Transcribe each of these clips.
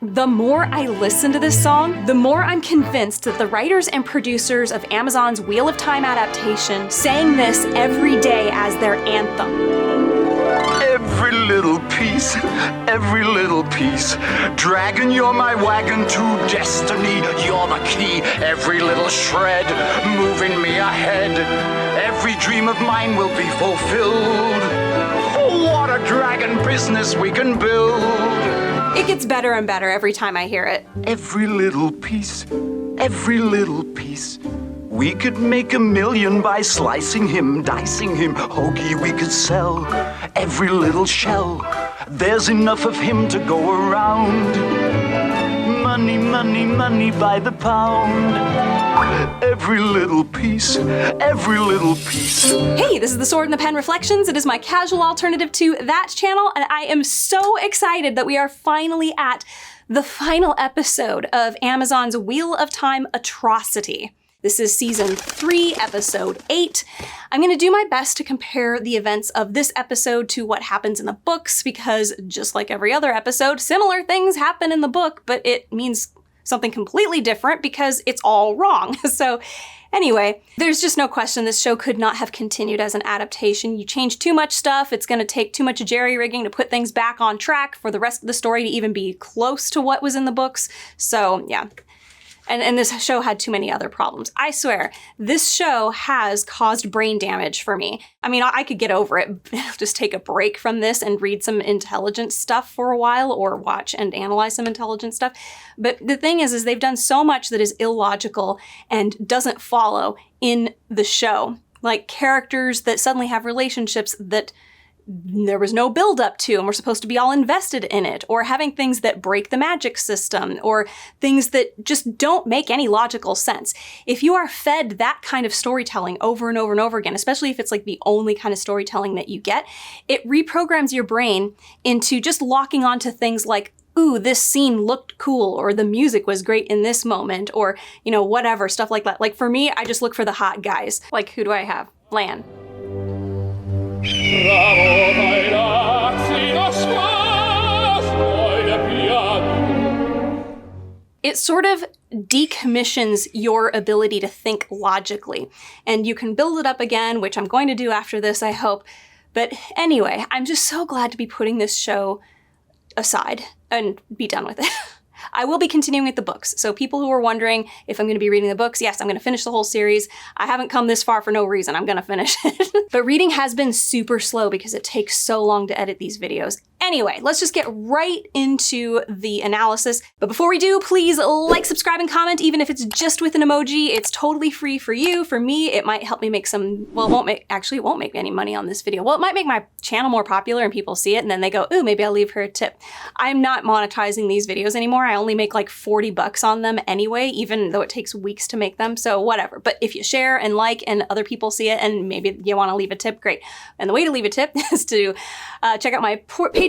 The more I listen to this song, the more I'm convinced that the writers and producers of Amazon's Wheel of Time adaptation sang this every day as their anthem. Every little piece, every little piece. Dragon, you're my wagon to destiny. You're the key, every little shred, moving me ahead. Every dream of mine will be fulfilled. What a dragon business we can build. It gets better and better every time I hear it. Every little piece, every little piece. We could make $1 million by slicing him, dicing him. Hoagie we could sell, every little shell. There's enough of him to go around. Money, money, money by the pound. Every little piece, every little piece. Hey, this is the Sword and the Pen Reflections. It is my casual alternative to that channel, and I am so excited that we are finally at the final episode of Amazon's Wheel of Time Atrocity. This is season 3, episode 8. I'm gonna do my best to compare the events of this episode to what happens in the books, because just like every other episode, similar things happen in the book, but it means something completely different because it's all wrong. So anyway, there's just no question this show could not have continued as an adaptation. You change too much stuff, it's gonna take too much jerry-rigging to put things back on track for the rest of the story to even be close to what was in the books. So yeah. And this show had too many other problems. I swear, this show has caused brain damage for me. I mean, I could get over it, just take a break from this and read some intelligent stuff for a while, or watch and analyze some intelligent stuff. But the thing is they've done so much that is illogical and doesn't follow in the show. Like characters that suddenly have relationships that there was no build up to and we're supposed to be all invested in it, or having things that break the magic system, or things that just don't make any logical sense. If you are fed that kind of storytelling over and over and over again, especially if it's like the only kind of storytelling that you get, it reprograms your brain into just locking onto things like, ooh, this scene looked cool, or the music was great in this moment, or, you know, whatever, stuff like that. Like for me, I just look for the hot guys. Like, who do I have? Lan. It sort of decommissions your ability to think logically, and you can build it up again, which I'm going to do after this, I hope. But anyway, I'm just so glad to be putting this show aside and be done with it. I will be continuing with the books, so people who are wondering if I'm going to be reading the books, yes, I'm going to finish the whole series. I haven't come this far for no reason. I'm going to finish it. But reading has been super slow because it takes so long to edit these videos. Anyway, let's just get right into the analysis. But before we do, please like, subscribe, and comment, even if it's just with an emoji. It's totally free for you. For me, it might help me make some, well, it won't make any money on this video. Well, it might make my channel more popular and people see it and then they go, ooh, maybe I'll leave her a tip. I'm not monetizing these videos anymore. I only make like 40 bucks on them anyway, even though it takes weeks to make them, so whatever. But if you share and like and other people see it and maybe you want to leave a tip, great. And the way to leave a tip is to check out my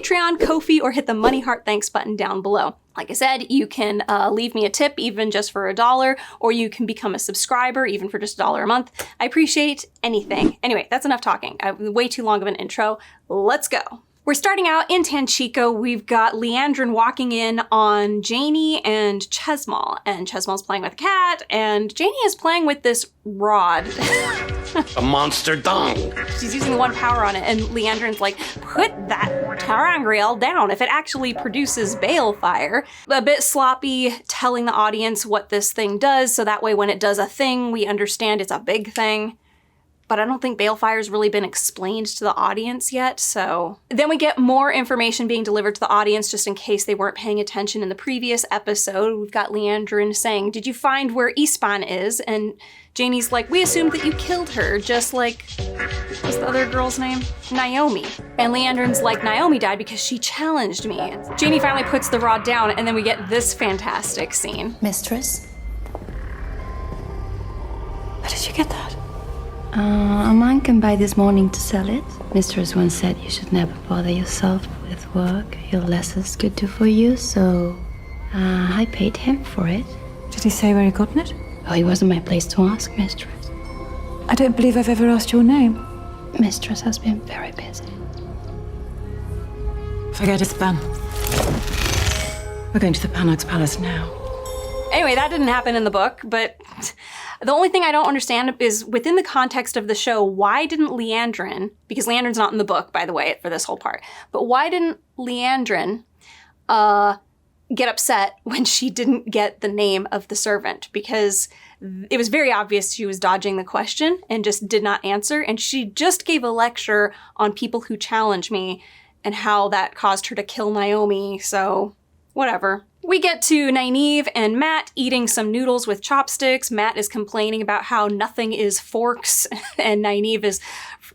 Patreon, Ko-fi, or hit the money heart thanks button down below. Like I said, you can leave me a tip even just for $1, or you can become a subscriber even for just $1 a month. I appreciate anything. Anyway, that's enough talking. Way too long of an intro. Let's go. We're starting out in Tanchico. We've got Liandrin walking in on Janie and Chesmal, and Chesmal's playing with a cat, and Janie is playing with this rod. A monster dong. She's using one power on it, and Liandrin's like, put that terangriel down if it actually produces balefire. A bit sloppy telling the audience what this thing does, so that way when it does a thing, we understand it's a big thing. But I don't think balefire's really been explained to the audience yet, so. Then we get more information being delivered to the audience just in case they weren't paying attention in the previous episode. We've got Liandrin saying, did you find where Ispan is? And Janie's like, we assumed that you killed her, just like, what's the other girl's name? Naomi. And Liandrin's like, Naomi died because she challenged me. Janie finally puts the rod down, and then we get this fantastic scene. Mistress? Where did you get that? A man came by this morning to sell it. Mistress once said you should never bother yourself with work you're less as good to for you, so I paid him for it. Did he say where he gotten it? Oh, it wasn't my place to ask, Mistress. I don't believe I've ever asked your name. Mistress has been very busy. Forget it's Ben. We're going to the Panarch's palace now. Anyway, that didn't happen in the book, but the only thing I don't understand is within the context of the show, why didn't Leandrin, because Leandrin's not in the book, by the way, for this whole part, but why didn't Leandrin get upset when she didn't get the name of the servant? Because it was very obvious she was dodging the question and just did not answer, and she just gave a lecture on people who challenge me and how that caused her to kill Naomi, so whatever. We get to Nynaeve and Matt eating some noodles with chopsticks. Matt is complaining about how nothing is forks, and Nynaeve is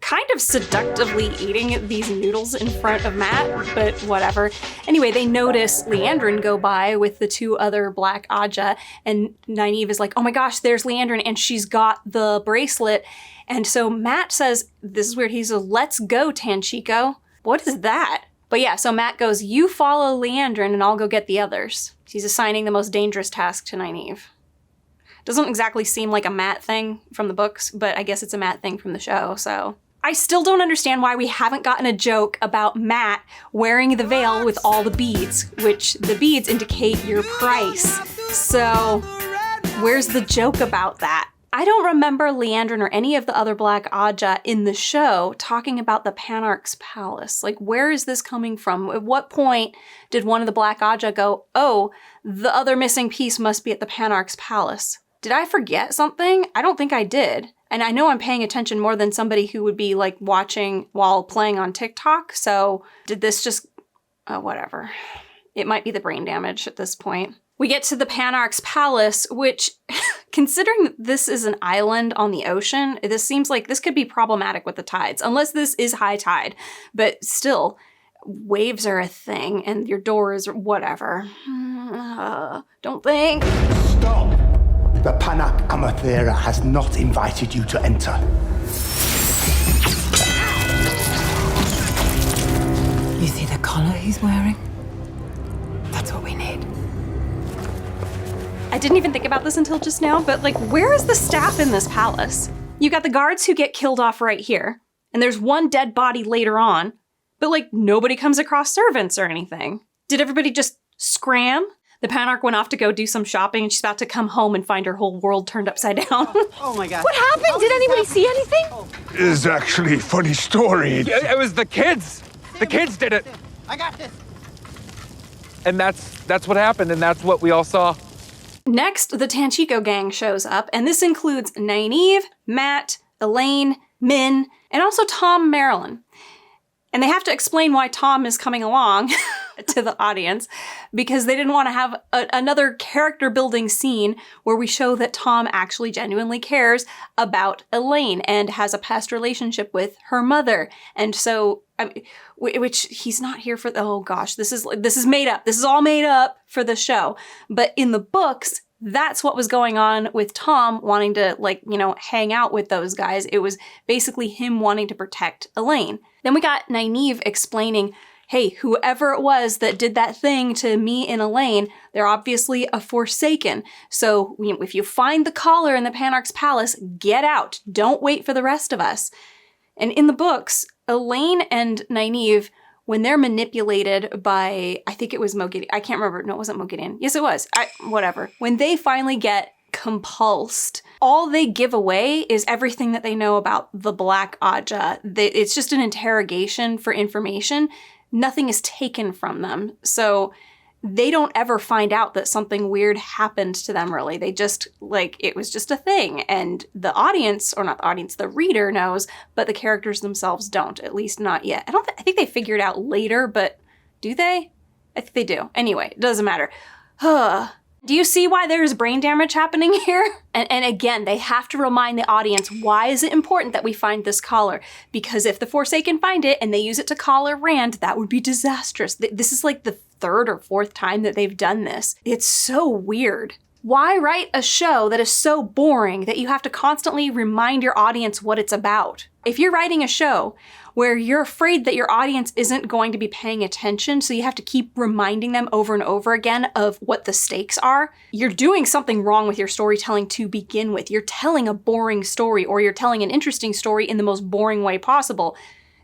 kind of seductively eating these noodles in front of Matt, but whatever. Anyway, they notice Leandrin go by with the two other Black Aja, and Nynaeve is like, oh my gosh, there's Leandrin, and she's got the bracelet. And so Matt says, this is weird, he says, let's go, Tanchico. What is that? But yeah, so Matt goes, you follow Leandrin and I'll go get the others. He's assigning the most dangerous task to Nynaeve. Doesn't exactly seem like a Matt thing from the books, but I guess it's a Matt thing from the show, so. I still don't understand why we haven't gotten a joke about Matt wearing the veil with all the beads, which the beads indicate your price. So where's the joke about that? I don't remember Leandrin or any of the other Black Aja in the show talking about the Panarch's palace. Like, where is this coming from? At what point did one of the Black Aja go, oh, the other missing piece must be at the Panarch's palace? Did I forget something? I don't think I did. And I know I'm paying attention more than somebody who would be like watching while playing on TikTok. So did this just, whatever. It might be the brain damage at this point. We get to the Panarch's palace, which, considering this is an island on the ocean, this seems like this could be problematic with the tides, unless this is high tide. But still, waves are a thing, and your door is whatever. Don't think. Stop! The Panarch Amathera has not invited you to enter. You see the collar he's wearing? That's what we need. I didn't even think about this until just now, but like, where is the staff in this palace? You got the guards who get killed off right here, and there's one dead body later on, but like, nobody comes across servants or anything. Did everybody just scram? The Panarch went off to go do some shopping, and she's about to come home and find her whole world turned upside down. Oh my God. What happened? Did anybody see anything? It's actually a funny story. It was the kids. The kids did it. I got this. And that's what happened, and that's what we all saw. Next, the Tanchico gang shows up, and this includes Nynaeve, Matt, Elaine, Min, and also Tom Marilyn. And they have to explain why Tom is coming along to the audience, because they didn't want to have another character building scene where we show that Tom actually genuinely cares about Elaine and has a past relationship with her mother. And so, which he's not here for, oh gosh, this is made up. This is all made up for the show. But in the books, that's what was going on with Tom wanting to, like, you know, hang out with those guys. It was basically him wanting to protect Elaine. Then we got Nynaeve explaining, hey, whoever it was that did that thing to me and Elaine, they're obviously a Forsaken. So if you find the collar in the Panarch's palace, get out. Don't wait for the rest of us. And in the books, Elaine and Nynaeve, when they're manipulated by, I think it was Moghedien. I can't remember. No, it wasn't Moghedien. Yes, it was. Whatever. When they finally get compulsed, all they give away is everything that they know about the Black Aja. It's just an interrogation for information. Nothing is taken from them. So they don't ever find out that something weird happened to them, really. They just, like, it was just a thing. And the audience, or not the audience, the reader knows, but the characters themselves don't, at least not yet. I think they figure it out later, but do they? I think they do. Anyway, it doesn't matter. Do you see why there's brain damage happening here? And again, they have to remind the audience, why is it important that we find this collar? Because if the Forsaken find it and they use it to collar Rand, that would be disastrous. This is like the third or fourth time that they've done this. It's so weird. Why write a show that is so boring that you have to constantly remind your audience what it's about? If you're writing a show where you're afraid that your audience isn't going to be paying attention, so you have to keep reminding them over and over again of what the stakes are, you're doing something wrong with your storytelling to begin with. You're telling a boring story, or you're telling an interesting story in the most boring way possible.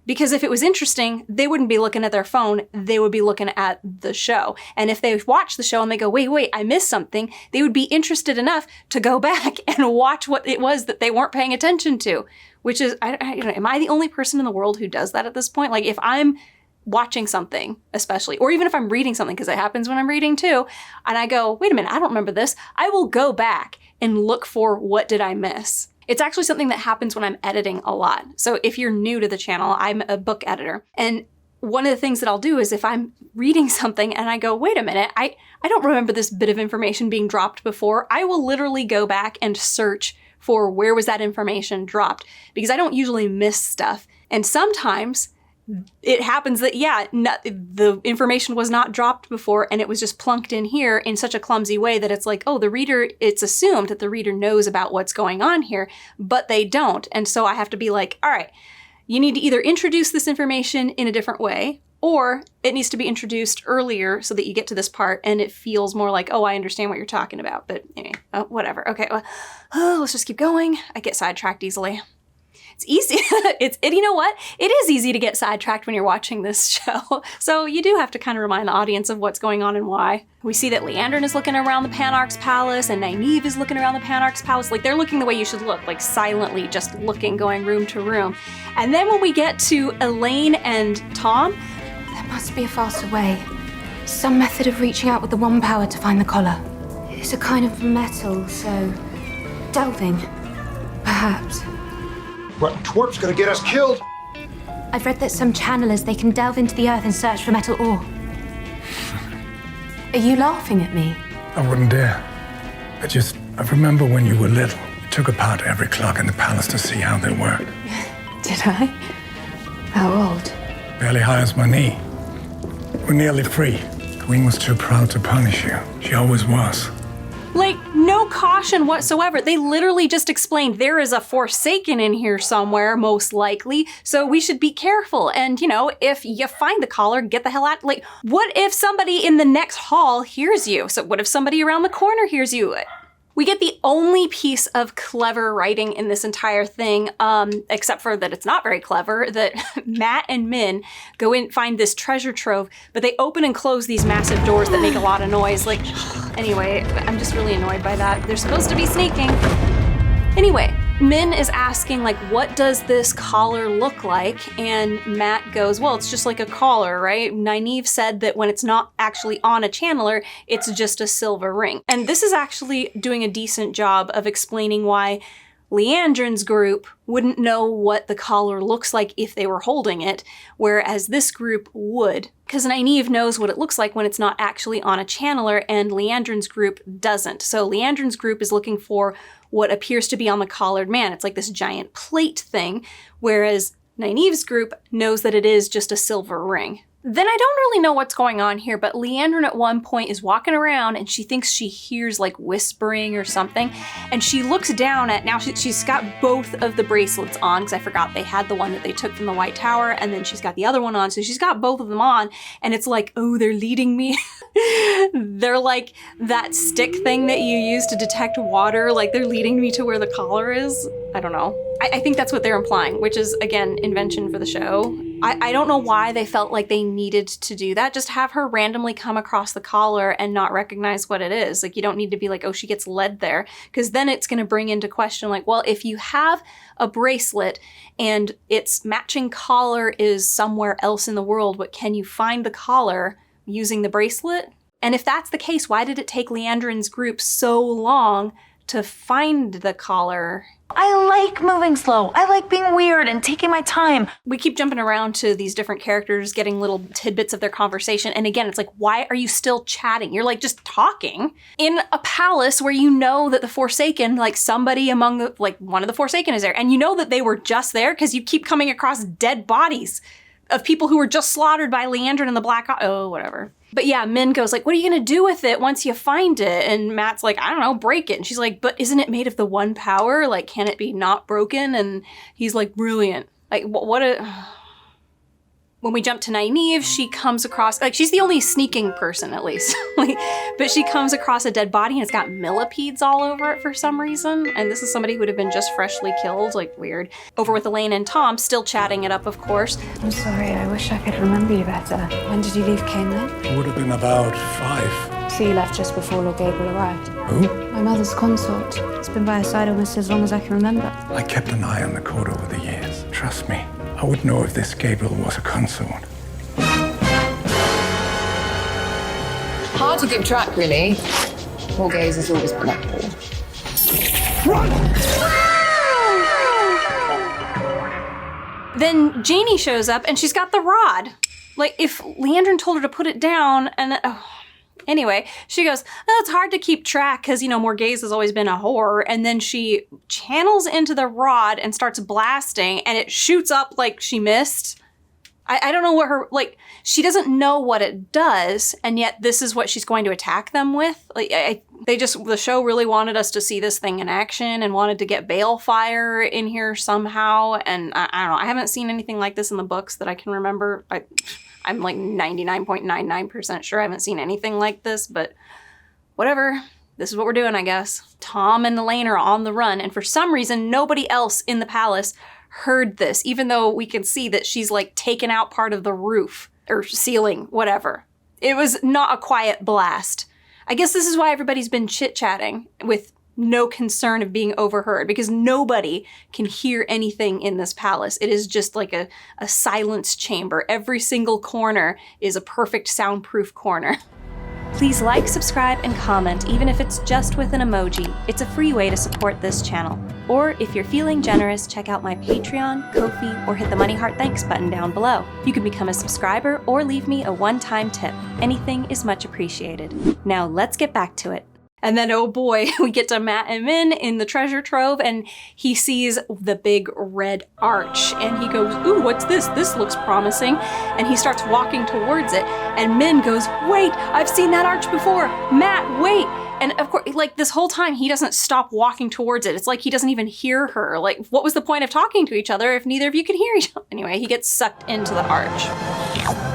Because if it was interesting, they wouldn't be looking at their phone, they would be looking at the show. And if they watch the show and they go, wait, I missed something, they would be interested enough to go back and watch what it was that they weren't paying attention to. Which is, am I the only person in the world who does that at this point? Like if I'm watching something, especially, or even if I'm reading something, because it happens when I'm reading too, and I go, wait a minute, I don't remember this, I will go back and look for what did I miss. It's actually something that happens when I'm editing a lot. So if you're new to the channel, I'm a book editor. And one of the things that I'll do is if I'm reading something and I go, wait a minute, I don't remember this bit of information being dropped before, I will literally go back and search for where was that information dropped, because I don't usually miss stuff. And sometimes it happens that, the information was not dropped before and it was just plunked in here in such a clumsy way that it's like, oh, it's assumed that the reader knows about what's going on here, but they don't. And so I have to be like, all right, you need to either introduce this information in a different way, or it needs to be introduced earlier so that you get to this part and it feels more like, oh, I understand what you're talking about. But anyway, whatever. Okay, let's just keep going. I get sidetracked easily. It's easy. You know what? It is easy to get sidetracked when you're watching this show. So you do have to kind of remind the audience of what's going on and why. We see that Liandrin is looking around the Panarch's palace and Nynaeve is looking around the Panarch's palace. Like they're looking the way you should look, like silently just looking, going room to room. And then when we get to Elaine and Tom, There must be a faster way. Some method of reaching out with the one power to find the collar. It's a kind of metal, so delving, perhaps. What twerp's gonna get us killed? I've read that some channelers, they can delve into the earth and search for metal ore. Are you laughing at me? I wouldn't dare. I remember when you were little, you took apart every clock in the palace to see how they worked. Did I? How old? Barely high as my knee. We're nearly free. Queen was too proud to punish you. She always was. like, no caution whatsoever. They literally just explained there is a Forsaken in here somewhere, most likely, so we should be careful. And, you know, if you find the collar, get the hell out. Like, what if somebody in the next hall hears you? So what if somebody around the corner hears you? We get the only piece of clever writing in this entire thing, except for that it's not very clever, that Matt and Min go in, find this treasure trove, but they open and close these massive doors that make a lot of noise. Like, anyway, I'm just really annoyed by that. They're supposed to be sneaking. Anyway, Min is asking, like, what does this collar look like? And Matt goes, well, it's just like a collar, right? Nynaeve said that when it's not actually on a channeler, it's just a silver ring. And this is actually doing a decent job of explaining why Liandrin's group wouldn't know what the collar looks like if they were holding it, whereas this group would. Because Nynaeve knows what it looks like when it's not actually on a channeler, and Liandrin's group doesn't. So Liandrin's group is looking for what appears to be on the collared man. It's like this giant plate thing, whereas Nynaeve's group knows that it is just a silver ring. Then I don't really know what's going on here, but Liandrin at one point is walking around and she thinks she hears like whispering or something. And she looks down at, now she's got both of the bracelets on, because I forgot they had the one that they took from the White Tower, and then she's got the other one on. So she's got both of them on, and it's like, oh, they're leading me. They're like that stick thing that you use to detect water. Like, they're leading me to where the collar is. I don't know. I think that's what they're implying, which is, again, invention for the show. I don't know why they felt like they needed to do that. Just have her randomly come across the collar and not recognize what it is. Like, you don't need to be like, oh, she gets led there. Because then it's going to bring into question, like, well, if you have a bracelet and its matching collar is somewhere else in the world, but can you find the collar using the bracelet? And if that's the case, why did it take Liandrin's group so long to find the collar? I like moving slow. I like being weird and taking my time. We keep jumping around to these different characters, getting little tidbits of their conversation. And again, it's like, why are you still chatting? You're like just talking in a palace where you know that the Forsaken, like somebody among the, like one of the Forsaken is there. And you know that they were just there because you keep coming across dead bodies of people who were just slaughtered by Liandrin and the Black oh, whatever. But yeah, Min goes like, what are you gonna do with it once you find it? And Matt's like, I don't know, break it. And she's like, but isn't it made of the one power? Like, can it be not broken? And he's like, brilliant. Like, what a... When we jump to Nynaeve, she comes across, like, she's the only sneaking person, at least. But she comes across a dead body and it's got millipedes all over it for some reason. And this is somebody who would have been just freshly killed, like, weird. Over with Elaine and Tom, still chatting it up, of course. I'm sorry, I wish I could remember you better. When did you leave Cambridge? It would have been about 5. So you left just before Lord Gabriel arrived? Who? My mother's consort. It's been by her side almost as long as I can remember. I kept an eye on the court over the years. Trust me, I would know if this Gabriel was a consort. Hard to keep track, really. War gaze has always been up for. Then Janie shows up and she's got the rod. Like, if Leandrin told her to put it down and... Anyway, she goes, oh, it's hard to keep track because, you know, Morgaze has always been a whore. And then she channels into the rod and starts blasting and it shoots up like she missed. I don't know what her, like, she doesn't know what it does. And yet this is what she's going to attack them with. Like, the show really wanted us to see this thing in action and wanted to get Balefire in here somehow. And I don't know, I haven't seen anything like this in the books that I can remember. I'm like 99.99% sure I haven't seen anything like this, but whatever. This is what we're doing, I guess. Tom and Elaine are on the run, and for some reason, nobody else in the palace heard this, even though we can see that she's like taken out part of the roof or ceiling, whatever. It was not a quiet blast. I guess this is why everybody's been chit-chatting with no concern of being overheard, because nobody can hear anything in this palace. It is just like a silence chamber. Every single corner is a perfect soundproof corner. Please like, subscribe, and comment, even if it's just with an emoji. It's a free way to support this channel. Or if you're feeling generous, check out my Patreon, Ko-fi, or hit the Money Heart Thanks button down below. You can become a subscriber or leave me a one-time tip. Anything is much appreciated. Now let's get back to it. And then, oh boy, we get to Mat and Min in the treasure trove, and he sees the big red arch, and he goes, ooh, what's this? This looks promising. And he starts walking towards it, and Min goes, wait, I've seen that arch before. Mat, wait. And of course, like, this whole time, he doesn't stop walking towards it. It's like he doesn't even hear her. Like, what was the point of talking to each other if neither of you could hear each other? Anyway, he gets sucked into the arch.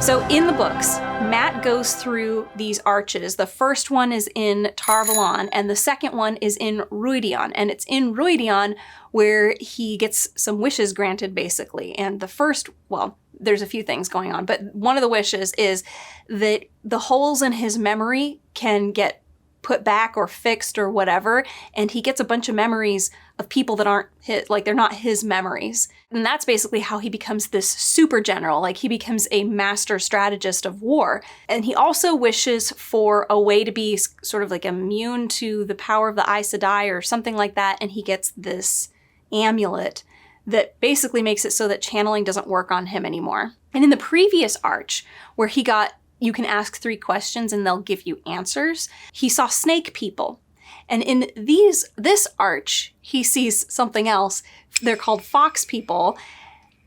So in the books, Mat goes through these arches. The first one is in Tar Valon, and the second one is in Rhuideon. And it's in Rhuideon where he gets some wishes granted, basically. And the first, well, there's a few things going on, but one of the wishes is that the holes in his memory can get put back or fixed or whatever, and he gets a bunch of memories of people that aren't his, like, they're not his memories. And that's basically how he becomes this super general, like he becomes a master strategist of war. And he also wishes for a way to be sort of like immune to the power of the Aes Sedai or something like that, and he gets this amulet that basically makes it so that channeling doesn't work on him anymore. And in the previous arch, where he got you can ask 3 questions and they'll give you answers, he saw snake people. And in this arch, he sees something else. They're called fox people.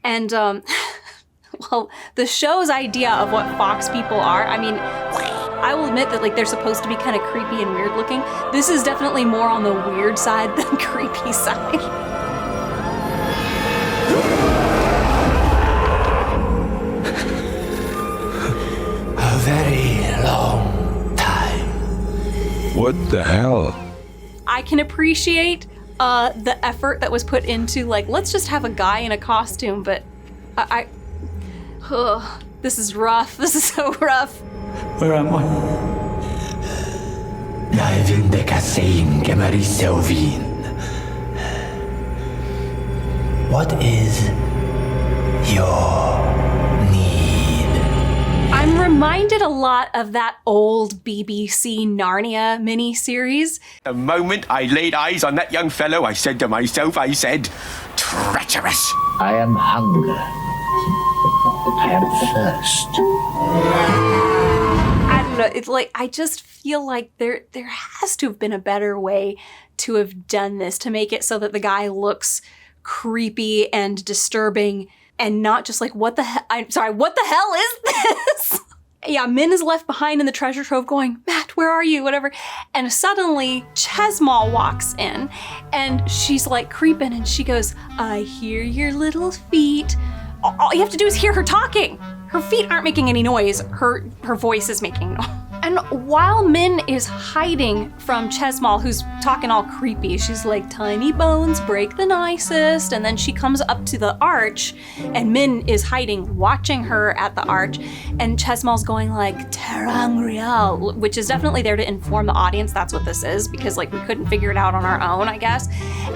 And, well, the show's idea of what fox people are, I mean, I will admit that, like, they're supposed to be kind of creepy and weird looking. This is definitely more on the weird side than creepy side. Very long time. What the hell? I can appreciate the effort that was put into, like, let's just have a guy in a costume, but this is rough. This is so rough. Where am I? Nynaeve de Cassain Gemari Selvin. What is your need? I'm reminded a lot of that old BBC Narnia miniseries. The moment I laid eyes on that young fellow, I said to myself, treacherous. I am hunger. I am thirst. I don't know, it's like, I just feel like there has to have been a better way to have done this, to make it so that the guy looks creepy and disturbing and not just like, what the hell? I'm sorry, what the hell is this? Yeah, Min is left behind in the treasure trove going, Mat, where are you? Whatever. And suddenly Chesmal walks in and she's like creeping and she goes, I hear your little feet. All you have to do is hear her talking. her feet aren't making any noise. Her voice is making noise. And while Min is hiding from Chesmal, who's talking all creepy, she's like, tiny bones break the nicest. And then she comes up to the arch, and Min is hiding, watching her at the arch. And Chesmal's going like, Terangrial, which is definitely there to inform the audience that's what this is, because like we couldn't figure it out on our own, I guess.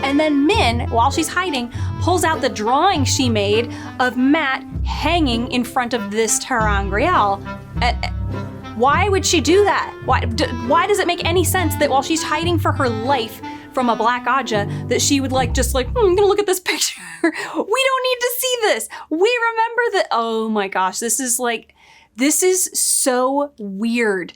And then Min, while she's hiding, pulls out the drawing she made of Matt hanging in front of this Terangrial. Why would she do that? Why does it make any sense that while she's hiding for her life from a Black Aja, that she would I'm gonna look at this picture. We don't need to see this. We remember that. Oh my gosh, this is so weird.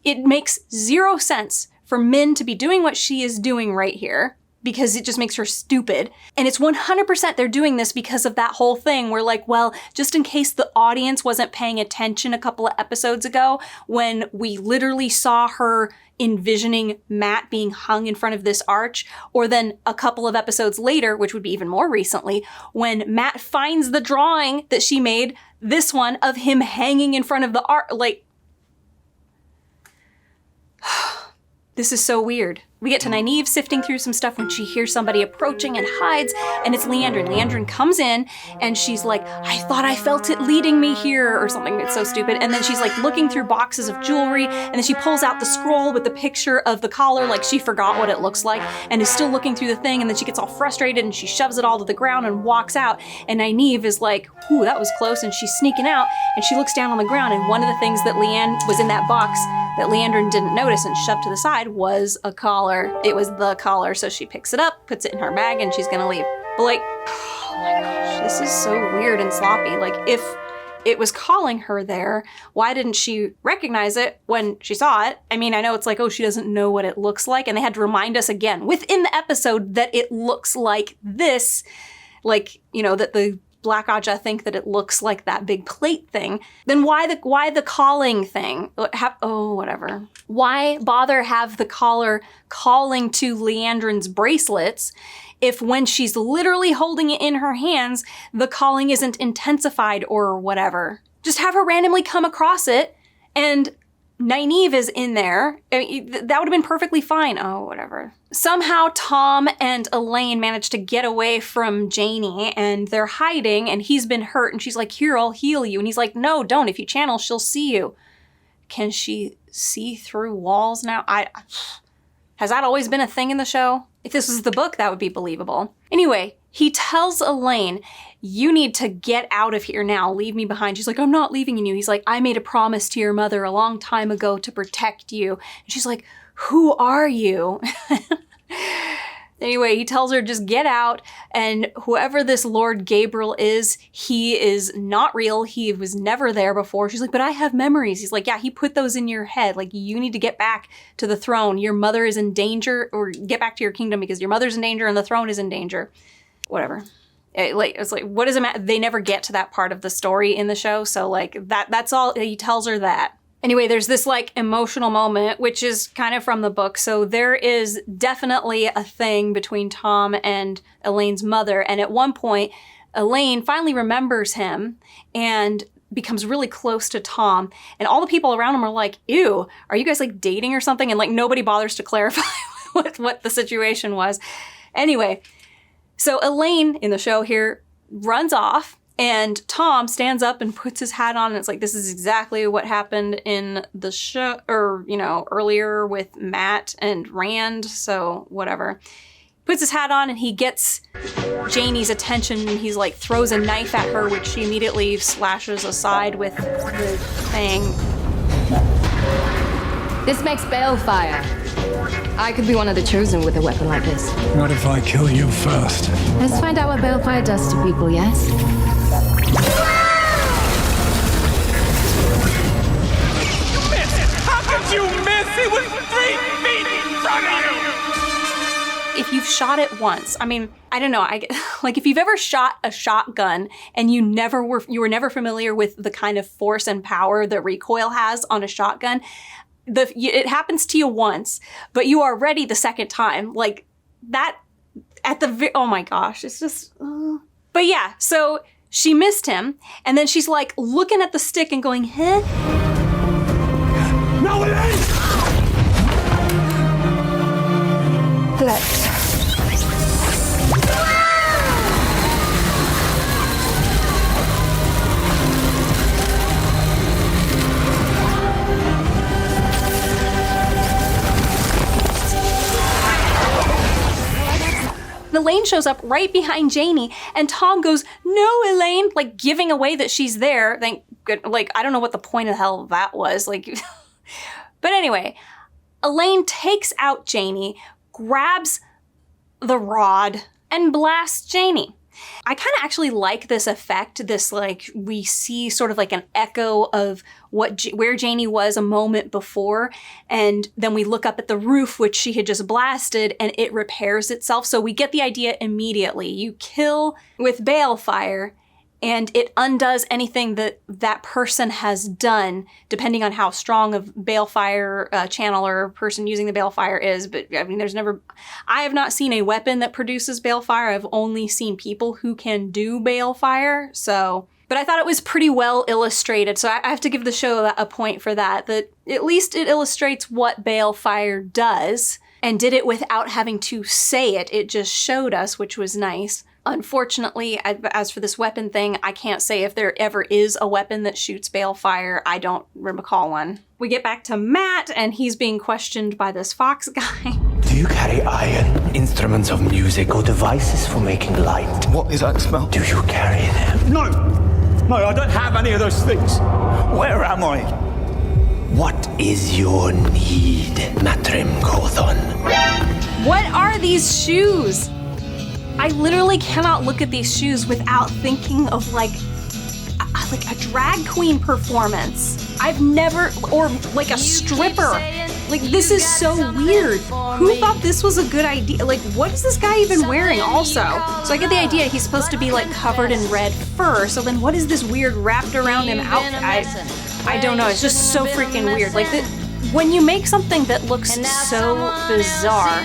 It makes zero sense for Min to be doing what she is doing right here, because it just makes her stupid. And it's 100% they're doing this because of that whole thing where like, well, just in case the audience wasn't paying attention a couple of episodes ago when we literally saw her envisioning Matt being hung in front of this arch, or then a couple of episodes later, which would be even more recently, when Matt finds the drawing that she made, this one, of him hanging in front of the arch, like, this is so weird. We get to Nynaeve sifting through some stuff when she hears somebody approaching and hides, and it's Liandrin. Liandrin comes in, and she's like, I thought I felt it leading me here, or something. It's so stupid. And then she's like looking through boxes of jewelry, and then she pulls out the scroll with the picture of the collar, like she forgot what it looks like, and is still looking through the thing, and then she gets all frustrated, and she shoves it all to the ground and walks out, and Nynaeve is like, ooh, that was close, and she's sneaking out, and she looks down on the ground, and one of the things that was in that box that Liandrin didn't notice and shoved to the side was a collar. It was the collar, so she picks it up, puts it in her bag, and she's gonna leave. But like, oh my gosh, this is so weird and sloppy. Like, if it was calling her there, why didn't she recognize it when she saw it? I mean, I know it's like, oh, she doesn't know what it looks like, and they had to remind us again within the episode that it looks like this, like, you know, that the Black Aja think that it looks like that big plate thing. Then why the calling thing? Whatever. Why bother have the collar calling to Liandrin's bracelets if when she's literally holding it in her hands, the calling isn't intensified or whatever? Just have her randomly come across it, and Nynaeve is in there. I mean, that would have been perfectly fine. Oh, whatever. Somehow Tom and Elaine manage to get away from Janie, and they're hiding, and he's been hurt, and she's like, here, I'll heal you. And he's like, no, don't. If you channel, she'll see you. Can she see through walls now? Has that always been a thing in the show? If this was the book, that would be believable. Anyway, he tells Elaine, you need to get out of here now. Leave me behind. She's like, I'm not leaving you. He's like, I made a promise to your mother a long time ago to protect you. And she's like, who are you? Anyway, he tells her just get out, and whoever this Lord Gabriel is, he is not real. He was never there before. She's like, but I have memories. He's like, yeah, he put those in your head. Like, you need to get back to the throne. Your mother is in danger, or get back to your kingdom because your mother's in danger and the throne is in danger. Whatever. It's like, what does it matter? They never get to that part of the story in the show. So like that's all, he tells her that. Anyway, there's this like emotional moment, which is kind of from the book. So there is definitely a thing between Tom and Elaine's mother. And at one point, Elaine finally remembers him and becomes really close to Tom. And all the people around him are like, ew, are you guys like dating or something? And like nobody bothers to clarify what the situation was. Anyway, so Elaine in the show here runs off, and Tom stands up and puts his hat on, and it's like, this is exactly what happened in the show, or, you know, earlier with Matt and Rand, so whatever. Puts his hat on, and he gets Janie's attention, and he's like, throws a knife at her, which she immediately slashes aside with the thing. This makes balefire. I could be one of the chosen with a weapon like this. What if I kill you first? Let's find out what balefire does to people, yes? How could you miss? It was 3 feet in front of you! If you've shot it once, I mean, I don't know, like if you've ever shot a shotgun and you were never familiar with the kind of force and power that recoil has on a shotgun, it happens to you once, but you are ready the second time. Like that oh my gosh, it's just, But yeah, so She missed him, and then she's like looking at the stick and going, huh? No, Elaine! Let's. Elaine shows up right behind Janie, and Tom goes, no, Elaine, like giving away that she's there. Thank good. Like, I don't know what the point of the hell that was. Like, but anyway, Elaine takes out Janie, grabs the rod, and blasts Janie. I kind of actually like this effect, this like we see sort of like an echo of where Janie was a moment before, and then we look up at the roof, which she had just blasted, and it repairs itself. So we get the idea immediately. You kill with balefire, and it undoes anything that that person has done, depending on how strong of balefire channeler person using the balefire is. But I mean, I have not seen a weapon that produces balefire. I've only seen people who can do balefire. So, but I thought it was pretty well illustrated. So I have to give the show a point for that. That at least it illustrates what balefire does, and did it without having to say it. It just showed us, which was nice. Unfortunately, as for this weapon thing, I can't say if there ever is a weapon that shoots balefire. I don't recall one. We get back to Matt, and he's being questioned by this fox guy. Do you carry iron, instruments of music, or devices for making light? What is that smell? Do you carry them? No! No, I don't have any of those things. Where am I? What is your need, Matrim Cawthon? What are these shoes? I literally cannot look at these shoes without thinking of like a drag queen performance. I've never, or like a stripper. Like, this is so weird. Who thought this was a good idea? Like, what is this guy even wearing also? So I get the idea he's supposed to be like covered in red fur. So then what is this weird wrapped around him outfit? I don't know. It's just so freaking weird. Like, when you make something that looks so bizarre,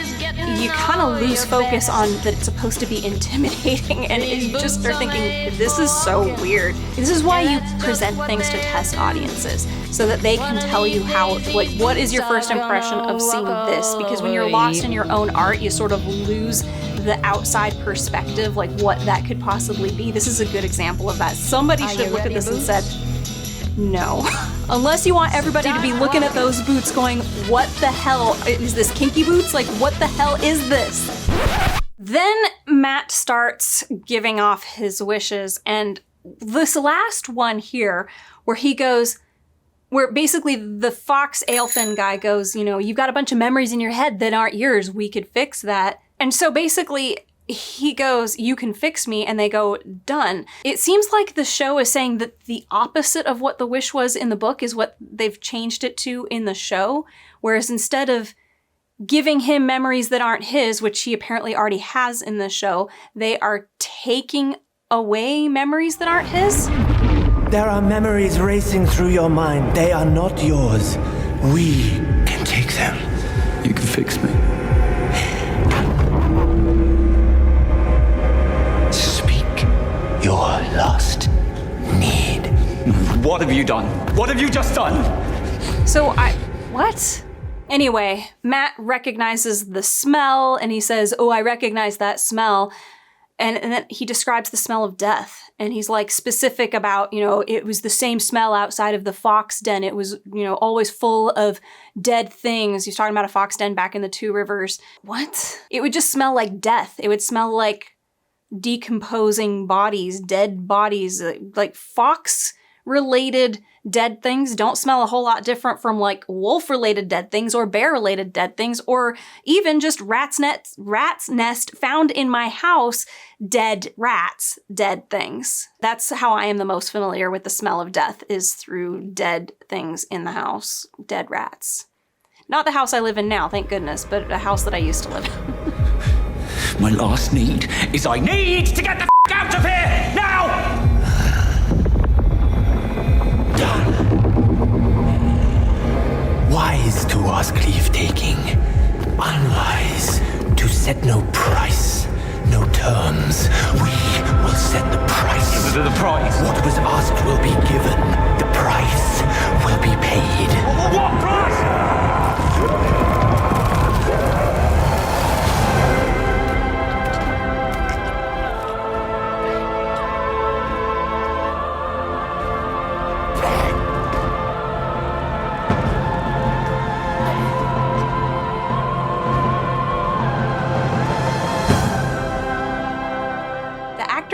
you kind of lose focus on that it's supposed to be intimidating, and you just start thinking, this is so weird. This is why you present things to test audiences, so that they can tell you how, like, what is your first impression of seeing this? Because when you're lost in your own art, you sort of lose the outside perspective, like what that could possibly be. This is a good example of that. Somebody should look at this and said, no. Unless you want everybody to be looking at those boots going, what the hell? Is this kinky boots? Like, what the hell is this? Then Matt starts giving off his wishes, and this last one here, where he goes, where basically the Fox Aelfin guy goes, you know, you've got a bunch of memories in your head that aren't yours, we could fix that. And so basically, he goes, you can fix me, and they go, done. It seems like the show is saying that the opposite of what the wish was in the book is what they've changed it to in the show, whereas instead of giving him memories that aren't his, which he apparently already has in the show, they are taking away memories that aren't his. There are memories racing through your mind. They are not yours. We can take them. You can fix me. Your last need. What have you done? What have you just done? So what? Anyway, Matt recognizes the smell, and he says, oh, I recognize that smell. And then he describes the smell of death. And he's like specific about, you know, it was the same smell outside of the fox den. It was, you know, always full of dead things. He's talking about a fox den back in the Two Rivers. What? It would just smell like death. It would smell like decomposing bodies, dead bodies. Like fox-related dead things don't smell a whole lot different from like wolf-related dead things or bear-related dead things, or even just rat's nest found in my house, dead rats, dead things. That's how I am the most familiar with the smell of death, is through dead things in the house, dead rats. Not the house I live in now, thank goodness, but a house that I used to live in. My last need is I need to get the out of here now! Done. Wise to ask leave-taking, unwise to set no price, no terms. We will set the price. The price. what was asked will be given. The price will be paid. What price?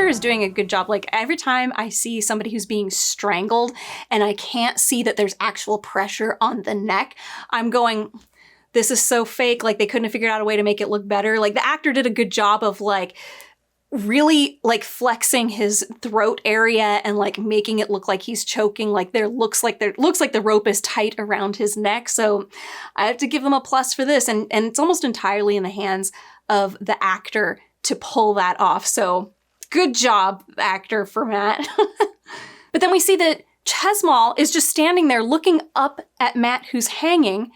Is doing a good job. Like every time I see somebody who's being strangled and I can't see that there's actual pressure on the neck, I'm going, this is so fake. Like they couldn't have figured out a way to make it look better. Like the actor did a good job of like really like flexing his throat area and like making it look like he's choking. Like there looks like the rope is tight around his neck. So I have to give them a plus for this. And it's almost entirely in the hands of the actor to pull that off. So good job, actor, for Matt. But then we see that Chesmal is just standing there looking up at Matt, who's hanging,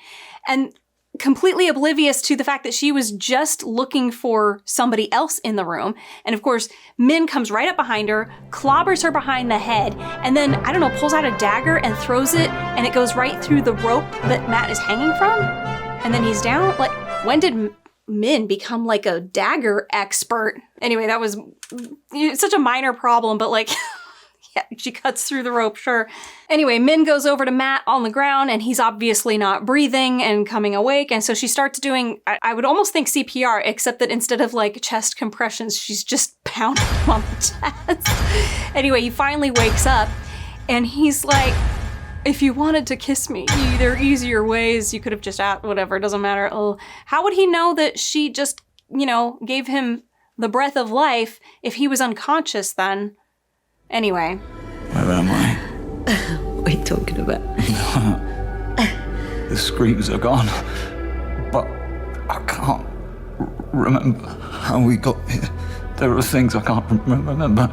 and completely oblivious to the fact that she was just looking for somebody else in the room. And of course, Min comes right up behind her, clobbers her behind the head, and then, I don't know, pulls out a dagger and throws it, and it goes right through the rope that Matt is hanging from. And then he's down. Like, when did Min become like a dagger expert? Anyway, that was such a minor problem, but like, yeah, she cuts through the rope, sure. Anyway, Min goes over to Matt on the ground and he's obviously not breathing and coming awake. And so she starts doing, I would almost think CPR, except that instead of like chest compressions, she's just pounding him on the chest. Anyway, he finally wakes up and he's like, if you wanted to kiss me, there are easier ways. You could have just whatever, it doesn't matter. Oh, how would he know that she just, gave him the breath of life if he was unconscious then? Anyway. Where am I? What are you talking about? The screams are gone, but I can't remember how we got here. There are things I can't remember.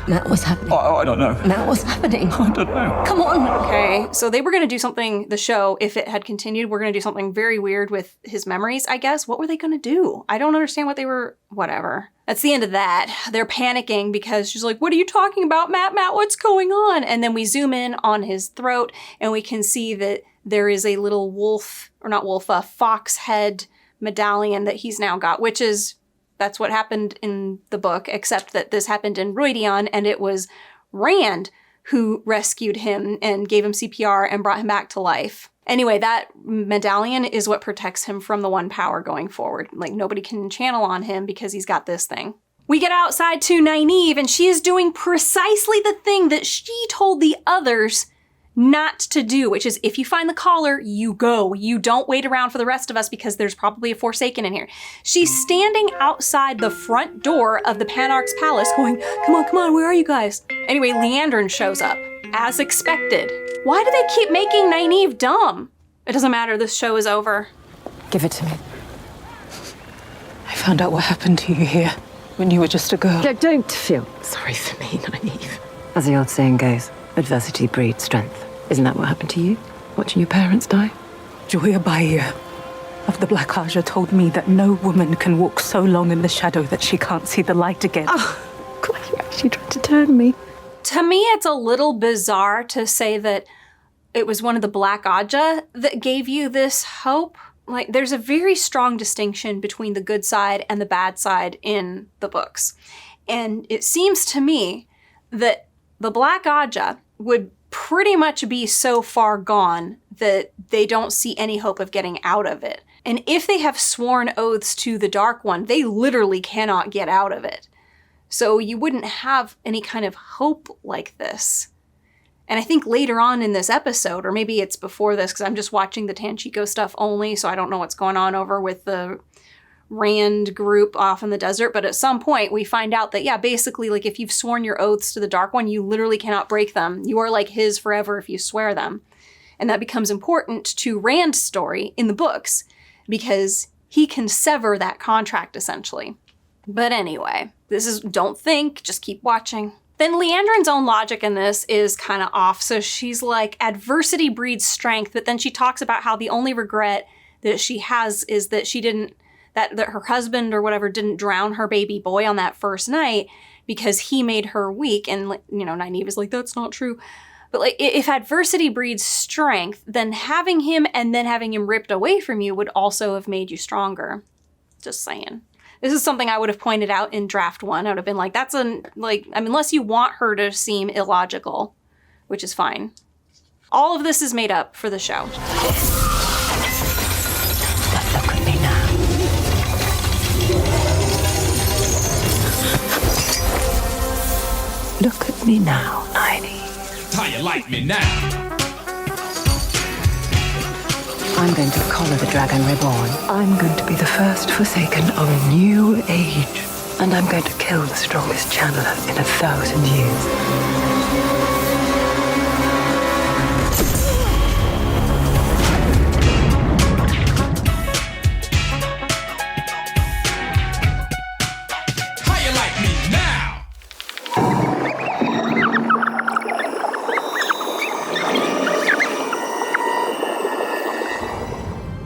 Matt, what's happening? I don't know. Matt, what's happening? I don't know. Come on. Okay, so they were going to do something, the show, if it had continued, we're going to do something very weird with his memories, I guess. What were they going to do? I don't understand what they were, whatever. That's the end of that. They're panicking because she's like, what are you talking about, Matt? Matt, what's going on? And then we zoom in on his throat and we can see that there is a little fox head medallion that he's now got, which is... That's what happened in the book, except that this happened in Roidion, and it was Rand who rescued him and gave him CPR and brought him back to life. Anyway, that medallion is what protects him from the One Power going forward. Like, nobody can channel on him because he's got this thing. We get outside to Nynaeve, and she is doing precisely the thing that she told the others not to do, which is if you find the collar, you go. You don't wait around for the rest of us because there's probably a Forsaken in here. She's standing outside the front door of the Panarch's palace going, come on, where are you guys? Anyway, Liandrin shows up, as expected. Why do they keep making Nynaeve dumb? It doesn't matter, this show is over. Give it to me. I found out what happened to you here when you were just a girl. Don't feel sorry for me, Nynaeve. As the old saying goes, adversity breeds strength. Isn't that what happened to you? Watching your parents die? Joya Bahia of the Black Aja told me that no woman can walk so long in the shadow that she can't see the light again. Oh, God, you actually tried to turn me. To me, it's a little bizarre to say that it was one of the Black Aja that gave you this hope. Like, there's a very strong distinction between the good side and the bad side in the books. And it seems to me that the Black Aja would pretty much be so far gone that they don't see any hope of getting out of it. And if they have sworn oaths to the Dark One, they literally cannot get out of it. So you wouldn't have any kind of hope like this. And I think later on in this episode, or maybe it's before this, because I'm just watching the Tanchico stuff only, so I don't know what's going on over with the Rand group off in the desert, but at some point we find out that, yeah, basically, like, if you've sworn your oaths to the Dark One, you literally cannot break them. You are like his forever if you swear them. And that becomes important to Rand's story in the books, because he can sever that contract, essentially. But anyway, this is, don't think, just keep watching. Then Liandrin's own logic in this is kind of off. So she's like, adversity breeds strength, but then she talks about how the only regret that she has is that she didn't, that her husband or whatever didn't drown her baby boy on that first night. because he made her weak. And, Nynaeve is like, that's not true. But like, if adversity breeds strength, then having him and then having him ripped away from you would also have made you stronger. Just saying. This is something I would have pointed out in draft 1. I would have been like, unless you want her to seem illogical, which is fine. All of this is made up for the show. Look at me now. Look at me now, Nynaeve. How you like me now? I'm going to collar the dragon Reborn. I'm going to be the first Forsaken of a new age. And I'm going to kill the strongest channeler in 1,000 years. How you like me now?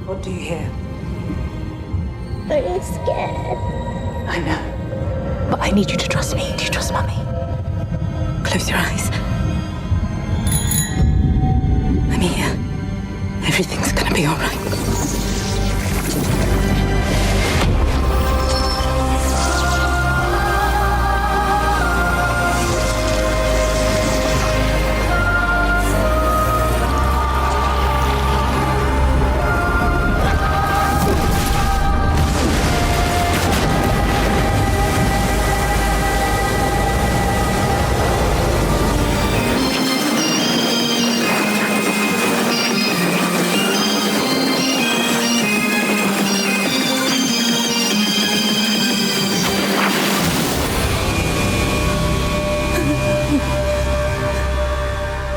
What do you hear? Are you scared? I know. But I need you to trust me. Do you trust Mummy? Close your eyes. I'm here. Everything's gonna be all right.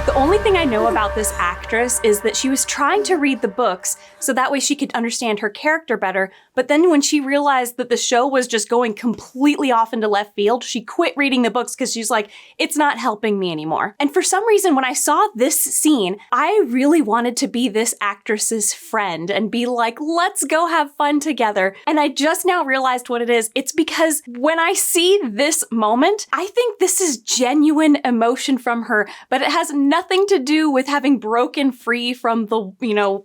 The only thing I know about this actress is that she was trying to read the books so that way she could understand her character better, but then when she realized that the show was just going completely off into left field, she quit reading the books because she's like, it's not helping me anymore. And for some reason, when I saw this scene, I really wanted to be this actress's friend and be like, let's go have fun together. And I just now realized what it is. It's because when I see this moment, I think this is genuine emotion from her, but it has nothing to do with having broken free from the,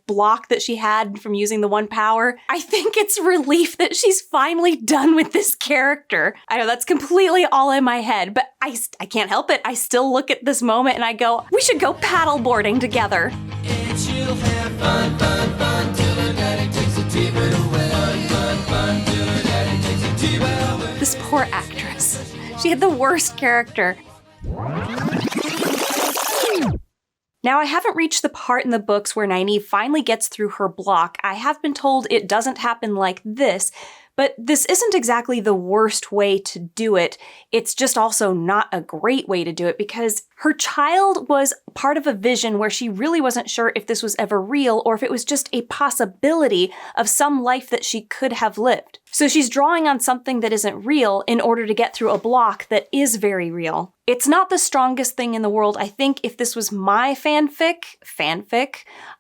block that she had from using the one power. I think it's relief that she's finally done with this character. I know that's completely all in my head, but I can't help it. I still look at this moment and I go, we should go paddleboarding together. This poor actress. She had the worst character. Now, I haven't reached the part in the books where Nynaeve finally gets through her block. I have been told it doesn't happen like this, but this isn't exactly the worst way to do it. It's just also not a great way to do it because her child was part of a vision where she really wasn't sure if this was ever real or if it was just a possibility of some life that she could have lived. So she's drawing on something that isn't real in order to get through a block that is very real. It's not the strongest thing in the world. I think if this was my fanfic,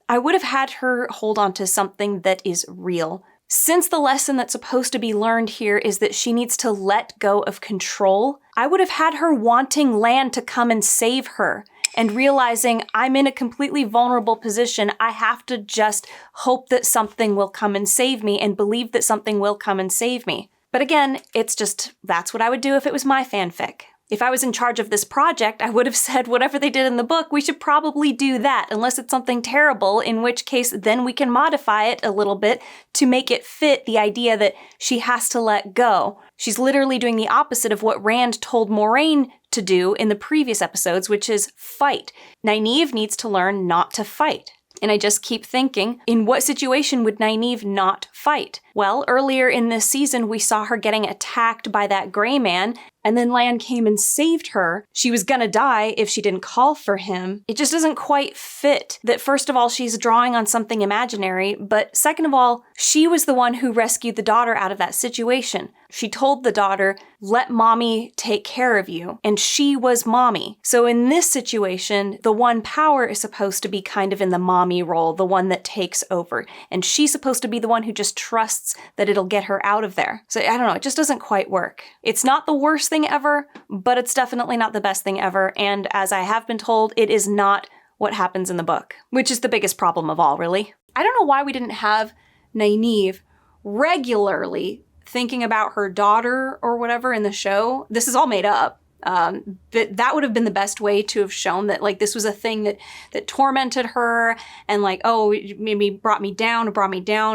I would have had her hold on to something that is real. Since the lesson that's supposed to be learned here is that she needs to let go of control, I would have had her wanting Lan to come and save her and realizing I'm in a completely vulnerable position. I have to just hope that something will come and save me and believe that something will come and save me. But again, that's what I would do if it was my fanfic. If I was in charge of this project, I would have said whatever they did in the book, we should probably do that, unless it's something terrible, in which case then we can modify it a little bit to make it fit the idea that she has to let go. She's literally doing the opposite of what Rand told Moraine to do in the previous episodes, which is fight. Nynaeve needs to learn not to fight. And I just keep thinking, in what situation would Nynaeve not fight? Well, earlier in this season, we saw her getting attacked by that gray man, and then Lan came and saved her. She was gonna die if she didn't call for him. It just doesn't quite fit that, first of all, she's drawing on something imaginary, but second of all, she was the one who rescued the daughter out of that situation. She told the daughter, let mommy take care of you, and she was mommy. So in this situation, the one power is supposed to be kind of in the mommy role, the one that takes over, and she's supposed to be the one who just trusts that it'll get her out of there. So I don't know, it just doesn't quite work. It's not the worst thing ever, but it's definitely not the best thing ever. And as I have been told, it is not what happens in the book, which is the biggest problem of all, really. I don't know why we didn't have Nynaeve regularly thinking about her daughter or whatever in the show. This is all made up. But that would have been the best way to have shown that, like, this was a thing that tormented her and, like, oh, it maybe brought me down,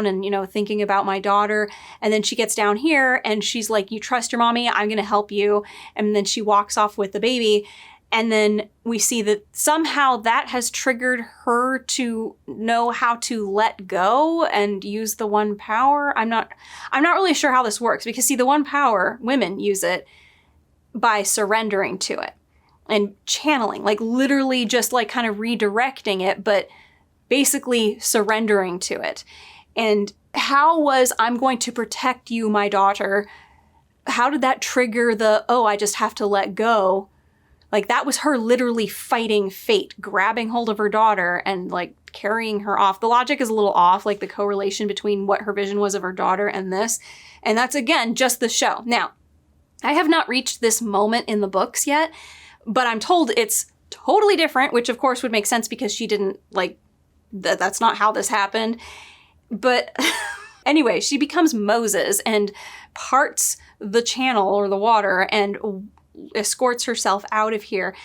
and, you know, thinking about my daughter. And then she gets down here and she's like, you trust your mommy, I'm going to help you. And then she walks off with the baby. And then we see that somehow that has triggered her to know how to let go and use the one power. I'm not really sure how this works, because see, the one power, women use it by surrendering to it and channeling, like literally just like kind of redirecting it, but basically surrendering to it. And how was I'm going to protect you, my daughter? How did that trigger the, oh, I just have to let go? Like, that was her literally fighting fate, grabbing hold of her daughter and like carrying her off. The logic is a little off, like the correlation between what her vision was of her daughter and this. And that's, again, just the show. Now, I have not reached this moment in the books yet, but I'm told it's totally different, which of course would make sense because she didn't, like, that's not how this happened. But anyway, she becomes Moses and parts the channel or the water and escorts herself out of here.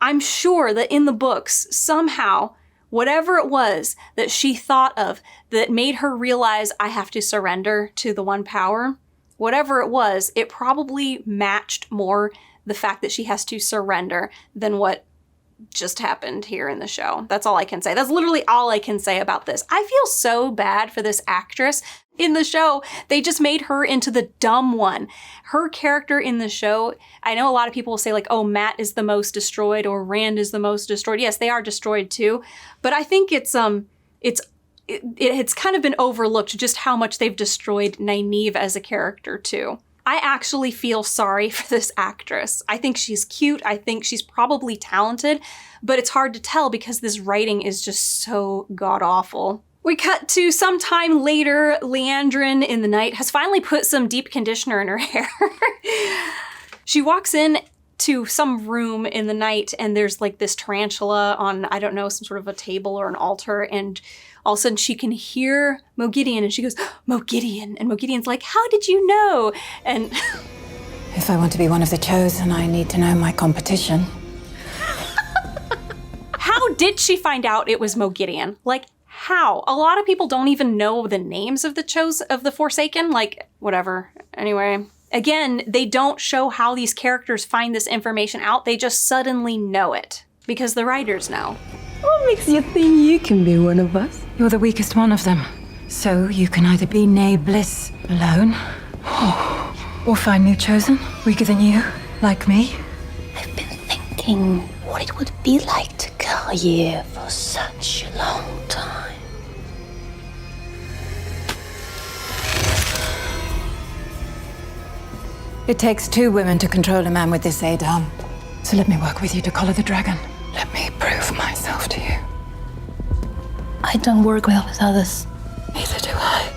I'm sure that in the books, somehow, whatever it was that she thought of that made her realize I have to surrender to the one power, whatever it was, it probably matched more the fact that she has to surrender than what just happened here in the show. That's all I can say. That's literally all I can say about this. I feel so bad for this actress. In the show, they just made her into the dumb one. Her character in the show, I know a lot of people will say like, oh, Matt is the most destroyed or Rand is the most destroyed. Yes, they are destroyed too. But I think it's kind of been overlooked just how much they've destroyed Nynaeve as a character too. I actually feel sorry for this actress. I think she's cute. I think she's probably talented, but it's hard to tell because this writing is just so god-awful. We cut to some time later. Liandrin in the night has finally put some deep conditioner in her hair. She walks in to some room in the night and there's like this tarantula on, I don't know, some sort of a table or an altar, and all of a sudden she can hear Mogideon and she goes, Mogideon. And Mogideon's like, how did you know? And if I want to be one of the chosen, I need to know my competition. How did she find out it was Mogideon? Like, how? A lot of people don't even know the names of the Forsaken, like, whatever. Anyway, again, they don't show how these characters find this information out. They just suddenly know it because the writers know. What makes you think you can be one of us? You're the weakest one of them. So you can either be Bliss alone, or find new chosen, weaker than you, like me. I've been thinking what it would be like to go here for such a long time. It takes 2 women to control a man with this Adam. So let me work with you to collar the dragon. Let me prove myself to you. I don't work well with others. Neither do I.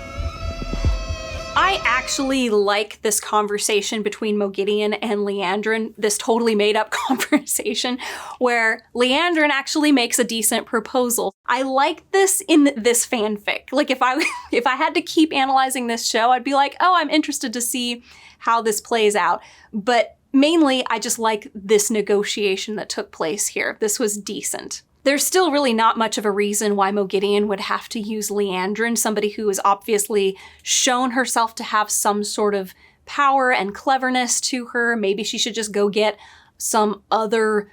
I actually like this conversation between Mogideon and Liandrin, this totally made up conversation where Liandrin actually makes a decent proposal. I like this in this fanfic. Like if I had to keep analyzing this show, I'd be like, oh, I'm interested to see how this plays out. But mainly, I just like this negotiation that took place here. This was decent. There's still really not much of a reason why Mogideon would have to use Liandrin, somebody who has obviously shown herself to have some sort of power and cleverness to her. Maybe she should just go get some other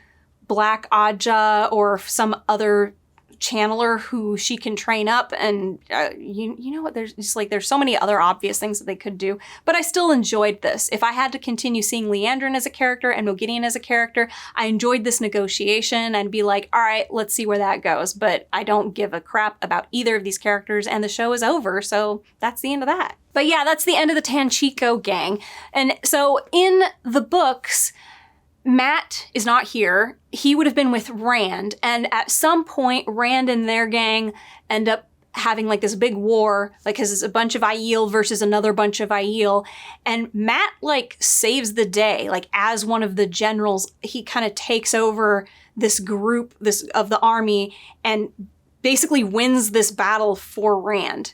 Black Aja or some other channeler who she can train up, and you know what, there's so many other obvious things that they could do, but I still enjoyed this. If I had to continue seeing Liandrin as a character and Mogideon as a character, I enjoyed this negotiation and be like, all right, let's see where that goes, but I don't give a crap about either of these characters and the show is over, so that's the end of that. But yeah, that's the end of the Tanchico gang. And so in the books, Matt is not here. He would have been with Rand, and at some point, Rand and their gang end up having like this big war, like because it's a bunch of Aiel versus another bunch of Aiel, and Matt like saves the day. Like as one of the generals, he kind of takes over this group of the army and basically wins this battle for Rand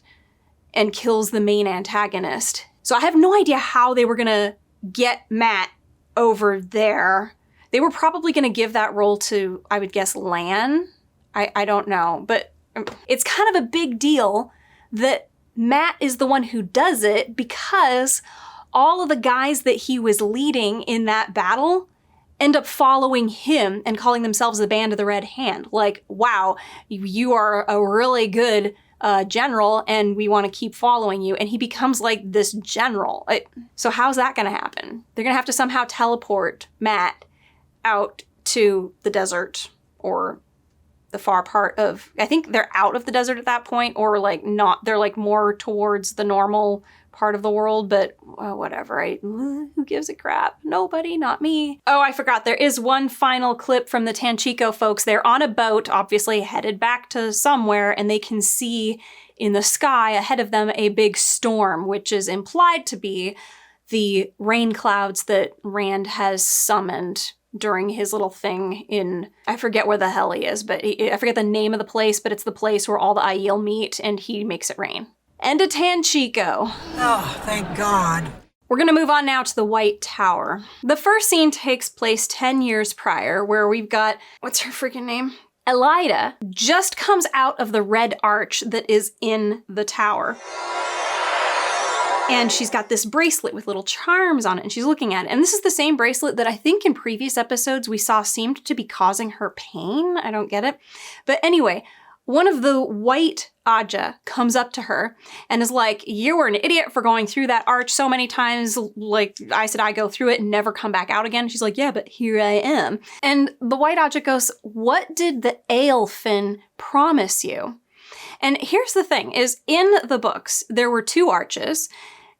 and kills the main antagonist. So I have no idea how they were gonna get Matt over there. They were probably gonna give that role to, I would guess, Lan. I don't know, but it's kind of a big deal that Matt is the one who does it because all of the guys that he was leading in that battle end up following him and calling themselves the Band of the Red Hand. Like, wow, you are a really good general and we want to keep following you. And he becomes like this general. So how's that going to happen? They're going to have to somehow teleport Matt out to the desert or the far part of, I think they're out of the desert at that point, or like not, they're like more towards the normal part of the world, but whatever. Who gives a crap? Nobody, not me. Oh, I forgot. There is one final clip from the Tanchico folks. They're on a boat, obviously headed back to somewhere, and they can see in the sky ahead of them a big storm, which is implied to be the rain clouds that Rand has summoned during his little thing in, I forget where the hell he is, but I forget the name of the place, but it's the place where all the Aiel meet and he makes it rain. And a Tanchico. Oh, thank God. We're gonna move on now to the White Tower. The first scene takes place 10 years prior, where we've got, what's her freaking name? Elaida just comes out of the red arch that is in the tower. And she's got this bracelet with little charms on it, and she's looking at it. And this is the same bracelet that I think in previous episodes we saw seemed to be causing her pain. I don't get it. But anyway, one of the white Aja comes up to her and is like, you were an idiot for going through that arch so many times. Like, I said, I go through it and never come back out again. She's like, yeah, but here I am. And the white Aja goes, what did the Aelfin promise you? And here's the thing, is in the books, there were two arches.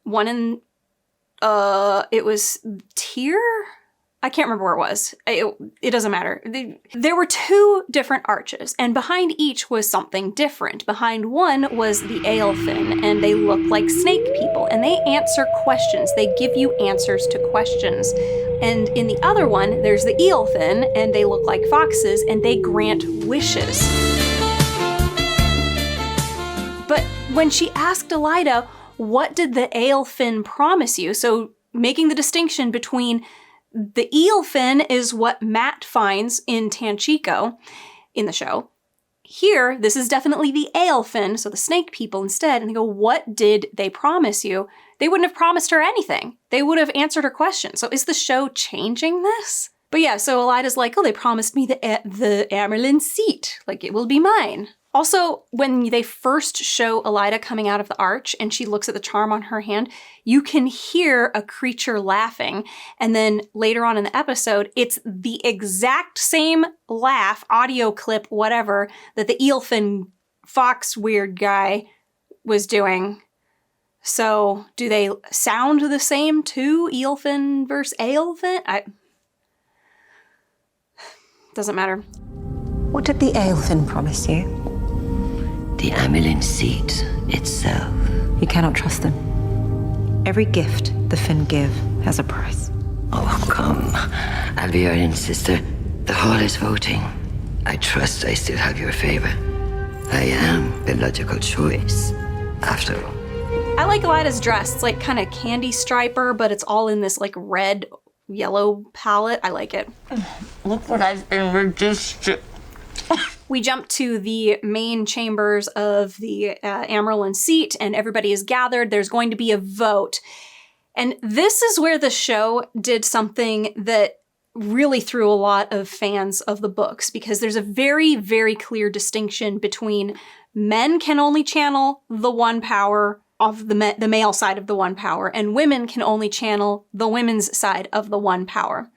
One in, it was Tyr? I can't remember where it was. It doesn't matter. There were two different arches, and behind each was something different. Behind one was the Aelfin, and they look like snake people, and they answer questions. They give you answers to questions. And in the other one, there's the Ealfin, and they look like foxes, and they grant wishes. But when she asked Elaida, what did the Aelfin promise you? So making the distinction between the Ealfin is what Matt finds in Tanchico in the show. Here, this is definitely the Aelfin, so the snake people instead. And they go, what did they promise you? They wouldn't have promised her anything. They would have answered her question. So is the show changing this? But yeah, so Elaida's like, oh, they promised me the Amerlin seat. Like, it will be mine. Also, when they first show Elaida coming out of the arch and she looks at the charm on her hand, you can hear a creature laughing. And then later on in the episode, it's the exact same laugh, audio clip, whatever, that the Ealfin fox weird guy was doing. So do they sound the same too? Ealfin versus Aelfin? Doesn't matter. What did the Aelfin promise you? The Amelin seat itself. You cannot trust them. Every gift the Finn give has a price. Oh, come. I'll be your in, sister. The hall is voting. I trust I still have your favor. I am the logical choice, after all. I like Elaida's dress. It's like kind of candy striper, but it's all in this like red, yellow palette. I like it. Look what I've been reduced to. We jump to the main chambers of the Amerlin seat, and everybody is gathered. There's going to be a vote. And this is where the show did something that really threw a lot of fans of the books, because there's a very, very clear distinction between men can only channel the one power of the male side of the one power, and women can only channel the women's side of the one power.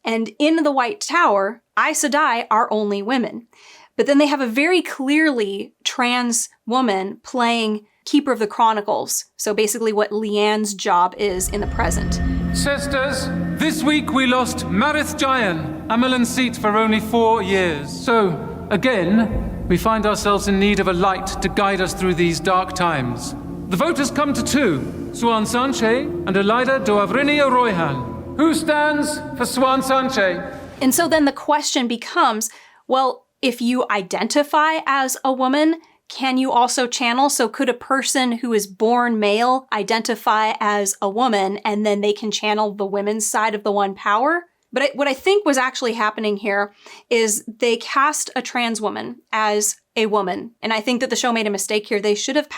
And in the White Tower, Aes Sedai are only women. But then they have a very clearly trans woman playing Keeper of the Chronicles. So basically what Leanne's job is in the present. Sisters, this week we lost Marith Jayan, Amelin seat for only 4 years. So, again, We find ourselves in need of a light to guide us through these dark times. The vote has come to two, Suan Sanche and Elida Doavrinia Royhan. Who stands for Suan Sanche? And so then the question becomes, well, if you identify as a woman, can you also channel? So could a person who is born male identify as a woman and then they can channel the women's side of the one power? But what I think was actually happening here is they cast a trans woman as a woman. And I think that the show made a mistake here. They should have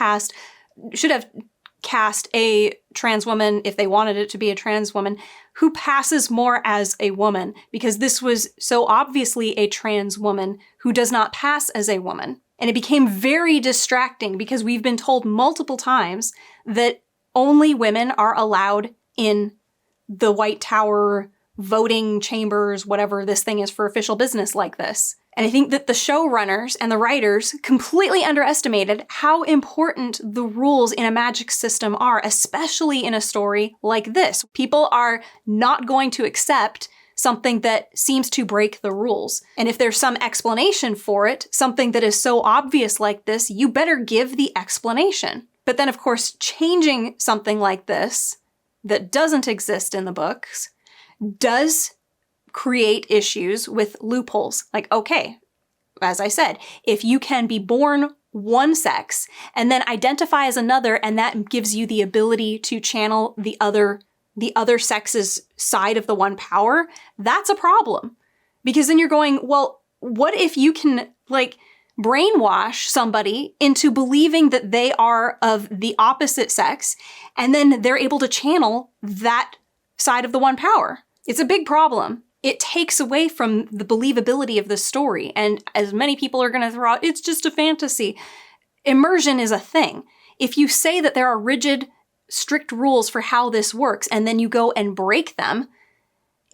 cast a trans woman, if they wanted it to be a trans woman, who passes more as a woman, because this was so obviously a trans woman who does not pass as a woman. And it became very distracting because we've been told multiple times that only women are allowed in the White Tower voting chambers, whatever this thing is for official business like this. And I think that the showrunners and the writers completely underestimated how important the rules in a magic system are, especially in a story like this. People are not going to accept something that seems to break the rules. And if there's some explanation for it, something that is so obvious like this, you better give the explanation. But then, of course, changing something like this that doesn't exist in the books does create issues with loopholes. Like, okay, as I said, if you can be born one sex and then identify as another, and that gives you the ability to channel the other sex's side of the one power, that's a problem. Because then you're going, well, what if you can, like, brainwash somebody into believing that they are of the opposite sex, and then they're able to channel that side of the one power? It's a big problem. It takes away from the believability of the story. And as many people are going to throw out, it's just a fantasy. Immersion is a thing. If you say that there are rigid, strict rules for how this works, and then you go and break them,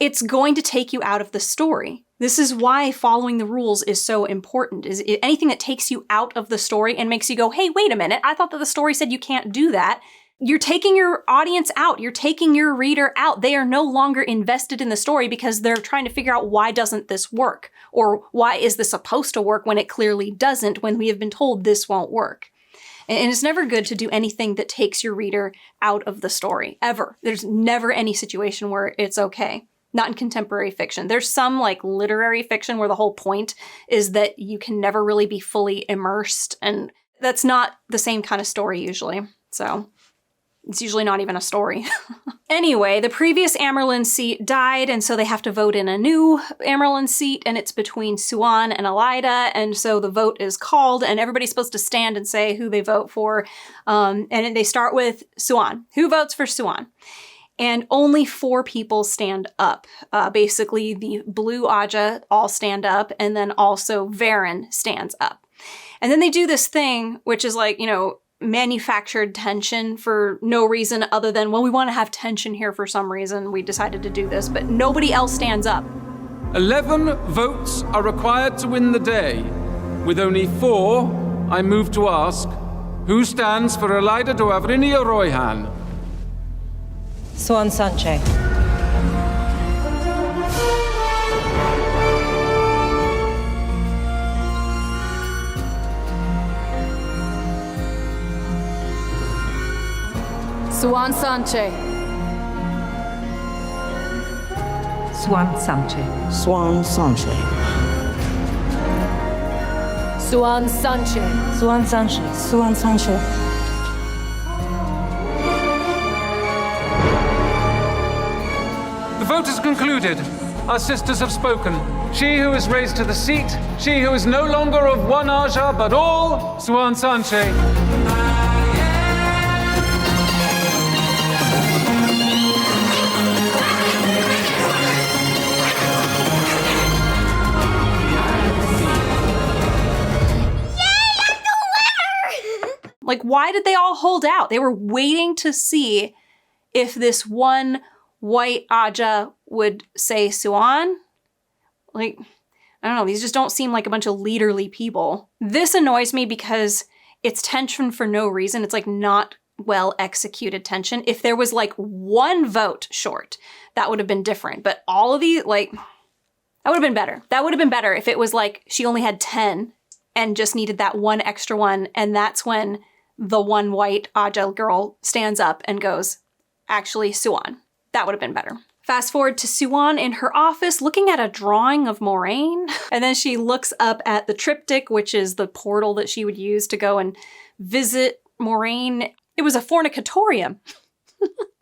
it's going to take you out of the story. This is why following the rules is so important. Is anything that takes you out of the story and makes you go, hey, wait a minute, I thought that the story said you can't do that. You're taking your audience out. You're taking your reader out. They are no longer invested in the story because they're trying to figure out, why doesn't this work? Or why is this supposed to work when it clearly doesn't, when we have been told this won't work? And it's never good to do anything that takes your reader out of the story, ever. There's never any situation where it's okay. Not in contemporary fiction. There's some like literary fiction where the whole point is that you can never really be fully immersed, and that's not the same kind of story usually. So it's usually not even a story. Anyway, the previous Amyrlin seat died, and so they have to vote in a new Amyrlin seat, and it's between Suan and Elida, and so the vote is called, and everybody's supposed to stand and say who they vote for, and they start with Suan. Who votes for Suan? And only 4 people stand up. Basically, the Blue Aja all stand up, and then also Varen stands up. And then they do this thing, which is like, manufactured tension for no reason other than, well, we want to have tension here for some reason. We decided to do this, but nobody else stands up. 11 votes are required to win the day. With only 4, I move to ask, who stands for Elida Doavrinia Royhan? Suan Sanche. Suan Sanche. Suan Sanche. Suan Sanche. Suan Sanche. Suan Sanche. Suan Sanche. The vote is concluded. Our sisters have spoken. She who is raised to the seat, she who is no longer of one Aja but all, Suan Sanche. Like, why did they all hold out? They were waiting to see if this one white Aja would say Suan. Like, I don't know, these just don't seem like a bunch of leaderly people. This annoys me because it's tension for no reason. It's like not well executed tension. If there was like 1 vote short, that would have been different. But all of these, like, that would have been better. That would have been better if it was like she only had 10 and just needed that one extra one. And that's when the one white Aja girl stands up and goes, actually, Suan. That would have been better. Fast forward to Suan in her office looking at a drawing of Moraine. And then she looks up at the triptych, which is the portal that she would use to go and visit Moraine. It was a fornicatorium.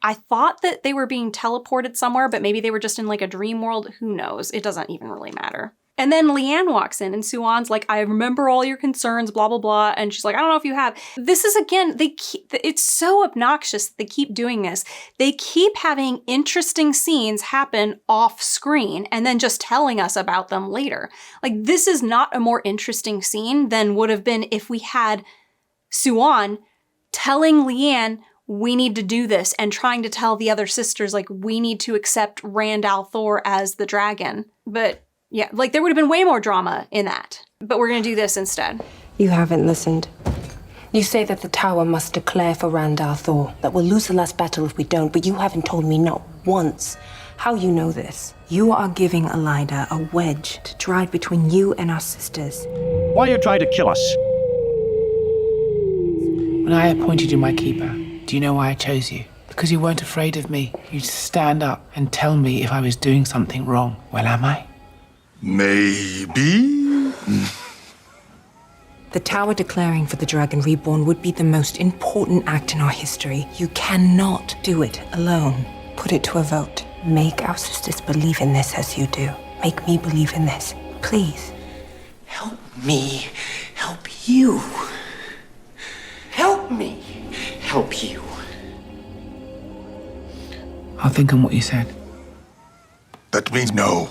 I thought that they were being teleported somewhere, but maybe they were just in like a dream world. Who knows? It doesn't even really matter. And then Leanne walks in and Suan's like, I remember all your concerns, blah, blah, blah. And she's like, I don't know if you have. This is, again, it's so obnoxious that they keep doing this. They keep having interesting scenes happen off screen and then just telling us about them later. Like, this is not a more interesting scene than would have been if we had Suan telling Leanne, we need to do this, and trying to tell the other sisters, like, we need to accept Rand al'Thor as the dragon. But yeah, like, there would have been way more drama in that. But we're gonna do this instead. You haven't listened. You say that the tower must declare for Rand al'Thor, that we'll lose the last battle if we don't, but you haven't told me not once how you know this. You are giving Elida a wedge to drive between you and our sisters. Why are you trying to kill us? When I appointed you my keeper, do you know why I chose you? Because you weren't afraid of me. You'd stand up and tell me if I was doing something wrong. Well, am I? Maybe. The tower declaring for the Dragon Reborn would be the most important act in our history. You cannot do it alone. Put it to a vote. Make our sisters believe in this as you do. Make me believe in this. Please. Help me help you. Help me help you. I'll think on what you said. That means no.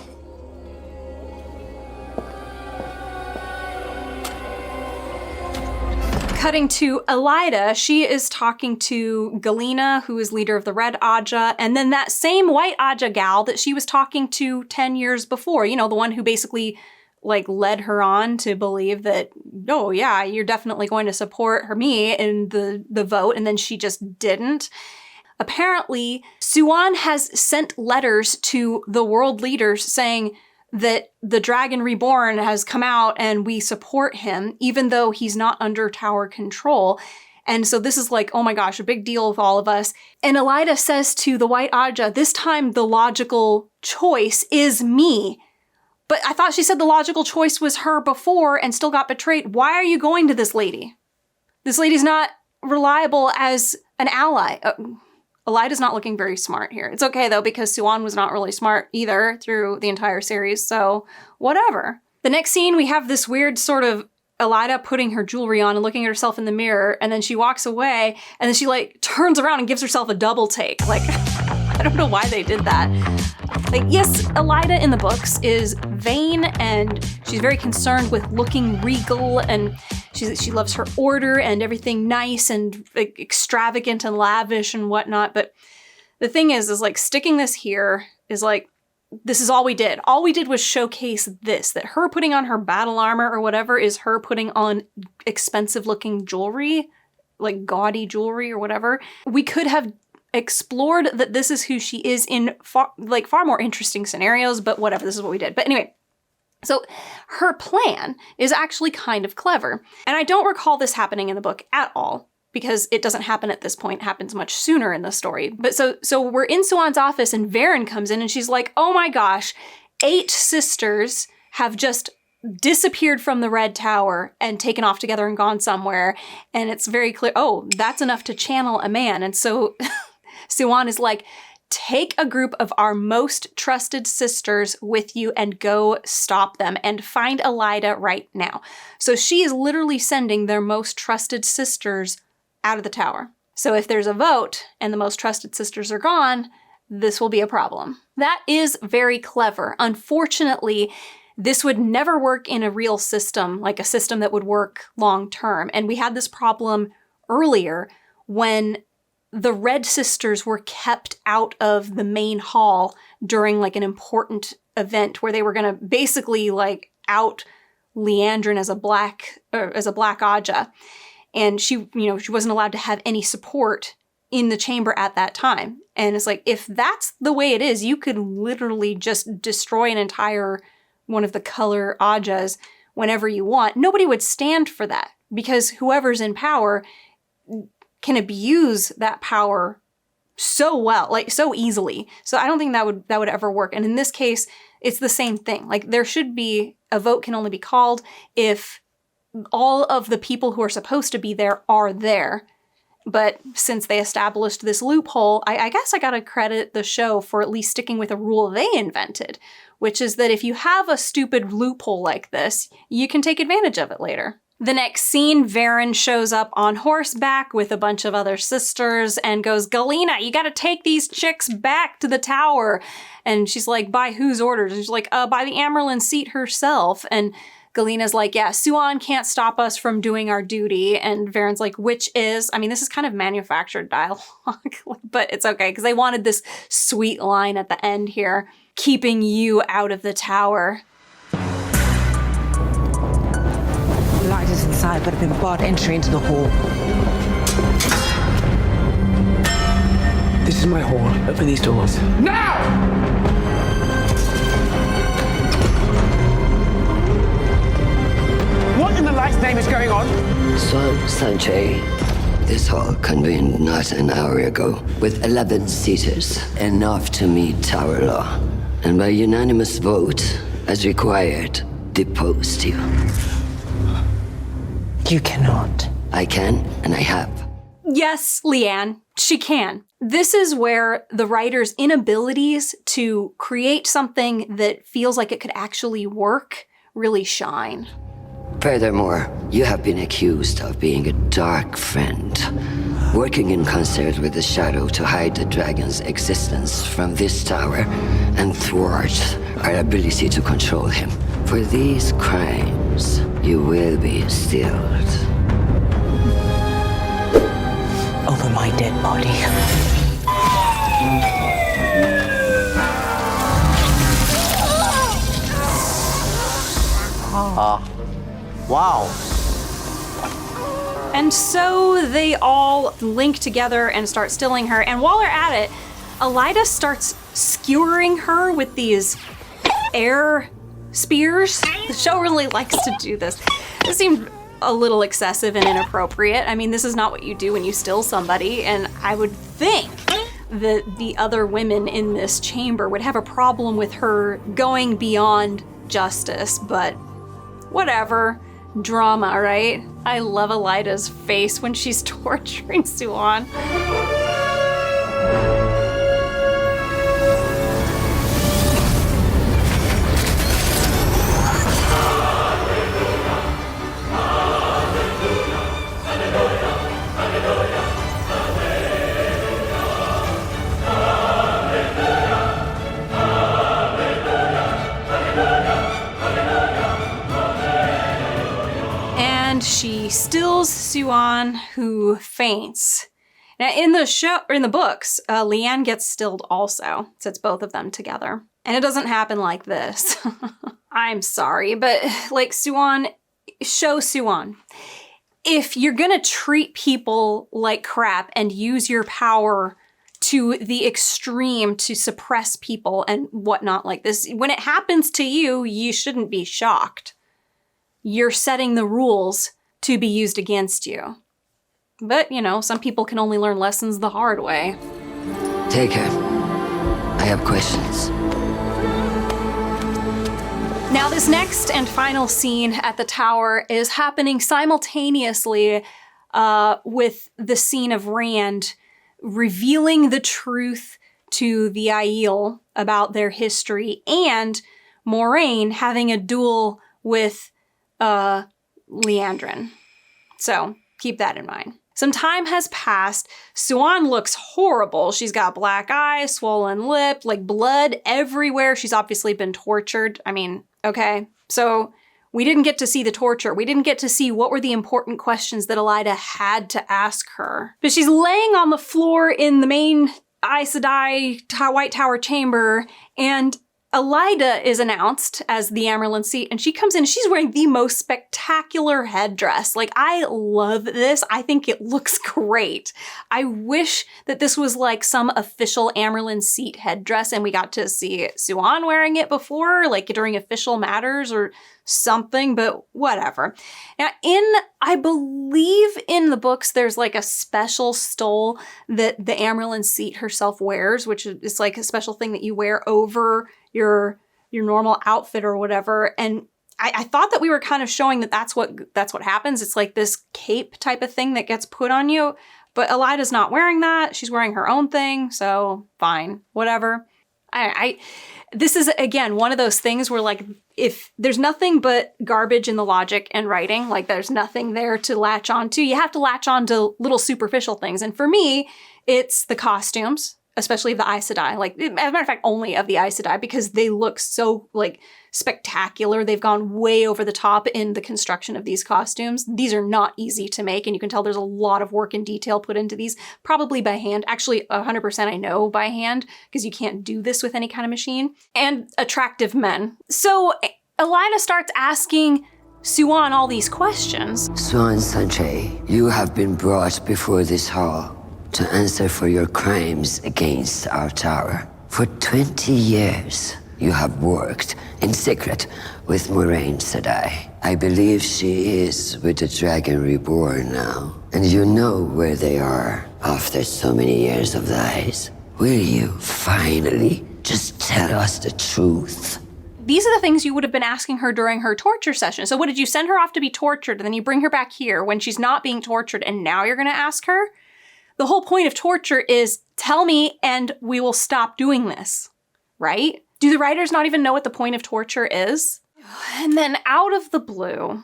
Cutting to Elida, she is talking to Galena, who is leader of the Red Aja, and then that same White Aja gal that she was talking to 10 years before, you know, the one who basically like led her on to believe that, oh yeah, you're definitely going to support me in the vote, and then she just didn't. Apparently, Suan has sent letters to the world leaders saying that the Dragon Reborn has come out and we support him, even though he's not under tower control. And so this is like, oh my gosh, a big deal with all of us. And Elida says to the White Aja, this time the logical choice is me. But I thought she said the logical choice was her before and still got betrayed. Why are you going to this lady? This lady's not reliable as an ally. Elida's not looking very smart here. It's okay though, because Suan was not really smart either through the entire series, so whatever. The next scene, we have this weird sort of Elida putting her jewelry on and looking at herself in the mirror, and then she walks away, and then she like turns around and gives herself a double take. Like, I don't know why they did that. Like, yes, Elida in the books is vain, and she's very concerned with looking regal, and she loves her order and everything nice and extravagant and lavish and whatnot. But the thing is like sticking this here is like, this is all we did. All we did was showcase this, that her putting on her battle armor or whatever is her putting on expensive looking jewelry, like gaudy jewelry or whatever. We could have explored that this is who she is in far more interesting scenarios, but whatever, this is what we did. But anyway, so her plan is actually kind of clever. And I don't recall this happening in the book at all, because it doesn't happen at this point. It happens much sooner in the story. But so we're in Suan's office and Varen comes in and she's like, oh my gosh, 8 sisters have just disappeared from the Red Tower and taken off together and gone somewhere. And it's very clear, oh, that's enough to channel a man. And so Suan is like, take a group of our most trusted sisters with you and go stop them and find Elida right now. So she is literally sending their most trusted sisters out of the tower. So if there's a vote and the most trusted sisters are gone, this will be a problem. That is very clever. Unfortunately, this would never work in a real system, like a system that would work long term. And we had this problem earlier when the Red Sisters were kept out of the main hall during like an important event where they were going to basically like out Leandrin as a black Aja. And she wasn't allowed to have any support in the chamber at that time. And it's like, if that's the way it is, you could literally just destroy an entire one of the color Ajas whenever you want. Nobody would stand for that because whoever's in power can abuse that power so well, like so easily. So I don't think that would ever work. And in this case, it's the same thing. Like there should be, a vote can only be called if all of the people who are supposed to be there are there. But since they established this loophole, I guess I gotta credit the show for at least sticking with a rule they invented, which is that if you have a stupid loophole like this, you can take advantage of it later. The next scene, Varen shows up on horseback with a bunch of other sisters and goes, Galena, you gotta take these chicks back to the tower. And she's like, by whose orders? And she's like, by the Amerlin seat herself. And Galena's like, yeah, Suan can't stop us from doing our duty. And Varen's like, which is, I mean, this is kind of manufactured dialogue, but it's okay, because they wanted this sweet line at the end here, keeping you out of the tower. Lighters inside but have been barred entry into the hall. This is my hall. Open these doors. Now! What in the light's name is going on? Suan Sanche, this hall convened not an hour ago with 11 seaters, enough to meet tower law. And by unanimous vote, as required, deposed you. You cannot. I can, and I have. Yes, Leanne, she can. This is where the writer's inabilities to create something that feels like it could actually work really shine. Furthermore, you have been accused of being a dark friend, working in concert with the Shadow to hide the dragon's existence from this tower and thwart our ability to control him. For these crimes, you will be stilled. Over my dead body. Wow. And so they all link together and start stilling her. And while they're at it, Elida starts skewering her with these air spears. The show really likes to do this. This seemed a little excessive and inappropriate. I mean, this is not what you do when you still somebody, and I would think that the other women in this chamber would have a problem with her going beyond justice, but whatever. Drama, right? I love Elida's face when she's torturing Suan. She stills Suan, who faints. Now, in the books, Leanne gets stilled also, so it's both of them together. And it doesn't happen like this. I'm sorry, but like Suan, show Suan. If you're gonna treat people like crap and use your power to the extreme to suppress people and whatnot like this, when it happens to you, you shouldn't be shocked. You're setting the rules to be used against you. But, you know, some people can only learn lessons the hard way. Take her. I have questions. Now, this next and final scene at the tower is happening simultaneously with the scene of Rand revealing the truth to the Aiel about their history and Moraine having a duel with Leandrin. So keep that in mind. Some time has passed. Suan looks horrible. She's got black eyes, swollen lip, like blood everywhere. She's obviously been tortured. I mean, okay. So we didn't get to see the torture. We didn't get to see what were the important questions that Elida had to ask her. But she's laying on the floor in the main Aes Sedai White Tower chamber, and Elida is announced as the Amerlin seat, and she comes in, she's wearing the most spectacular headdress. Like, I love this. I think it looks great. I wish that this was like some official Amerlin seat headdress and we got to see Suan wearing it before, like during official matters or something, but whatever. Now, I believe in the books, there's like a special stole that the Amerlin seat herself wears, which is like a special thing that you wear over your normal outfit or whatever. And I thought that we were kind of showing that that's what happens. It's like this cape type of thing that gets put on you. But Elida's not wearing that. She's wearing her own thing. So fine, whatever. This is, again, one of those things where, like, if there's nothing but garbage in the logic and writing, like there's nothing there to latch onto, you have to latch on to little superficial things. And for me, it's the costumes, especially of the Aes Sedai. Like, as a matter of fact, only of the Aes Sedai, because they look so, like, spectacular. They've gone way over the top in the construction of these costumes. These are not easy to make, and you can tell there's a lot of work and detail put into these, probably by hand. Actually, 100% I know by hand, because you can't do this with any kind of machine. And attractive men. So Elida starts asking Suan all these questions. Suan Sanche, you have been brought before this hall to answer for your crimes against our tower. For 20 years, you have worked in secret with Moraine Sedai. I believe she is with the Dragon Reborn now, and you know where they are after so many years of lies. Will you finally just tell us the truth? These are the things you would have been asking her during her torture session. So what, did you send her off to be tortured, and then you bring her back here when she's not being tortured, and now you're gonna ask her? The whole point of torture is, tell me and we will stop doing this, right? Do the writers not even know what the point of torture is? And then out of the blue,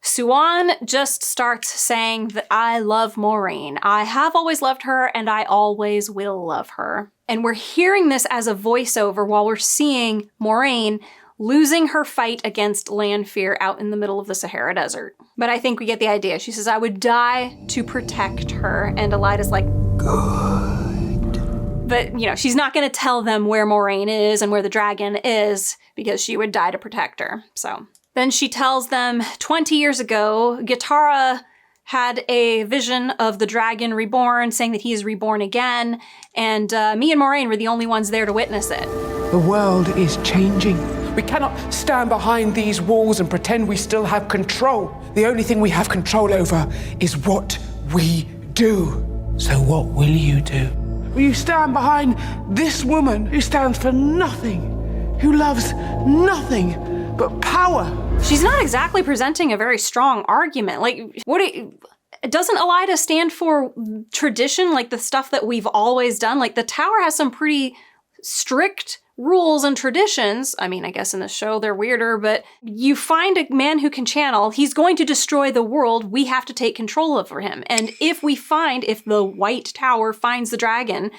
Suan just starts saying that I love Moraine. I have always loved her and I always will love her. And we're hearing this as a voiceover while we're seeing Moraine losing her fight against Lanfear out in the middle of the Sahara Desert. But I think we get the idea. She says, I would die to protect her. And Elida's like, good. But, you know, she's not going to tell them where Moraine is and where the dragon is because she would die to protect her. So then she tells them 20 years ago, Gitara had a vision of the dragon reborn, saying that he is reborn again. And me and Moraine were the only ones there to witness it. The world is changing. We cannot stand behind these walls and pretend we still have control. The only thing we have control over is what we do. So what will you do? Will you stand behind this woman who stands for nothing, who loves nothing but power? She's not exactly presenting a very strong argument. Like, doesn't Elida stand for tradition, like the stuff that we've always done? Like, the tower has some pretty strict rules and traditions. I mean, I guess in the show they're weirder, but you find a man who can channel, he's going to destroy the world, we have to take control over him. And if the White Tower finds the dragon,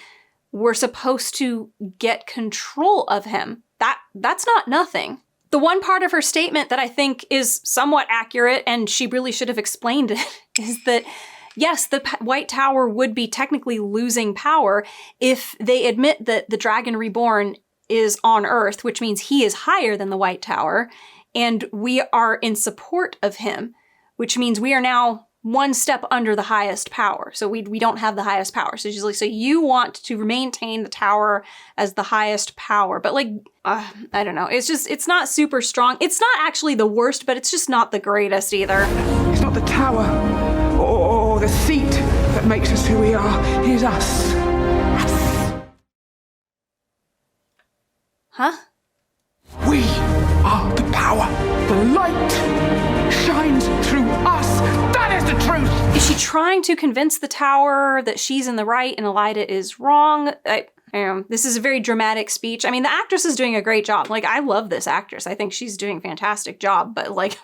we're supposed to get control of him. That's not nothing. The one part of her statement that I think is somewhat accurate, and she really should have explained it, is that yes, the White Tower would be technically losing power if they admit that the Dragon Reborn is on Earth, which means he is higher than the White Tower, and we are in support of him, which means we are now one step under the highest power. So we don't have the highest power. So she's like, so you want to maintain the tower as the highest power, but like, I don't know. It's not super strong. It's not actually the worst, but it's just not the greatest either. It's not the tower or the seat that makes us who we are. It is us. Huh? We are the power. The light shines through us. That is the truth. Is she trying to convince the tower that she's in the right and Elida is wrong? This is a very dramatic speech. I mean, the actress is doing a great job. Like, I love this actress. I think she's doing a fantastic job. But like,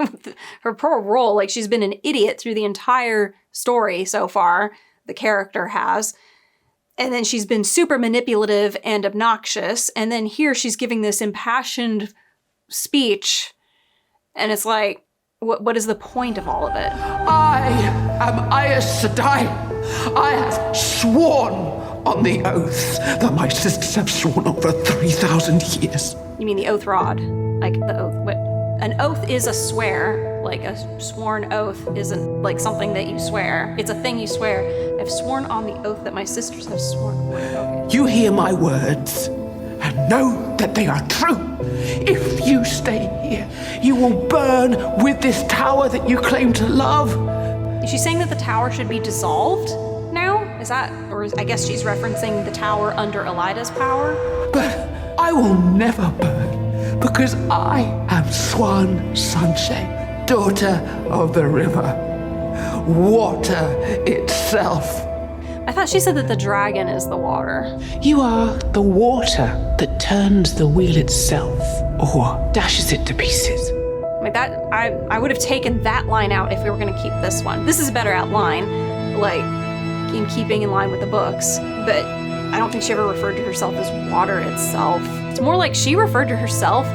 her poor role, like, she's been an idiot through the entire story so far. The character has. And then she's been super manipulative and obnoxious. And then here she's giving this impassioned speech. And it's like, what is the point of all of it? I am Aes Sedai, I have sworn on the oath that my sisters have sworn over 3,000 years. You mean the oath rod? Like the oath, what? An oath is a swear. Like a sworn oath isn't like something that you swear. It's a thing you swear. I've sworn on the oath that my sisters have sworn. Okay. You hear my words and know that they are true. If you stay here, you will burn with this tower that you claim to love. Is she saying that the tower should be dissolved now? Is that, or I guess she's referencing the tower under Elida's power? But I will never burn because I am Suan Sanche, daughter of the river, water itself. I thought she said that the dragon is the water. You are the water that turns the wheel itself or dashes it to pieces. Like that, I would have taken that line out if we were gonna keep this one. This is a better outline, like in keeping in line with the books, but I don't think she ever referred to herself as water itself. It's more like she referred to herself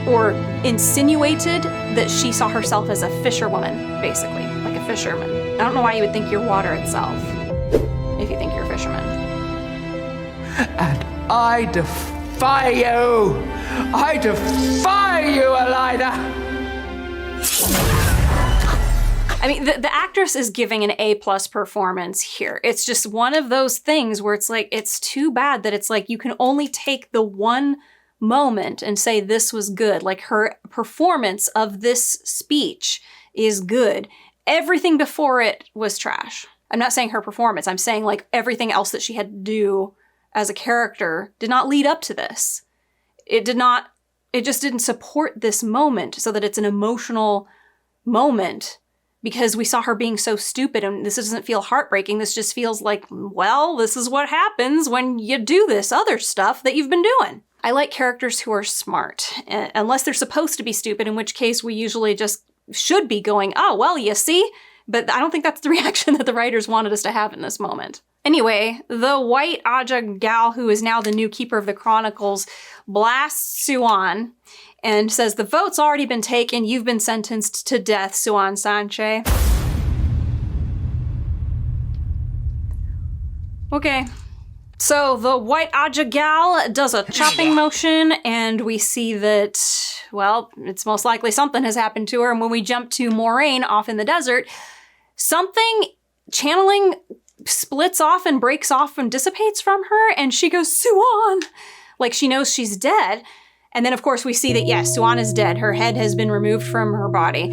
or insinuated that she saw herself as a fisherwoman, basically, like a fisherman. I don't know why you would think you're water itself if you think you're a fisherman. And I defy you! I defy you, Elida! I mean, the actress is giving an A+ performance here. It's just one of those things where it's like, it's too bad that it's like you can only take the one moment and say this was good. Like her performance of this speech is good. Everything before it was trash. I'm not saying her performance. I'm saying like everything else that she had to do as a character did not lead up to this. It just didn't support this moment so that it's an emotional moment. Because we saw her being so stupid, and this doesn't feel heartbreaking. This just feels like, well, this is what happens when you do this other stuff that you've been doing. I like characters who are smart, unless they're supposed to be stupid, in which case we usually just should be going, oh, well, you see? But I don't think that's the reaction that the writers wanted us to have in this moment. Anyway, the white Aja gal, who is now the new keeper of the Chronicles, blasts Suan and says, the vote's already been taken. You've been sentenced to death, Suan Sanche. Okay. So the white Aja gal does a chopping motion, and we see that, well, it's most likely something has happened to her. And when we jump to Moraine off in the desert, something channeling splits off and breaks off and dissipates from her, and she goes, Suan! Like she knows she's dead. And then, of course, we see that, yes, Suan is dead. Her head has been removed from her body.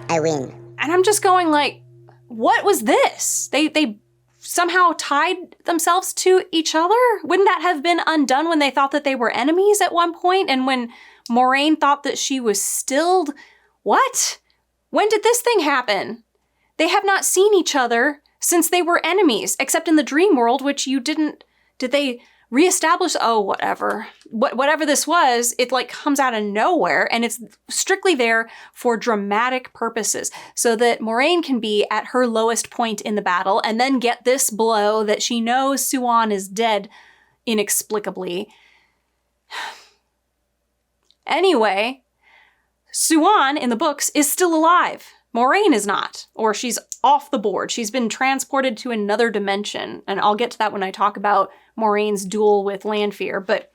I win. And I'm just going like, what was this? They somehow tied themselves to each other? Wouldn't that have been undone when they thought that they were enemies at one point? And when Moraine thought that she was stilled? What? When did this thing happen? They have not seen each other since they were enemies, except in the dream world, which you didn't... Did they reestablish? Oh, whatever. Whatever this was, it like comes out of nowhere, and it's strictly there for dramatic purposes, so that Moraine can be at her lowest point in the battle, and then get this blow that she knows Suan is dead inexplicably. Anyway, Suan in the books is still alive. Moraine is not, or she's off the board. She's been transported to another dimension, and I'll get to that when I talk about Moraine's duel with Lanfear, but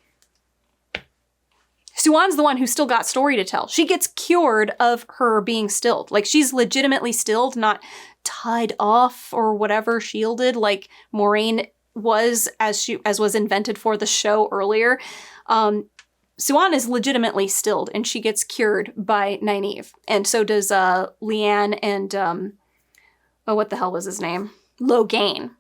Suan's the one who still got story to tell. She gets cured of her being stilled. Like, she's legitimately stilled, not tied off or whatever, shielded, like Moraine was as was invented for the show earlier. Suan is legitimately stilled, and she gets cured by Nynaeve. And so does Leanne and, oh, what the hell was his name? Logain.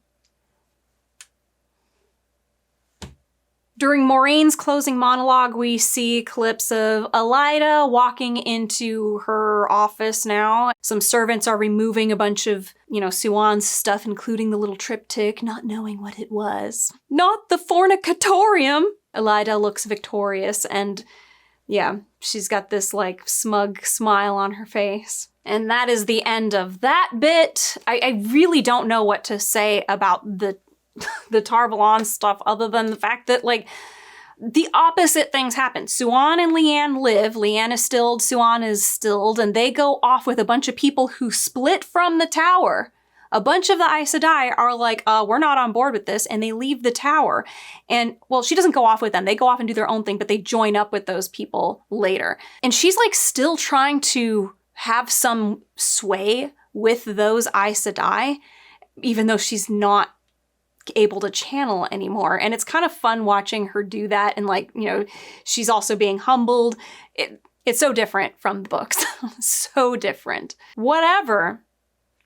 During Moraine's closing monologue, we see clips of Elida walking into her office now. Some servants are removing a bunch of, Suan's stuff, including the little triptych, not knowing what it was. Not the fornicatorium! Elida looks victorious, and yeah, she's got this like smug smile on her face. And that is the end of that bit. I really don't know what to say about the Tar Valon stuff other than the fact that, like, the opposite things happen. Suan and Leanne live. Leanne is stilled, Suan is stilled, and they go off with a bunch of people who split from the tower. A bunch of the Aes Sedai are like, we're not on board with this, and they leave the tower. And, well, she doesn't go off with them. They go off and do their own thing, but they join up with those people later. And she's, like, still trying to have some sway with those Aes Sedai, even though she's not able to channel anymore. And it's kind of fun watching her do that. And, like, you know, she's also being humbled. It's so different from the books. So different. Whatever.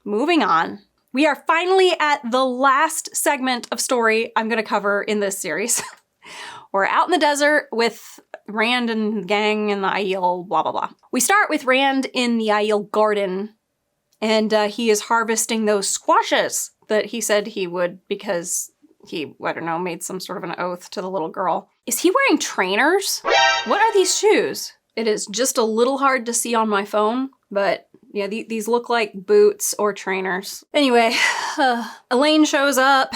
Moving on. We are finally at the last segment of story I'm going to cover in this series. We're out in the desert with Rand and gang and the Aiel, blah, blah, blah. We start with Rand in the Aiel garden, and he is harvesting those squashes that he said he would because he, I don't know, made some sort of an oath to the little girl. Is he wearing trainers? What are these shoes? It is just a little hard to see on my phone, but yeah, these look like boots or trainers. Anyway, Elaine shows up.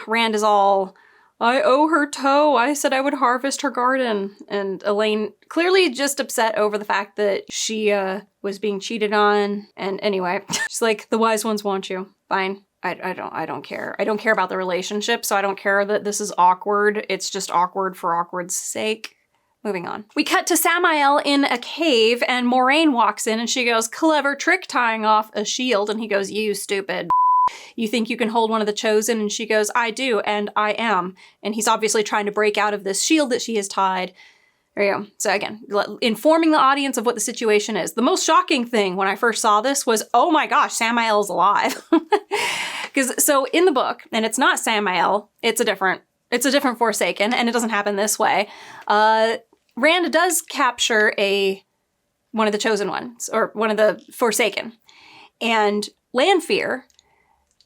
Rand is all, I owe her toe. I said I would harvest her garden. And Elaine clearly just upset over the fact that she was being cheated on. And anyway, she's like, the wise ones want you. Fine. I don't care. I don't care about the relationship, so I don't care that this is awkward. It's just awkward for awkward's sake. Moving on. We cut to Samael in a cave, and Moraine walks in and she goes, clever trick tying off a shield. And he goes, you stupid. You think you can hold one of the chosen? And she goes, I do, and I am. And he's obviously trying to break out of this shield that she has tied. There you go. So again, informing the audience of what the situation is. The most shocking thing when I first saw this was, oh my gosh, Samael's alive. Because so in the book, and it's not Samael, it's a different Forsaken, and it doesn't happen this way. Rand does capture one of the chosen ones, or one of the Forsaken, and Lanfear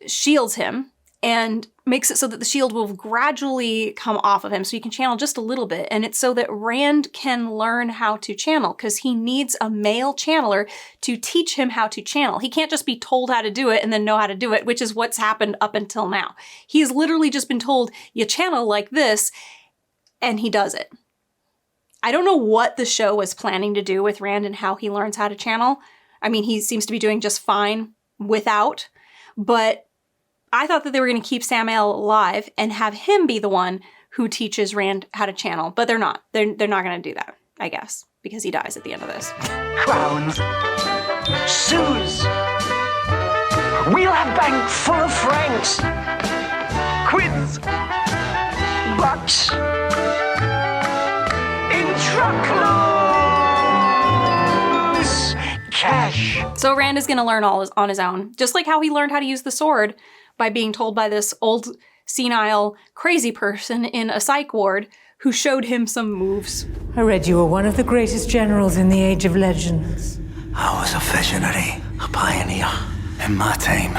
shields him and makes it so that the shield will gradually come off of him so he can channel just a little bit. And it's so that Rand can learn how to channel, because he needs a male channeler to teach him how to channel. He can't just be told how to do it and then know how to do it, which is what's happened up until now. He has literally just been told, you channel like this, and he does it. I don't know what the show was planning to do with Rand and how he learns how to channel. I mean, he seems to be doing just fine without, but I thought that they were going to keep Samael alive and have him be the one who teaches Rand how to channel, but they're not. They're not going to do that, I guess, because he dies at the end of this. Crowns, sous, we'll have bank full of francs, quids, bucks, in truckloads, cash. So Rand is going to learn all on his own, just like how he learned how to use the sword by being told by this old, senile, crazy person in a psych ward who showed him some moves. I read you were one of the greatest generals in the Age of Legends. I was a visionary, a pioneer. In my time,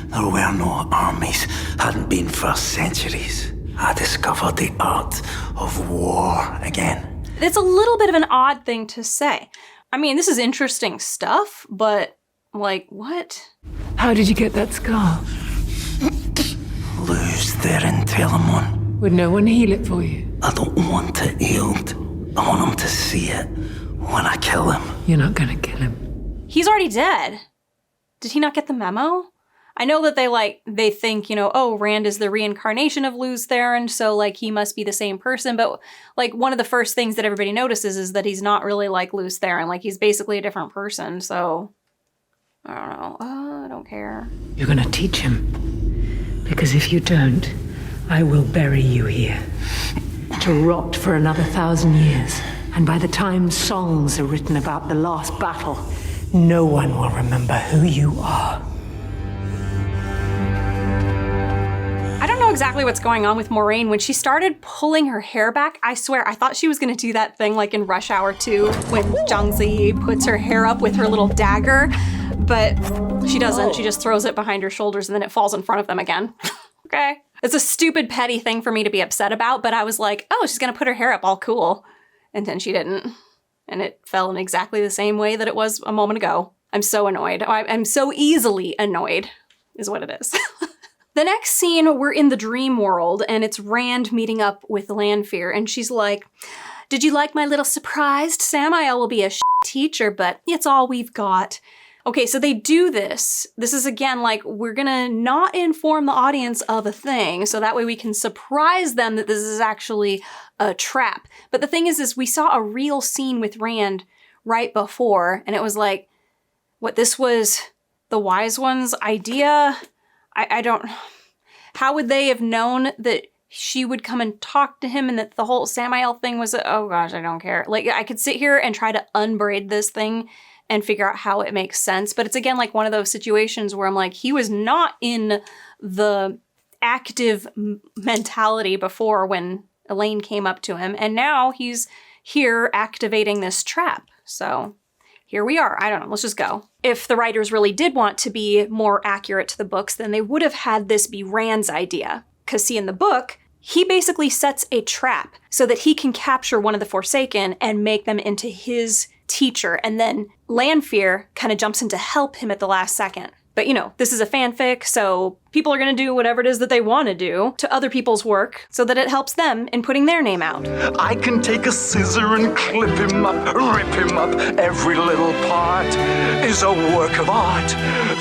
there were no armies, hadn't been for centuries. I discovered the art of war again. It's a little bit of an odd thing to say. I mean, this is interesting stuff, but, like, what? How did you get that scar? Lose their Telamon. Would no one heal it for you? I don't want it healed. I want him to see it when I kill him. You're not gonna kill him. He's already dead. Did he not get the memo? I know that they think, you know, oh, Rand is the reincarnation of Lews Therin, so, like, he must be the same person, but, like, one of the first things that everybody notices is that he's not really like Lews Therin. Like, he's basically a different person, so I don't know. I don't care. You're gonna teach him. Because if you don't, I will bury you here. To rot for another 1,000 years. And by the time songs are written about the last battle, no one will remember who you are. I don't know exactly what's going on with Moraine. When she started pulling her hair back, I swear, I thought she was gonna do that thing like in Rush Hour 2 when Zhang Zi puts her hair up with her little dagger, but she doesn't. She just throws it behind her shoulders and then it falls in front of them again. Okay. It's a stupid, petty thing for me to be upset about, but I was like, oh, she's gonna put her hair up all cool. And then she didn't. And it fell in exactly the same way that it was a moment ago. I'm so annoyed. I'm so easily annoyed, is what it is. The next scene, we're in the dream world, and it's Rand meeting up with Lanfear, and she's like, "Did you like my little surprise? Samael will be a teacher, but it's all we've got." Okay, so they do this. This is, again, like, we're gonna not inform the audience of a thing, so that way we can surprise them that this is actually a trap. But the thing is we saw a real scene with Rand right before, and it was like, what, this was the Wise One's idea? I don't... How would they have known that she would come and talk to him and that the whole Samael thing was... Oh gosh, I don't care. Like, I could sit here and try to unbraid this thing and figure out how it makes sense. But it's, again, like one of those situations where I'm like, he was not in the active mentality before when Elaine came up to him. And now he's here activating this trap. So... here we are. I don't know. Let's just go. If the writers really did want to be more accurate to the books, then they would have had this be Rand's idea. Because see, in the book, he basically sets a trap so that he can capture one of the Forsaken and make them into his teacher. And then Lanfear kind of jumps in to help him at the last second. But, you know, this is a fanfic, so people are going to do whatever it is that they want to do to other people's work so that it helps them in putting their name out. I can take a scissor and clip him up, rip him up. Every little part is a work of art.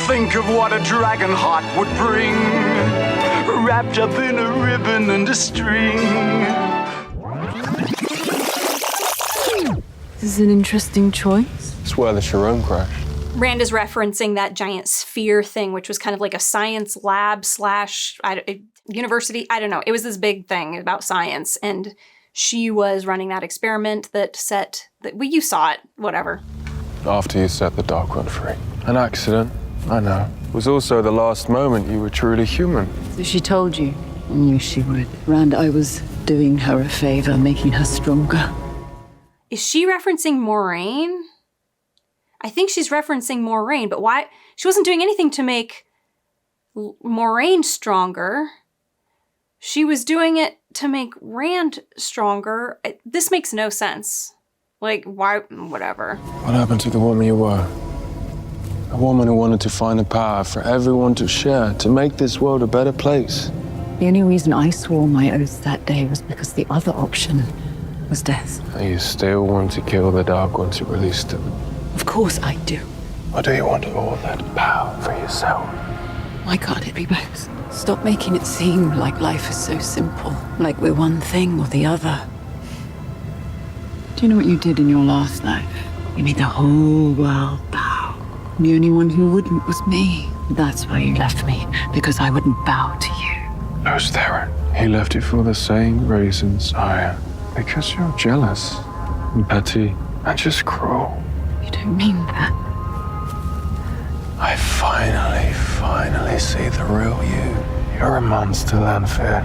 Think of what a dragon heart would bring, wrapped up in a ribbon and a string. This is an interesting choice. It's where the Sharon crashed. Rand is referencing that giant sphere thing, which was kind of like a science lab slash university. I don't know. It was this big thing about science, and she was running that experiment that set... well, you saw it, whatever. After you set the Dark One free. An accident, I know. It was also the last moment you were truly human. So she told you? I knew she would. Rand, I was doing her a favor, making her stronger. Is she referencing Moraine? I think she's referencing Moraine, but why? She wasn't doing anything to make Moraine stronger. She was doing it to make Rand stronger. This makes no sense. Like, why? Whatever. What happened to the woman you were? A woman who wanted to find a power for everyone to share, to make this world a better place. The only reason I swore my oath that day was because the other option was death. And you still want to kill the Dark One to release them? Of course I do. Or do you want all that power for yourself? Why can't it be both? Stop making it seem like life is so simple, like we're one thing or the other. Do you know what you did in your last life? You made the whole world bow. The only one who wouldn't was me. That's why you left me, because I wouldn't bow to you. Who's there? He left you for the same reasons I am. Because you're jealous, and petty, and just cruel. You don't mean that. I finally see the real you. You're a monster, Lanfear.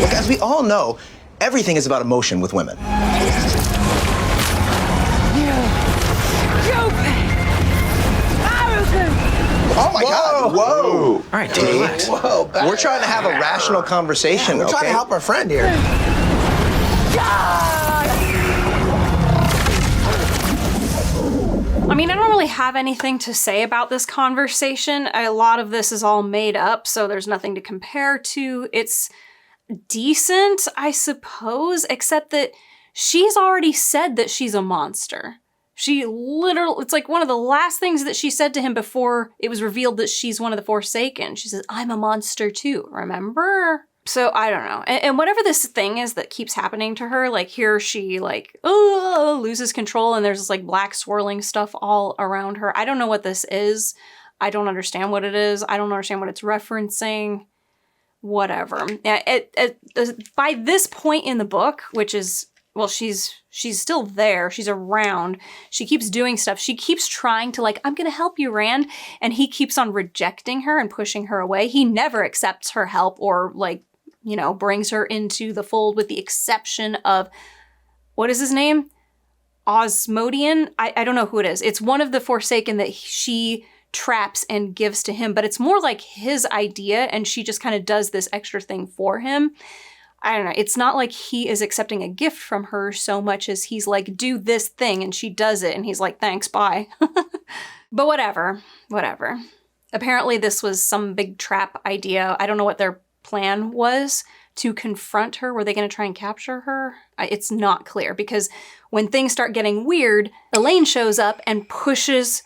Look, as we all know, everything is about emotion with women. Oh my God! Whoa! All right, dude, relax. Whoa! We're trying to have a rational conversation. We're trying to help our friend here. I mean, I don't really have anything to say about this conversation. A lot of this is all made up, so there's nothing to compare to. It's decent, I suppose, except that she's already said that she's a monster. She literally, it's like one of the last things that she said to him before it was revealed that she's one of the Forsaken. She says, I'm a monster too, remember? So I don't know. And whatever this thing is that keeps happening to her, like here she like, loses control and there's this like black swirling stuff all around her. I don't know what this is. I don't understand what it is. I don't understand what it's referencing. Whatever. Yeah, by this point in the book, which is, well, she's still there. She's around. She keeps doing stuff. She keeps trying to like, I'm going to help you, Rand. And he keeps on rejecting her and pushing her away. He never accepts her help or like, you know, brings her into the fold with the exception of, what is his name? Osmodian? I don't know who it is. It's one of the Forsaken that she traps and gives to him, but it's more like his idea and she just kind of does this extra thing for him. I don't know. It's not like he is accepting a gift from her so much as he's like, do this thing, and she does it, and he's like, thanks, bye. But whatever. Apparently this was some big trap idea. I don't know what their plan was to confront her. Were they going to try and capture her? It's not clear, because when things start getting weird, Elaine shows up and pushes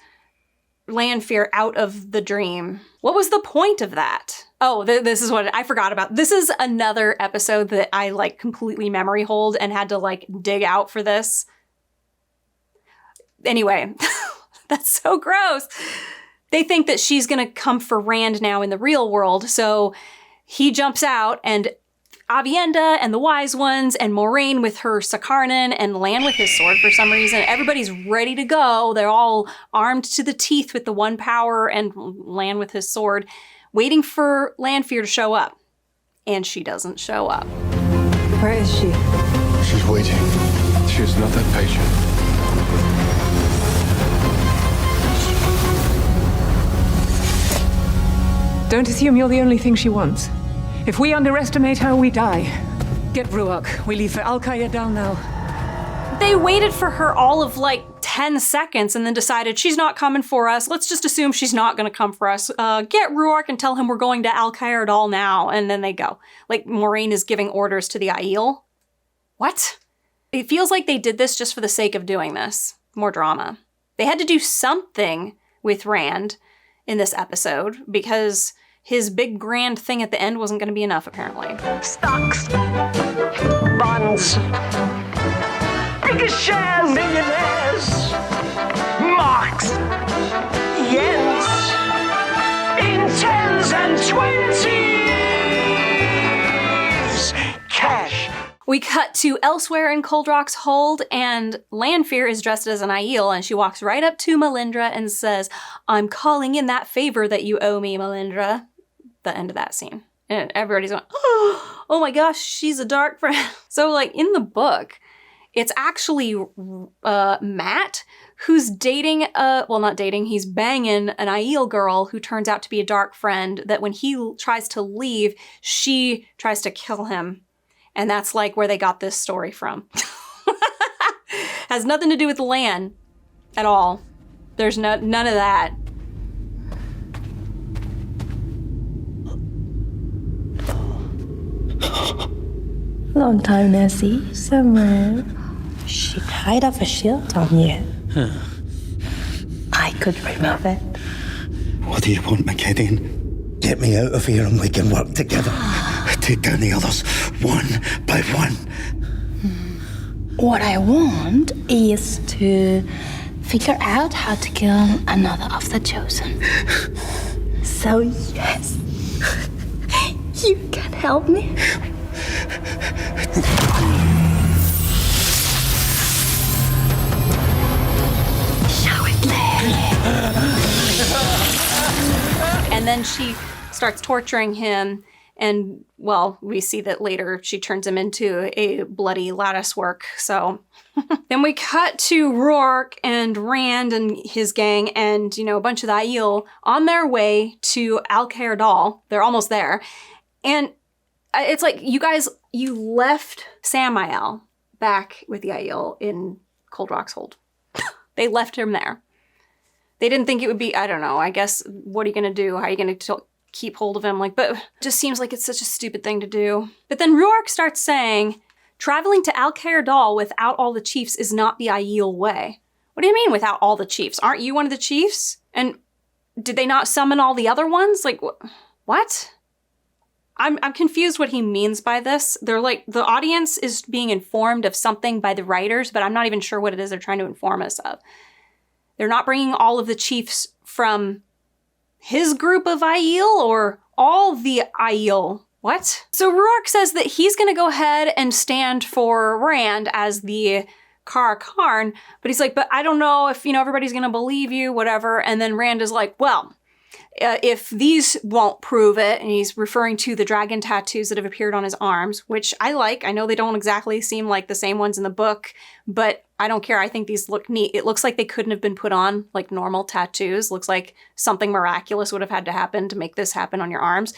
Lanfear out of the dream. What was the point of that? Oh, this is what I forgot about. This is another episode that I like completely memory hold and had to like dig out for this. Anyway, that's so gross. They think that she's gonna come for Rand now in the real world, so he jumps out, and Avienda and the Wise Ones and Moraine with her Sakarnan and Lan with his sword for some reason. Everybody's ready to go. They're all armed to the teeth with the one power and Lan with his sword, waiting for Lanfear to show up. And she doesn't show up. Where is she? She's waiting. She's not that patient. Don't assume you're the only thing she wants. If we underestimate her, we die. Get Ruach. We leave for Al-Qaeda now. They waited for her all of like 10 seconds and then decided she's not coming for us. Let's just assume she's not going to come for us. Get Ruach and tell him we're going to Al-Qaeda now. And then they go. Like Moraine is giving orders to the Aiel. What? It feels like they did this just for the sake of doing this. More drama. They had to do something with Rand in this episode because his big grand thing at the end wasn't going to be enough, apparently. Stocks, bonds, biggest shares, millionaires, marks, yens, in 10s and 20s, cash. We cut to elsewhere in Cold Rock's hold, and Lanfear is dressed as an Aiel, and she walks right up to Melindra and says, "I'm calling in that favor that you owe me, Melindra." The end of that scene. And everybody's going, oh my gosh, she's a Darkfriend. So like in the book, it's actually Matt who's dating, well not dating, he's banging an Aiel girl who turns out to be a Darkfriend, that when he tries to leave, she tries to kill him. And that's like where they got this story from. Has nothing to do with Lan at all. There's none of that. Long time no see, somewhere. She tied up a shield on you. I could remove it. What do you want, McKiddin? Get me out of here and we can work together. Take down the others, one by one. What I want is to figure out how to kill another of the Chosen. So yes, you can help me. Show it, And then she starts torturing him, and, well, we see that later she turns him into a bloody lattice work, so. Then we cut to Rourke and Rand and his gang and, a bunch of the Aiel on their way to Al-Qaeda. They're almost there. And it's like, you guys, you left Samael back with the Aiel in Cold Rock's hold. They left him there. They didn't think it would be, I don't know, I guess, what are you going to do? How are you going to keep hold of him? Like, but it just seems like it's such a stupid thing to do. But then Rourke starts saying, traveling to Al-Qaeda without all the chiefs is not the Aiel way. What do you mean without all the chiefs? Aren't you one of the chiefs? And did they not summon all the other ones? Like, what? I'm confused what he means by this. They're like, the audience is being informed of something by the writers, but I'm not even sure what it is they're trying to inform us of. They're not bringing all of the chiefs from his group of Aiel or all the Aiel. What? So Rourke says that he's going to go ahead and stand for Rand as the Kara Karn, but he's like, but I don't know if, everybody's going to believe you, whatever. And then Rand is like, well, if these won't prove it, and he's referring to the dragon tattoos that have appeared on his arms, which I like. I know they don't exactly seem like the same ones in the book, but I don't care. I think these look neat. It looks like they couldn't have been put on like normal tattoos. Looks like something miraculous would have had to happen to make this happen on your arms.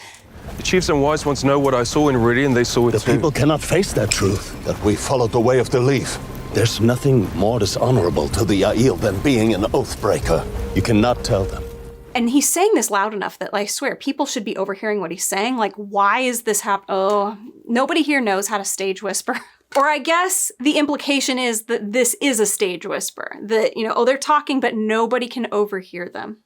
The chiefs and wise ones know what I saw in Iridian. They saw it too. The people cannot face that truth, that we followed the way of the leaf. There's nothing more dishonorable to the Aiel than being an oathbreaker. You cannot tell them. And he's saying this loud enough that, like, I swear, people should be overhearing what he's saying. Like, why is this happening? Oh, nobody here knows how to stage whisper. Or I guess the implication is that this is a stage whisper. That, you know, oh, they're talking, but nobody can overhear them.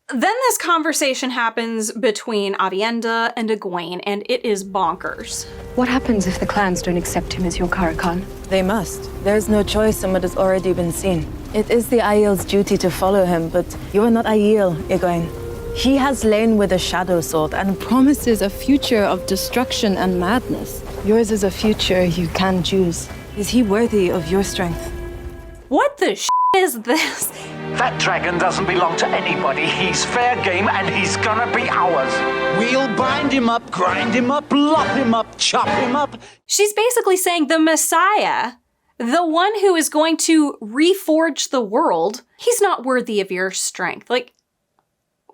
Then this conversation happens between Aviendha and Egwene, and it is bonkers. What happens if the clans don't accept him as your Karakan? They must. There's no choice in what has already been seen. It is the Aiel's duty to follow him, but you are not Aiel, Egwene. He has lain with a shadow sword and promises a future of destruction and madness. Yours is a future you can choose. Is he worthy of your strength? What the is this? That dragon doesn't belong to anybody. He's fair game and he's gonna be ours. We'll bind him up, grind him up, lop him up, chop him up. She's basically saying the Messiah, the one who is going to reforge the world, he's not worthy of your strength. Like,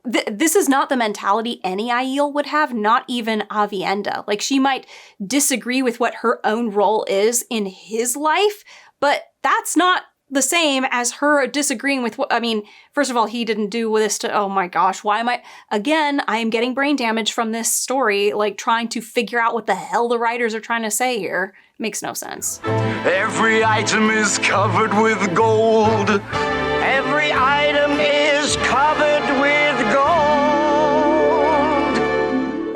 this is not the mentality any Aiel would have, not even Aviendha. Like, she might disagree with what her own role is in his life, but that's not the same as her disagreeing with what, I mean, first of all, he didn't do this to, oh my gosh, why am I am getting brain damage from this story, like trying to figure out what the hell the writers are trying to say here. Makes no sense. Every item is covered with gold. Every item is covered with gold.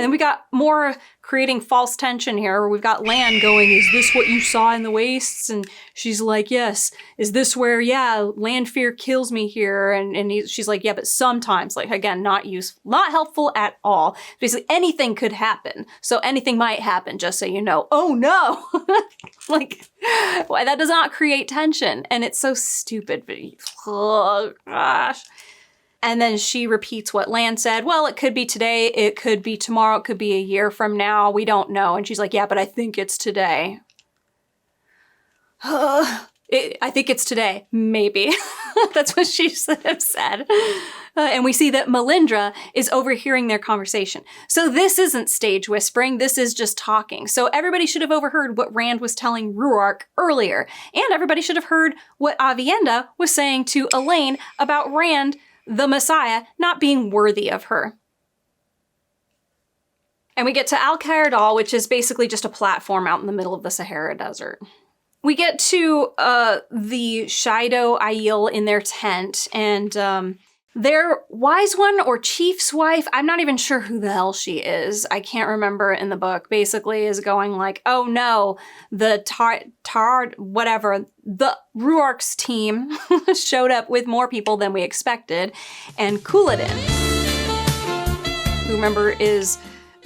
And we got more creating false tension here. We've got Lan going, is this what you saw in the wastes? And she's like, yes. Is this where, yeah, land fear kills me here? And she's like, yeah, but sometimes, like, again, not helpful at all. Basically, anything could happen. So anything might happen, just so you know. Oh no! Like, why that does not create tension. And it's so stupid. Oh gosh. And then she repeats what Lan said. Well, it could be today, it could be tomorrow, it could be a year from now. We don't know. And she's like, yeah, but I think it's today. I think it's today. Maybe. That's what she said. And we see that Melindra is overhearing their conversation. So this isn't stage whispering. This is just talking. So everybody should have overheard what Rand was telling Ruark earlier. And everybody should have heard what Aviendha was saying to Elaine about Rand, the Messiah, not being worthy of her. And we get to Al-Khair, which is basically just a platform out in the middle of the Sahara Desert. We get to the Shido Aiel in their tent, and their wise one or chief's wife, I'm not even sure who the hell she is, I can't remember in the book, basically is going like, oh no, the the Ruark's team showed up with more people than we expected, and Couladin, who remember is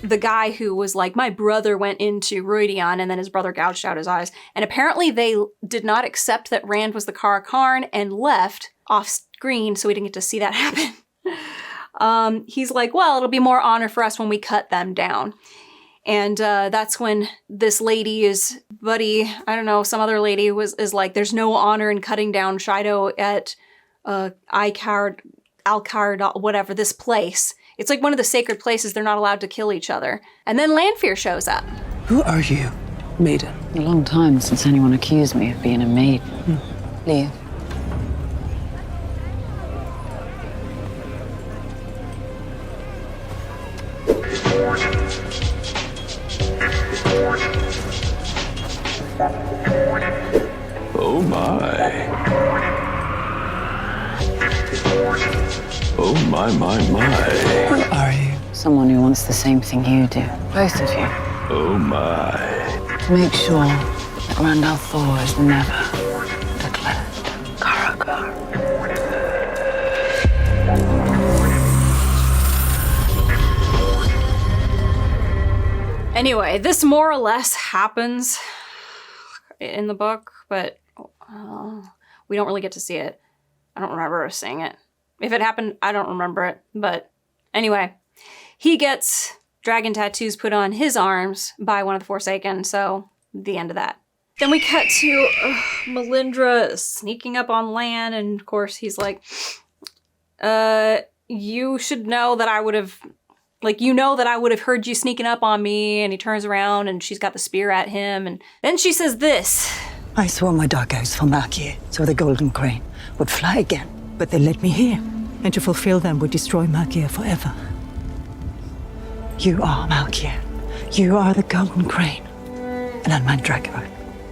the guy who was like, my brother went into Ruidion and then his brother gouged out his eyes. And apparently they did not accept that Rand was the Karakarn and left off screen, so we didn't get to see that happen. He's like, well, it'll be more honor for us when we cut them down. And that's when this lady is, buddy, I don't know, some other lady is like, there's no honor in cutting down Shido at Al-Khair, whatever, this place. It's like one of the sacred places they're not allowed to kill each other. And then Lanfear shows up. Who are you, maiden? A long time since anyone accused me of being a maiden. Leave. Oh my. Oh my. Who are you? Someone who wants the same thing you do. Both of you. Oh my. To make sure that Randall Thor is never declared Karakar. Anyway, this more or less happens in the book, but we don't really get to see it. I don't remember seeing it. If it happened, I don't remember it. But anyway, he gets dragon tattoos put on his arms by one of the Forsaken, so the end of that. Then we cut to Melindra sneaking up on Lan, and of course he's like, you should know that I would have, like, you know that I would have heard you sneaking up on me, and he turns around and she's got the spear at him, and then she says this. I swore my dark oaths for Malkier, so the Golden Crane would fly again. But they led me here, and to fulfill them would destroy Malkier forever. You are Malkier. You are the Golden Crane. And I'm my dragon.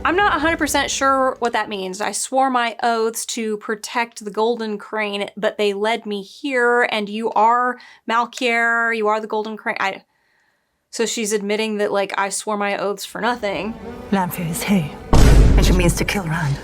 I'm not 100% sure what that means. I swore my oaths to protect the Golden Crane, but they led me here, and you are Malkier, you are the Golden Crane. So she's admitting that, like, I swore my oaths for nothing. Lanfear is here, and she means to kill Rand.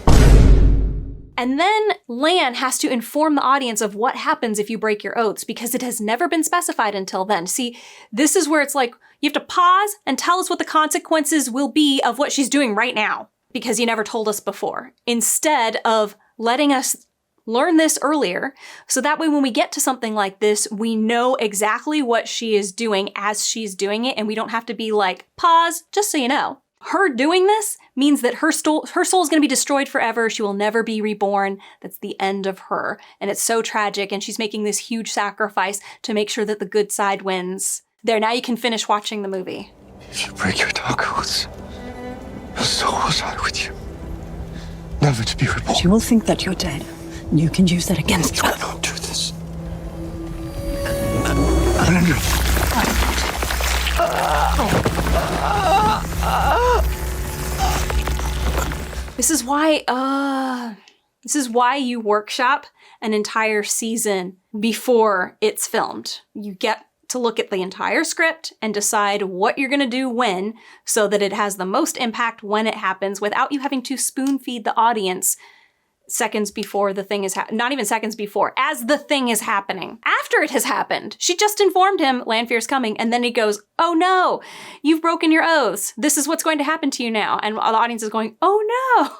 And then Lan has to inform the audience of what happens if you break your oaths, because it has never been specified until then. See, this is where it's like, you have to pause and tell us what the consequences will be of what she's doing right now, because you never told us before, instead of letting us learn this earlier, so that way when we get to something like this, we know exactly what she is doing as she's doing it, and we don't have to be like, pause, just so you know. Her doing this means that her soul is going to be destroyed forever. She will never be reborn. That's the end of her. And it's so tragic, and she's making this huge sacrifice to make sure that the good side wins. There, now you can finish watching the movie. If you break your dark oaths, so will I with you. Never to be reborn. She will think that you're dead, and you can use that against her. You cannot do this. Alindra. This is why you workshop an entire season before it's filmed. You get to look at the entire script and decide what you're gonna do when, so that it has the most impact when it happens without you having to spoon feed the audience seconds before the thing is not even seconds before, as the thing is happening. After it has happened, she just informed him Lanfear's coming, and then he goes, oh no, you've broken your oaths. This is what's going to happen to you now. And the audience is going, oh no.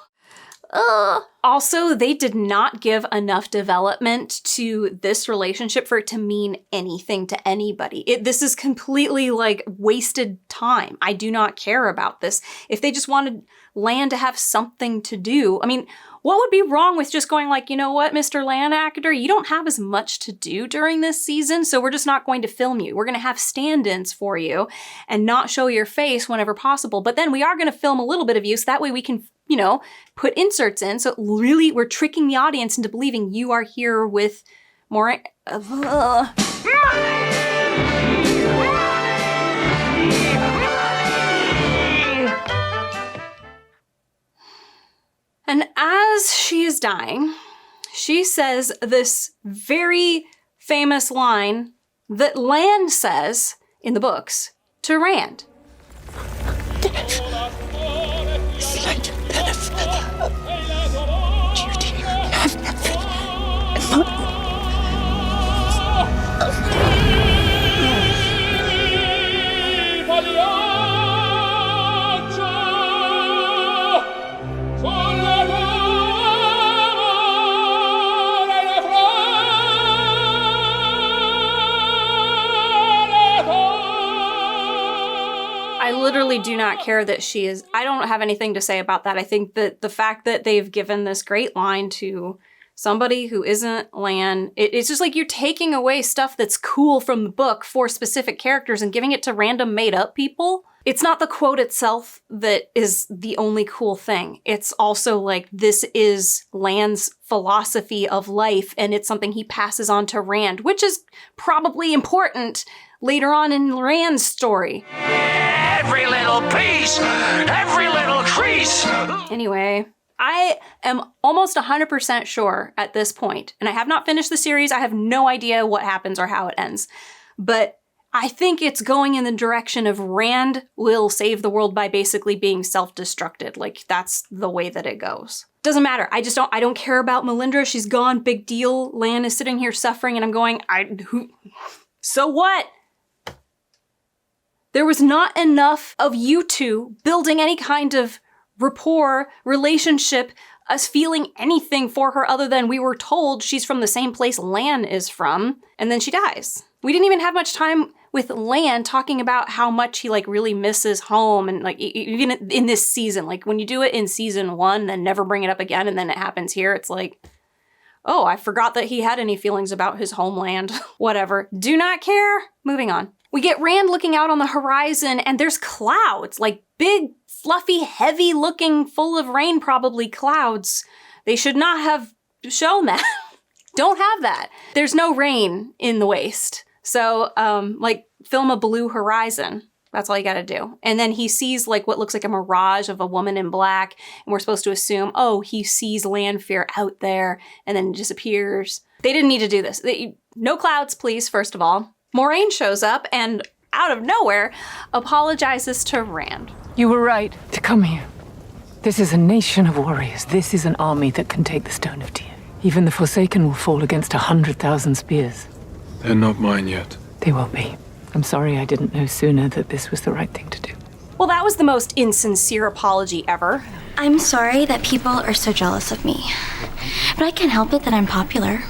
Also, they did not give enough development to this relationship for it to mean anything to anybody. This is completely like wasted time. I do not care about this. If they just wanted Lan to have something to do, I mean, what would be wrong with just going like, you know what, Mr. Lan actor, you don't have as much to do during this season, so we're just not going to film you. We're going to have stand-ins for you and not show your face whenever possible. But then we are going to film a little bit of you, so that way we can, you know, put inserts in. So really, we're tricking the audience into believing you are here with Moraine. And as she is dying, she says this very famous line that Lan says in the books to Rand. Slight benefit of duty. Have nothing. I literally do not care that she is. I don't have anything to say about that. I think that the fact that they've given this great line to somebody who isn't Lan, it's just like you're taking away stuff that's cool from the book for specific characters and giving it to random made up people. It's not the quote itself that is the only cool thing. It's also like, this is Lan's philosophy of life, and it's something he passes on to Rand, which is probably important later on in Rand's story. Every little piece, every little crease. Anyway, I am almost 100% sure at this point, and I have not finished the series. I have no idea what happens or how it ends, but I think it's going in the direction of Rand will save the world by basically being self-destructed. Like, that's the way that it goes. Doesn't matter. I don't care about Melindra. She's gone. Big deal. Lan is sitting here suffering, and I'm going, so what? There was not enough of you two building any kind of rapport, relationship, us feeling anything for her other than we were told she's from the same place Lan is from, and then she dies. We didn't even have much time with Lan talking about how much he like really misses home, and like even in this season, like when you do it in season 1, then never bring it up again, and then it happens here, it's like, oh, I forgot that he had any feelings about his homeland. Whatever. Do not care. Moving on. We get Rand looking out on the horizon, and there's clouds, like big, fluffy, heavy looking, full of rain probably clouds. They should not have shown that. Don't have that. There's no rain in the waste. So, like, film a blue horizon. That's all you gotta do. And then he sees like what looks like a mirage of a woman in black, and we're supposed to assume, oh, he sees Lanfear out there, and then disappears. They didn't need to do this. No clouds, please, first of all. Moraine shows up and, out of nowhere, apologizes to Rand. You were right to come here. This is a nation of warriors. This is an army that can take the Stone of Tear. Even the Forsaken will fall against 100,000 spears. They're not mine yet. They will be. I'm sorry I didn't know sooner that this was the right thing to do. Well, that was the most insincere apology ever. I'm sorry that people are so jealous of me. But I can't help it that I'm popular.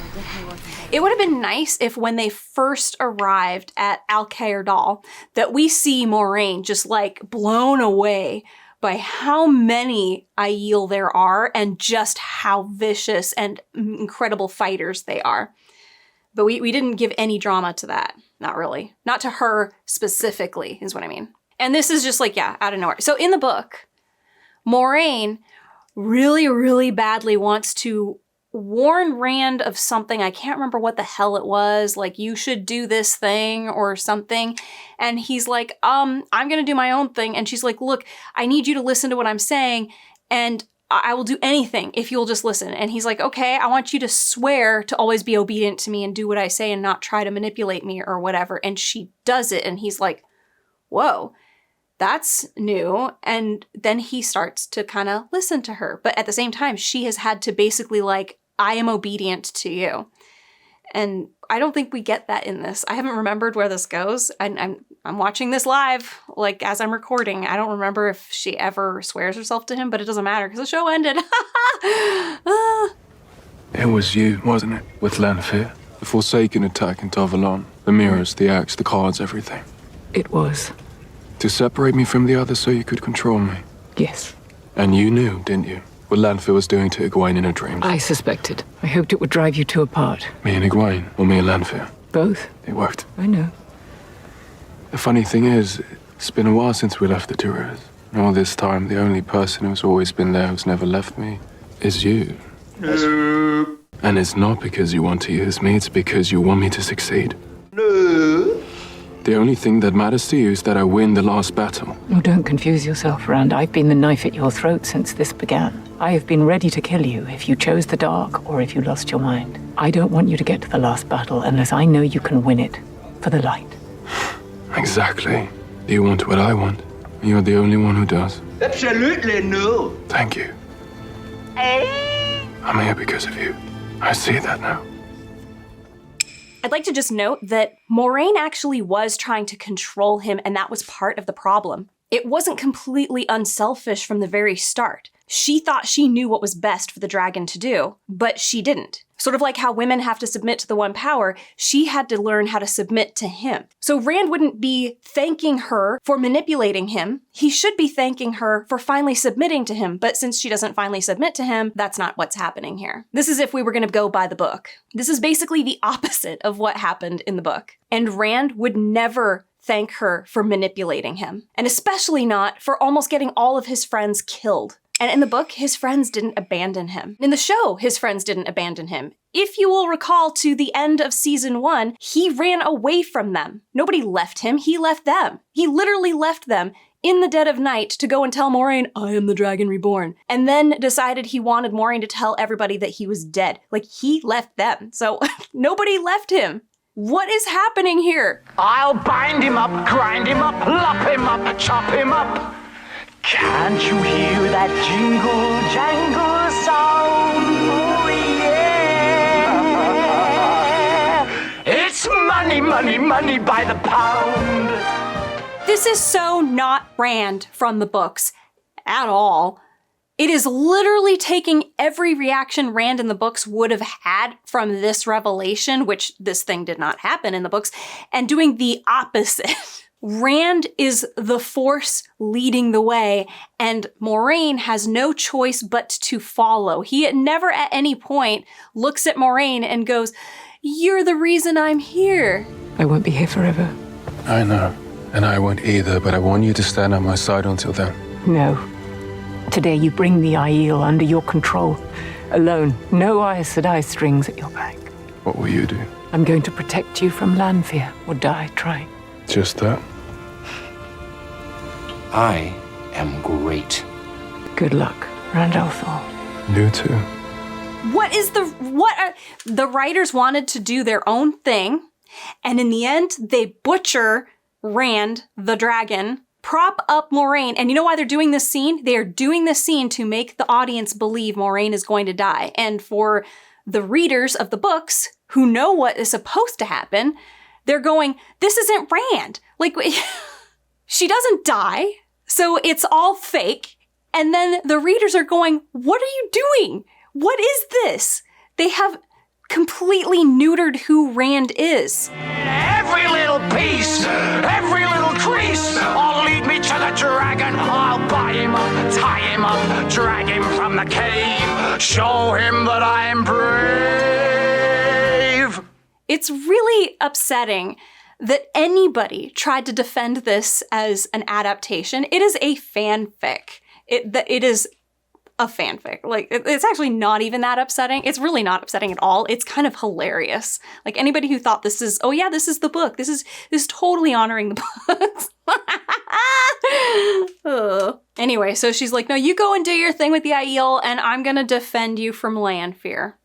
It would have been nice if when they first arrived at Alcair Dal, that we see Moraine just like blown away by how many Aiel there are and just how vicious and incredible fighters they are. But we didn't give any drama to that. Not really. Not to her specifically, is what I mean. And this is just like, yeah, out of nowhere. So in the book, Moraine really, really badly wants to warn Rand of something. I can't remember what the hell it was. Like, you should do this thing or something. And he's like, I'm gonna do my own thing. And she's like, look, I need you to listen to what I'm saying. And I will do anything if you'll just listen. And he's like, okay, I want you to swear to always be obedient to me and do what I say and not try to manipulate me or whatever. And she does it. And he's like, whoa, that's new. And then he starts to kind of listen to her. But at the same time, she has had to basically like, I am obedient to you. And I don't think we get that in this. I haven't remembered where this goes. I'm watching this live, like, as I'm recording. I don't remember if she ever swears herself to him, but it doesn't matter because the show ended. It was you, wasn't it? With Lanfear? The Forsaken attack in Tavalon. The mirrors, the axe, the cards, everything. It was. To separate me from the others so you could control me? Yes. And you knew, didn't you? What Lanfear was doing to Egwene in her dreams? I suspected. I hoped it would drive you two apart. Me and Egwene, or me and Lanfear? Both. It worked. I know. The funny thing is, it's been a while since we left the Duras. And all this time, the only person who's always been there, who's never left me, is you. No. And it's not because you want to use me, it's because you want me to succeed. No. The only thing that matters to you is that I win the last battle. Oh, don't confuse yourself, Rand. I've been the knife at your throat since this began. I have been ready to kill you if you chose the dark or if you lost your mind. I don't want you to get to the last battle unless I know you can win it for the light. Exactly. You want what I want. You're the only one who does. Absolutely no. Thank you. I'm here because of you. I see that now. I'd like to just note that Moraine actually was trying to control him, and that was part of the problem. It wasn't completely unselfish from the very start. She thought she knew what was best for the dragon to do, but she didn't. Sort of like how women have to submit to the one power, she had to learn how to submit to him. So Rand wouldn't be thanking her for manipulating him. He should be thanking her for finally submitting to him, but since she doesn't finally submit to him, that's not what's happening here. This is if we were gonna go by the book. This is basically the opposite of what happened in the book. And Rand would never thank her for manipulating him, and especially not for almost getting all of his friends killed. And in the book, his friends didn't abandon him. In the show, his friends didn't abandon him. If you will recall to the end of season 1, he ran away from them. Nobody left him, he left them. He literally left them in the dead of night to go and tell Moraine, I am the dragon reborn. And then decided he wanted Moraine to tell everybody that he was dead. Like, he left them. So nobody left him. What is happening here? I'll bind him up, grind him up, lop him up, chop him up. Can't you hear that jingle jangle sound? Oh yeah! It's money, money, money by the pound. This is so not Rand from the books at all. It is literally taking every reaction Rand in the books would have had from this revelation, which this thing did not happen in the books, and doing the opposite. Rand is the force leading the way, and Moraine has no choice but to follow. He never at any point looks at Moraine and goes, you're the reason I'm here. I won't be here forever. I know, and I won't either, but I want you to stand on my side until then. No. Today you bring the Aiel under your control. Alone. No Aes Sedai strings at your back. What will you do? I'm going to protect you from Lanfear or die trying. Just that? I am great. Good luck, Randolphor. You too. The writers wanted to do their own thing, and in the end, they butcher Rand, the dragon, prop up Moraine, and you know why they're doing this scene? They are doing this scene to make the audience believe Moraine is going to die, and for the readers of the books who know what is supposed to happen, they're going, this isn't Rand. Like, she doesn't die, so it's all fake, and then the readers are going, what are you doing? What is this? They have completely neutered who Rand is. Every little piece, every little crease, all lead me to the dragon. I'll buy him up, tie him up, drag him from the cave, show him that I'm brave. It's really upsetting that anybody tried to defend this as an adaptation. It is a fanfic. It is a fanfic. Like, it's actually not even that upsetting. It's really not upsetting at all. It's kind of hilarious. Like, anybody who thought this is, oh yeah, this is the book. This is totally honoring the books. Anyway, so she's like, no, you go and do your thing with the Aiel, and I'm gonna defend you from Lanfear.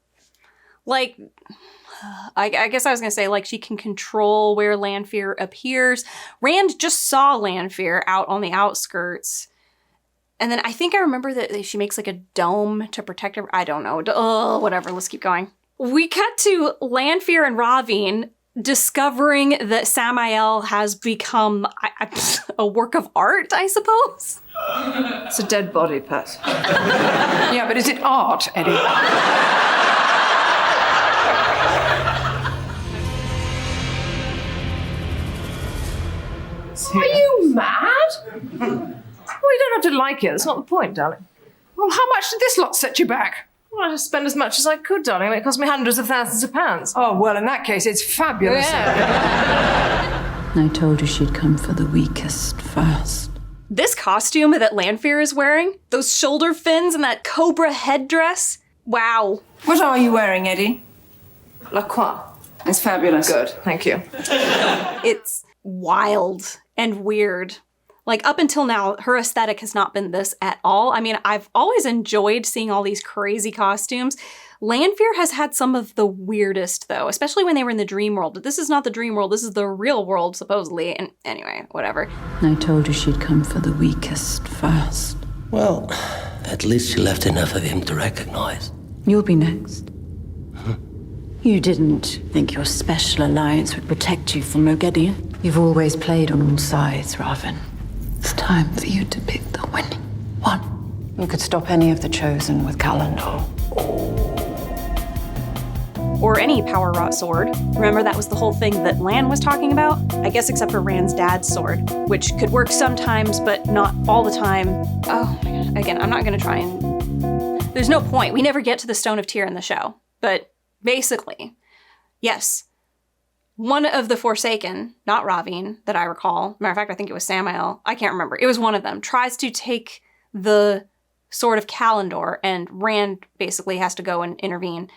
Like, I guess I was gonna say, like, she can control where Lanfear appears. Rand just saw Lanfear out on the outskirts. And then I think I remember that she makes like a dome to protect her. I don't know. Whatever. Let's keep going. We cut to Lanfear and Ravine discovering that Samael has become a work of art, I suppose. It's a dead body, Pat. Yeah, but is it art, Eddie? Are you mad? Well, you don't have to like it. That's not the point, darling. Well, how much did this lot set you back? Well, I just spent as much as I could, darling. It cost me hundreds of thousands of pounds. Oh, well, in that case, it's fabulous. Yeah. I told you she'd come for the weakest first. This costume that Lanfear is wearing, those shoulder fins and that cobra headdress, wow. What are you wearing, Eddie? La Croix. It's fabulous. Good, thank you. It's wild and weird. Like, up until now, her aesthetic has not been this at all. I mean, I've always enjoyed seeing all these crazy costumes. Lanfear has had some of the weirdest, though, especially when they were in the dream world. But this is not the dream world. This is the real world, supposedly. And anyway, whatever. I told you she'd come for the weakest first. Well, at least she left enough of him to recognize. You'll be next. You didn't think your special alliance would protect you from Moghedien? You've always played on all sides, Ravin. It's time for you to pick the winning one. You could stop any of the Chosen with Calendar. Or any power-wrought sword. Remember, that was the whole thing that Lan was talking about? I guess except for Rand's dad's sword, which could work sometimes, but not all the time. Oh my god. Again, I'm not gonna try and... There's no point. We never get to the Stone of Tyr in the show. But basically, yes. One of the Forsaken, not Ravine, that I recall, matter of fact, I think it was Samael, I can't remember, it was one of them, tries to take the Sword of Calendar, and Rand basically has to go and intervene.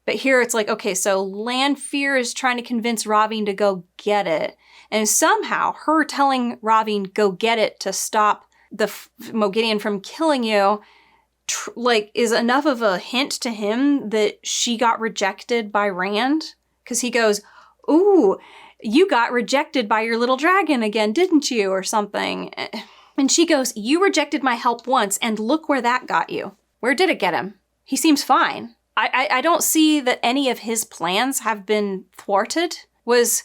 But here it's like, okay, so Lanfear is trying to convince Ravine to go get it, and somehow her telling Ravine go get it to stop the Moghedien from killing you, is enough of a hint to him that she got rejected by Rand? Because he goes, ooh, you got rejected by your little dragon again, didn't you? Or something. And she goes, you rejected my help once, and look where that got you. Where did it get him? He seems fine. I don't see that any of his plans have been thwarted. Was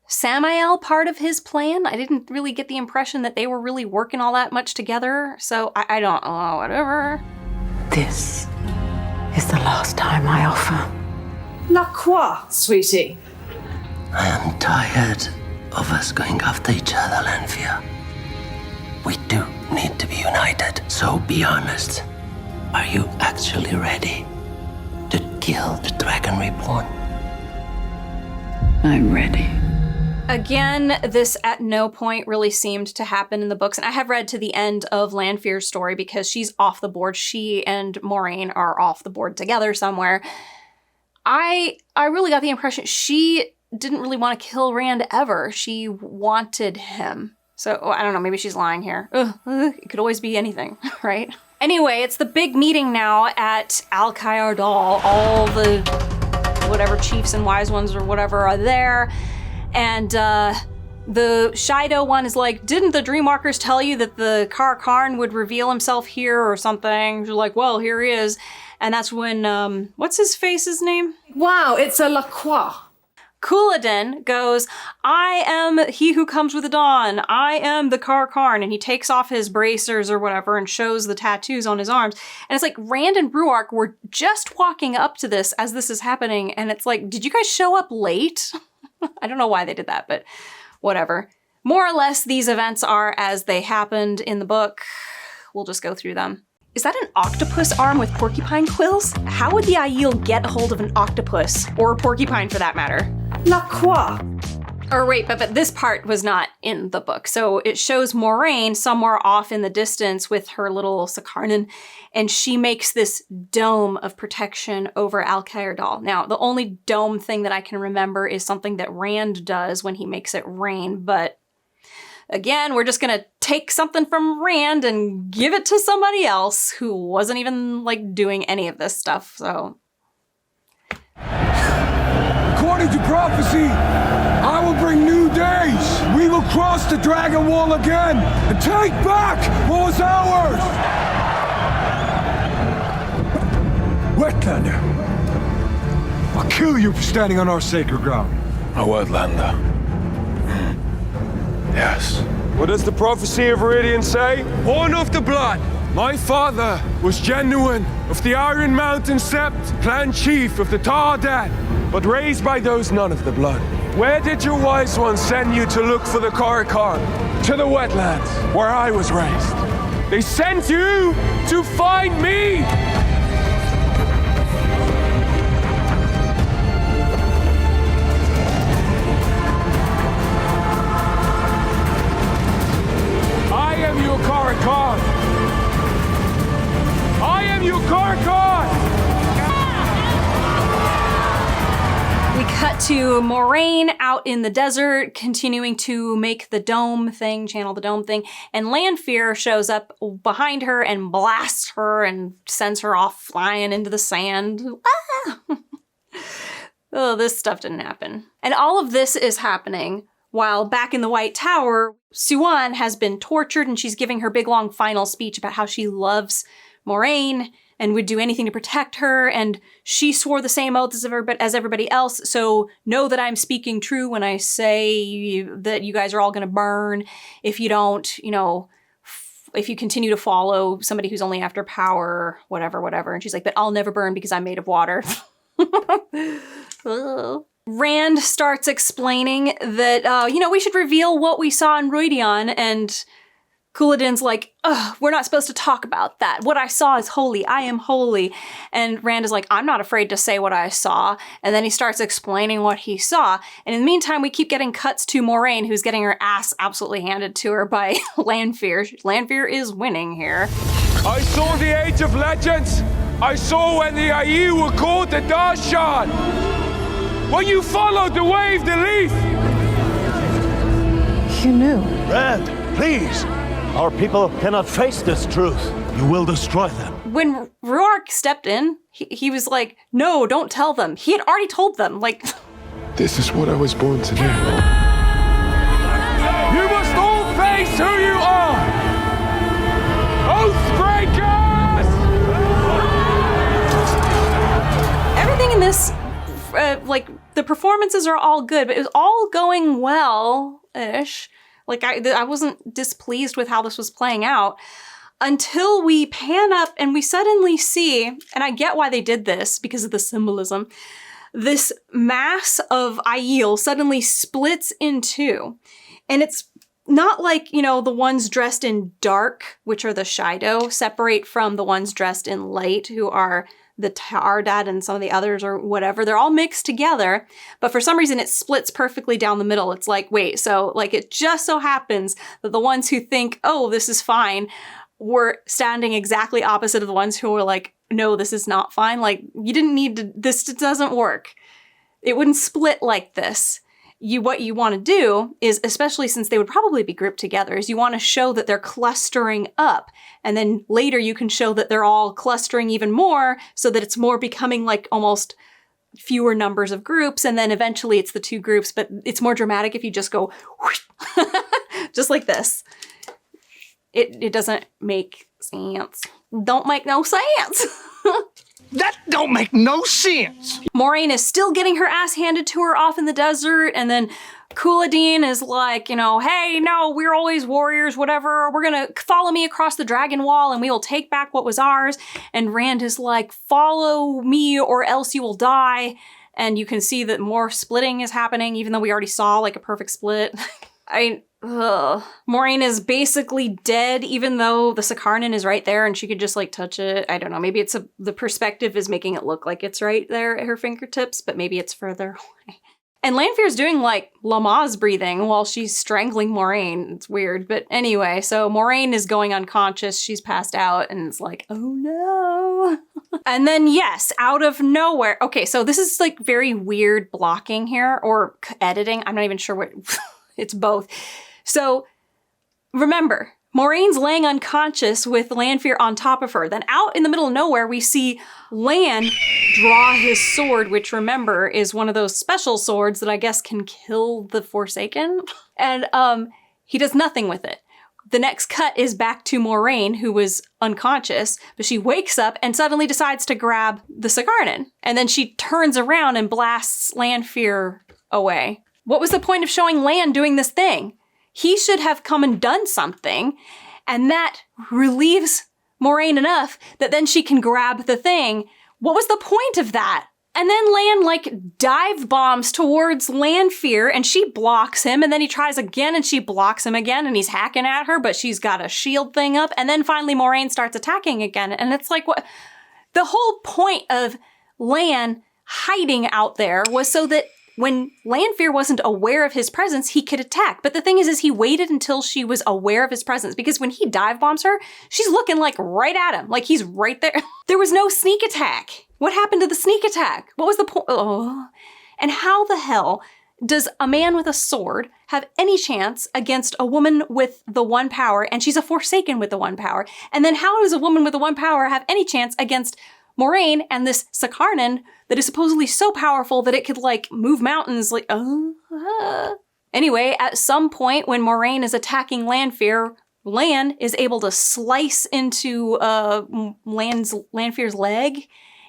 Samael part of his plan? I didn't really get the impression that they were really working all that much together, so I don't know, whatever. This is the last time I offer. La Croix, sweetie. I am tired of us going after each other, Lanfear. We do need to be united, so be honest. Are you actually ready to kill the Dragon Reborn? I'm ready. Again, this at no point really seemed to happen in the books. And I have read to the end of Lanfear's story because she's off the board. She and Moraine are off the board together somewhere. I really got the impression she didn't really want to kill Rand ever. She wanted him. So, I don't know, maybe she's lying here. It could always be anything, right? Anyway, it's the big meeting now at Alcair Dal. All the whatever chiefs and wise ones or whatever are there. And the Shido one is like, didn't the Dreamwalkers tell you that the Karakarn would reveal himself here or something? You're like, well, here he is. And that's when, what's his face's name? Wow, it's a Lacroix. Couladin goes, I am he who comes with the dawn. I am the Karakarn. And he takes off his bracers or whatever and shows the tattoos on his arms. And it's like Rand and Ruark were just walking up to this as this is happening. And it's like, did you guys show up late? I don't know why they did that, but whatever. More or less, these events are as they happened in the book. We'll just go through them. Is that an octopus arm with porcupine quills? How would the Aiel get a hold of an octopus? Or a porcupine for that matter? Lacroix. Or wait, but this part was not in the book. So it shows Moraine somewhere off in the distance with her little Sakarnan, and she makes this dome of protection over Alcair Dal. Now, the only dome thing that I can remember is something that Rand does when he makes it rain, but again, we're just gonna take something from Rand and give it to somebody else who wasn't even, like, doing any of this stuff, so. According to prophecy, I will bring new days. We will cross the Dragon Wall again and take back what was ours. Wetlander, I'll kill you for standing on our sacred ground. A Wetlander. Yes. What does the prophecy of Viridian say? Born of the blood. My father was genuine of the Iron Mountain Sept, clan chief of the Tardan, but raised by those none of the blood. Where did your wise ones send you to look for the Karakarn? To the wetlands, where I was raised. They sent you to find me! I am your Karakarn! I am your Karakarn! We cut to Moraine out in the desert, continuing to make the dome thing, channel the dome thing, and Lanfear shows up behind her and blasts her and sends her off flying into the sand. Ah! Oh, this stuff didn't happen. And all of this is happening while back in the White Tower, Suan has been tortured and she's giving her big long final speech about how she loves Moraine and would do anything to protect her, and she swore the same oath as everybody else, so know that I'm speaking true when I say that you guys are all gonna burn if you don't, you know, if you continue to follow somebody who's only after power, whatever. And she's like, but I'll never burn because I'm made of water. Rand starts explaining that, we should reveal what we saw in Rhuidean, and Couladin's like, ugh, we're not supposed to talk about that. What I saw is holy. I am holy. And Rand is like, I'm not afraid to say what I saw. And then he starts explaining what he saw. And in the meantime, we keep getting cuts to Moraine, who's getting her ass absolutely handed to her by Lanfear. Lanfear is winning here. I saw the Age of Legends. I saw when the Aiel were called the Darshan. When you followed the wave, the leaf. You knew. Rand, please. Our people cannot face this truth. You will destroy them. When Ruark stepped in, he was like, no, don't tell them. He had already told them, like... This is what I was born to do. You must all face who you are! Oathbreakers! Everything in this, the performances are all good, but it was all going well-ish. Like, I wasn't displeased with how this was playing out until we pan up and we suddenly see, and I get why they did this because of the symbolism, this mass of Aiel suddenly splits in two. And it's not like, the ones dressed in dark, which are the Shido, separate from the ones dressed in light, who are the Tardad and some of the others or whatever. They're all mixed together, but for some reason it splits perfectly down the middle. It's like, wait, so like it just so happens that the ones who think, oh, this is fine, were standing exactly opposite of the ones who were like, no, this is not fine. Like, you didn't need to, this doesn't work. It wouldn't split like this. What you want to do is, especially since they would probably be grouped together, is you want to show that they're clustering up. And then later you can show that they're all clustering even more so that it's more becoming like almost fewer numbers of groups. And then eventually it's the two groups, but it's more dramatic if you just go whoosh, just like this. It doesn't make sense. Don't make no sense. That don't make no sense. Moraine is still getting her ass handed to her off in the desert, and then Couladin is like, you know, hey, no, we're always warriors, whatever. We're gonna follow me across the dragon wall and we will take back what was ours. And Rand is like, follow me or else you will die. And you can see that more splitting is happening, even though we already saw like a perfect split. Moraine is basically dead, even though the Sakarnan is right there and she could just like touch it. I don't know. Maybe it's the perspective is making it look like it's right there at her fingertips, but maybe it's further away. And Lanfear's doing like Lamaze breathing while she's strangling Moraine. It's weird. But anyway, so Moraine is going unconscious. She's passed out and it's like, oh no. And then yes, out of nowhere. Okay, so this is like very weird blocking here or editing. I'm not even sure what... It's both. So remember, Moraine's laying unconscious with Lanfear on top of her. Then out in the middle of nowhere, we see Lan draw his sword, which remember is one of those special swords that I guess can kill the Forsaken. And he does nothing with it. The next cut is back to Moraine, who was unconscious, but she wakes up and suddenly decides to grab the Sakarnan. And then she turns around and blasts Lanfear away. What was the point of showing Lan doing this thing? He should have come and done something, and that relieves Moraine enough that then she can grab the thing. What was the point of that? And then Lan, like, dive bombs towards Lanfear, and she blocks him, and then he tries again, and she blocks him again, and he's hacking at her, but she's got a shield thing up, and then finally Moraine starts attacking again, and it's like, what? The whole point of Lan hiding out there was so that when Lanfear wasn't aware of his presence, he could attack. But the thing is he waited until she was aware of his presence, because when he dive bombs her, she's looking like right at him, like he's right there. There was no sneak attack. What happened to the sneak attack? What was the point? Oh. And how the hell does a man with a sword have any chance against a woman with the one power, and she's a Forsaken with the one power? And then how does a woman with the one power have any chance against Moraine and this Sakarnan that is supposedly so powerful that it could like move mountains, like, Anyway, at some point when Moraine is attacking Lanfear, Lan is able to slice into Lanfear's leg,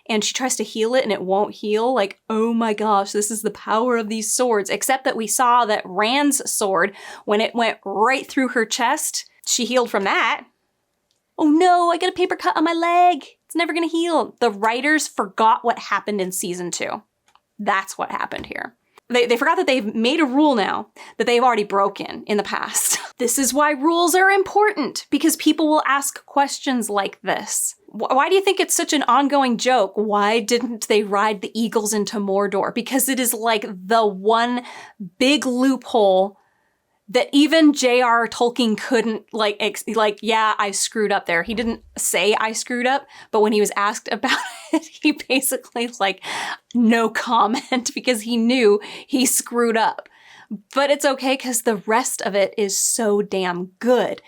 and she tries to heal it and it won't heal. Like, oh my gosh, this is the power of these swords. Except that we saw that Rand's sword, when it went right through her chest, she healed from that. Oh no, I got a paper cut on my leg. It's never gonna heal. The writers forgot what happened in season 2. That's what happened here. They forgot that they've made a rule now that they've already broken in the past. This is why rules are important, because people will ask questions like this. Why do you think it's such an ongoing joke? Why didn't they ride the eagles into Mordor? Because it is like the one big loophole that even J.R. Tolkien couldn't, yeah, I screwed up there. He didn't say I screwed up, but when he was asked about it, he basically, no comment, because he knew he screwed up. But it's okay, because the rest of it is so damn good.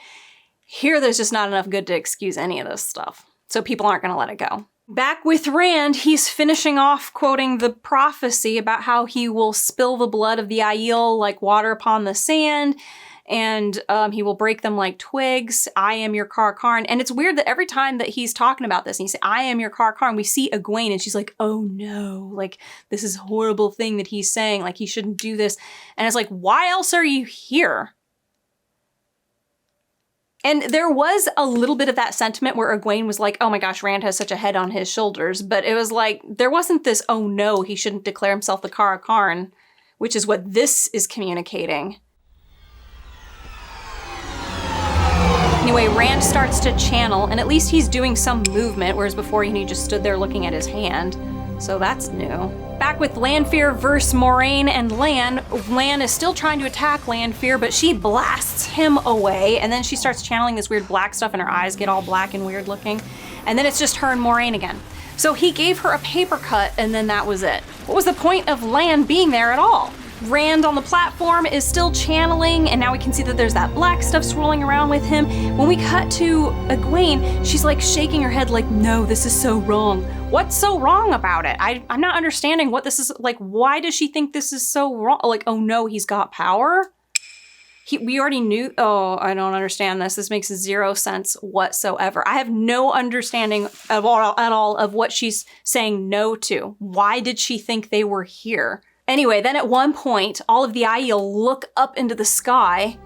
Here, there's just not enough good to excuse any of this stuff. So people aren't going to let it go. Back with Rand, he's finishing off quoting the prophecy about how he will spill the blood of the Aiel like water upon the sand, and he will break them like twigs. I am your Carcarn. And it's weird that every time that he's talking about this, and he says, I am your Carcarn, we see Egwene, and she's like, oh no, like, this is a horrible thing that he's saying, like, he shouldn't do this. And it's like, why else are you here? And there was a little bit of that sentiment where Egwene was like, oh my gosh, Rand has such a head on his shoulders. But it was like, there wasn't this, oh no, he shouldn't declare himself the Carcarn, which is what this is communicating. Anyway, Rand starts to channel, and at least he's doing some movement, whereas before he just stood there looking at his hand. So that's new. Back with Lanfear versus Moraine and Lan. Lan is still trying to attack Lanfear, but she blasts him away, and then she starts channeling this weird black stuff, and her eyes get all black and weird looking. And then it's just her and Moraine again. So he gave her a paper cut, and then that was it. What was the point of Lan being there at all? Rand on the platform is still channeling, and now we can see that there's that black stuff swirling around with him. When we cut to Egwene, she's like shaking her head like, no, this is so wrong. What's so wrong about it? I'm not understanding what this is, like, why does she think this is so wrong? Like, oh no, he's got power? We already knew, oh, I don't understand this. This makes zero sense whatsoever. I have no understanding at all of what she's saying no to. Why did she think they were here? Anyway, then at one point, all of the Aiel look up into the sky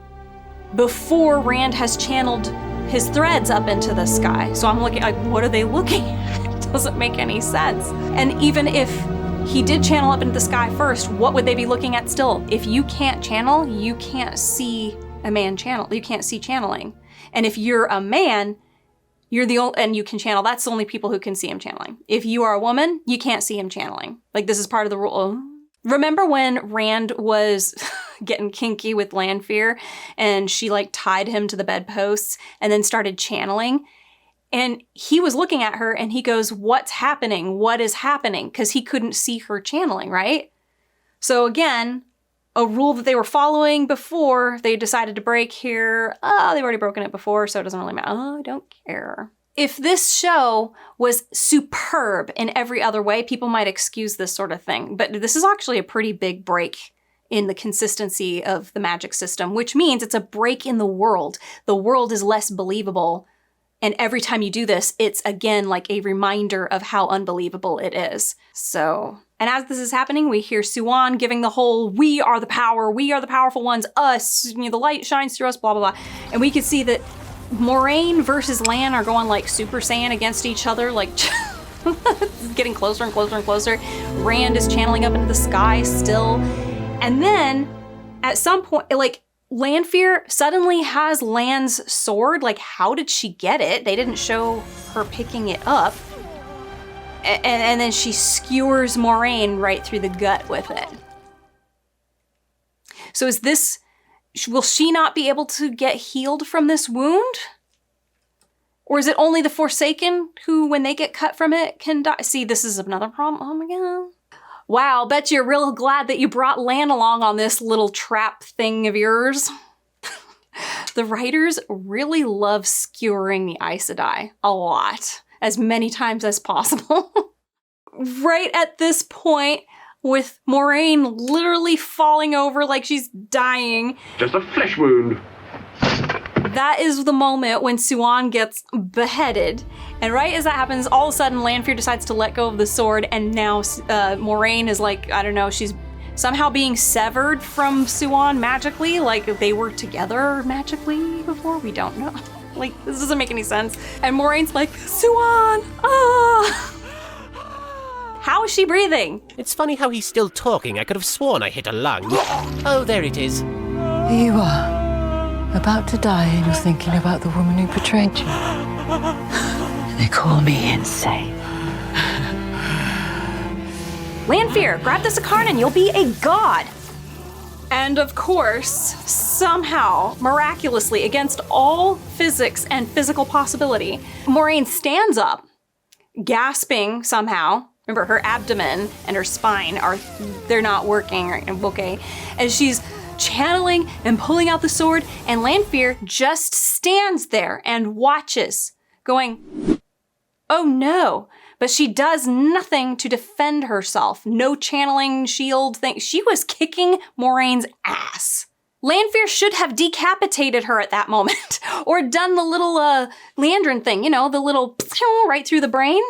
before Rand has channeled his threads up into the sky. So I'm looking, like, what are they looking at? It doesn't make any sense. And even if he did channel up into the sky first, what would they be looking at still? If you can't channel, you can't see a man channel. You can't see channeling. And if you're a man, you're the only, and you can channel, that's the only people who can see him channeling. If you are a woman, you can't see him channeling. Like, this is part of the rule. Remember when Rand was getting kinky with Lanfear and she like tied him to the bedposts and then started channeling? And he was looking at her and he goes, what's happening? What is happening? Because he couldn't see her channeling, right? So again, a rule that they were following before they decided to break here. Oh, they've already broken it before, so it doesn't really matter. Oh, I don't care. If this show was superb in every other way, people might excuse this sort of thing. But this is actually a pretty big break in the consistency of the magic system, which means it's a break in the world. The world is less believable. And every time you do this, it's again like a reminder of how unbelievable it is. So, and as this is happening, we hear Suan giving the whole, we are the power, we are the powerful ones, us, you know, the light shines through us, blah, blah, blah. And we can see that Moraine versus Lan are going like Super Saiyan against each other, like getting closer and closer and closer. Rand is channeling up into the sky still. And then at some point, like, Lanfear suddenly has Lan's sword. Like, how did she get it? They didn't show her picking it up. And then she skewers Moraine right through the gut with it. So is this, will she not be able to get healed from this wound? Or is it only the Forsaken who, when they get cut from it, can die? See, this is another problem. Oh my God. Wow, bet you're real glad that you brought Lan along on this little trap thing of yours. The writers really love skewering the Aes Sedai a lot, as many times as possible. Right at this point, with Moraine literally falling over like she's dying. Just a flesh wound. That is the moment when Suan gets beheaded. And right as that happens, all of a sudden Lanfear decides to let go of the sword, and now Moraine is like, I don't know, she's somehow being severed from Suan magically, like they were together magically before, we don't know. Like, this doesn't make any sense. And Moraine's like, Suan, ah! How is she breathing? It's funny how he's still talking. I could have sworn I hit a lung. Oh, there it is. Here you are, about to die, and you're thinking about the woman who betrayed you. They call me insane. Lanfear, grab the Sakarnan, you'll be a god. And of course, somehow, miraculously, against all physics and physical possibility, Moraine stands up, gasping somehow. Remember, her abdomen and her spine they're not working, okay? As she's channeling and pulling out the sword, and Lanfear just stands there and watches, going, oh no. But she does nothing to defend herself. No channeling shield thing. She was kicking Moraine's ass. Lanfear should have decapitated her at that moment, or done the little Leandrin thing, you know, the little right through the brain.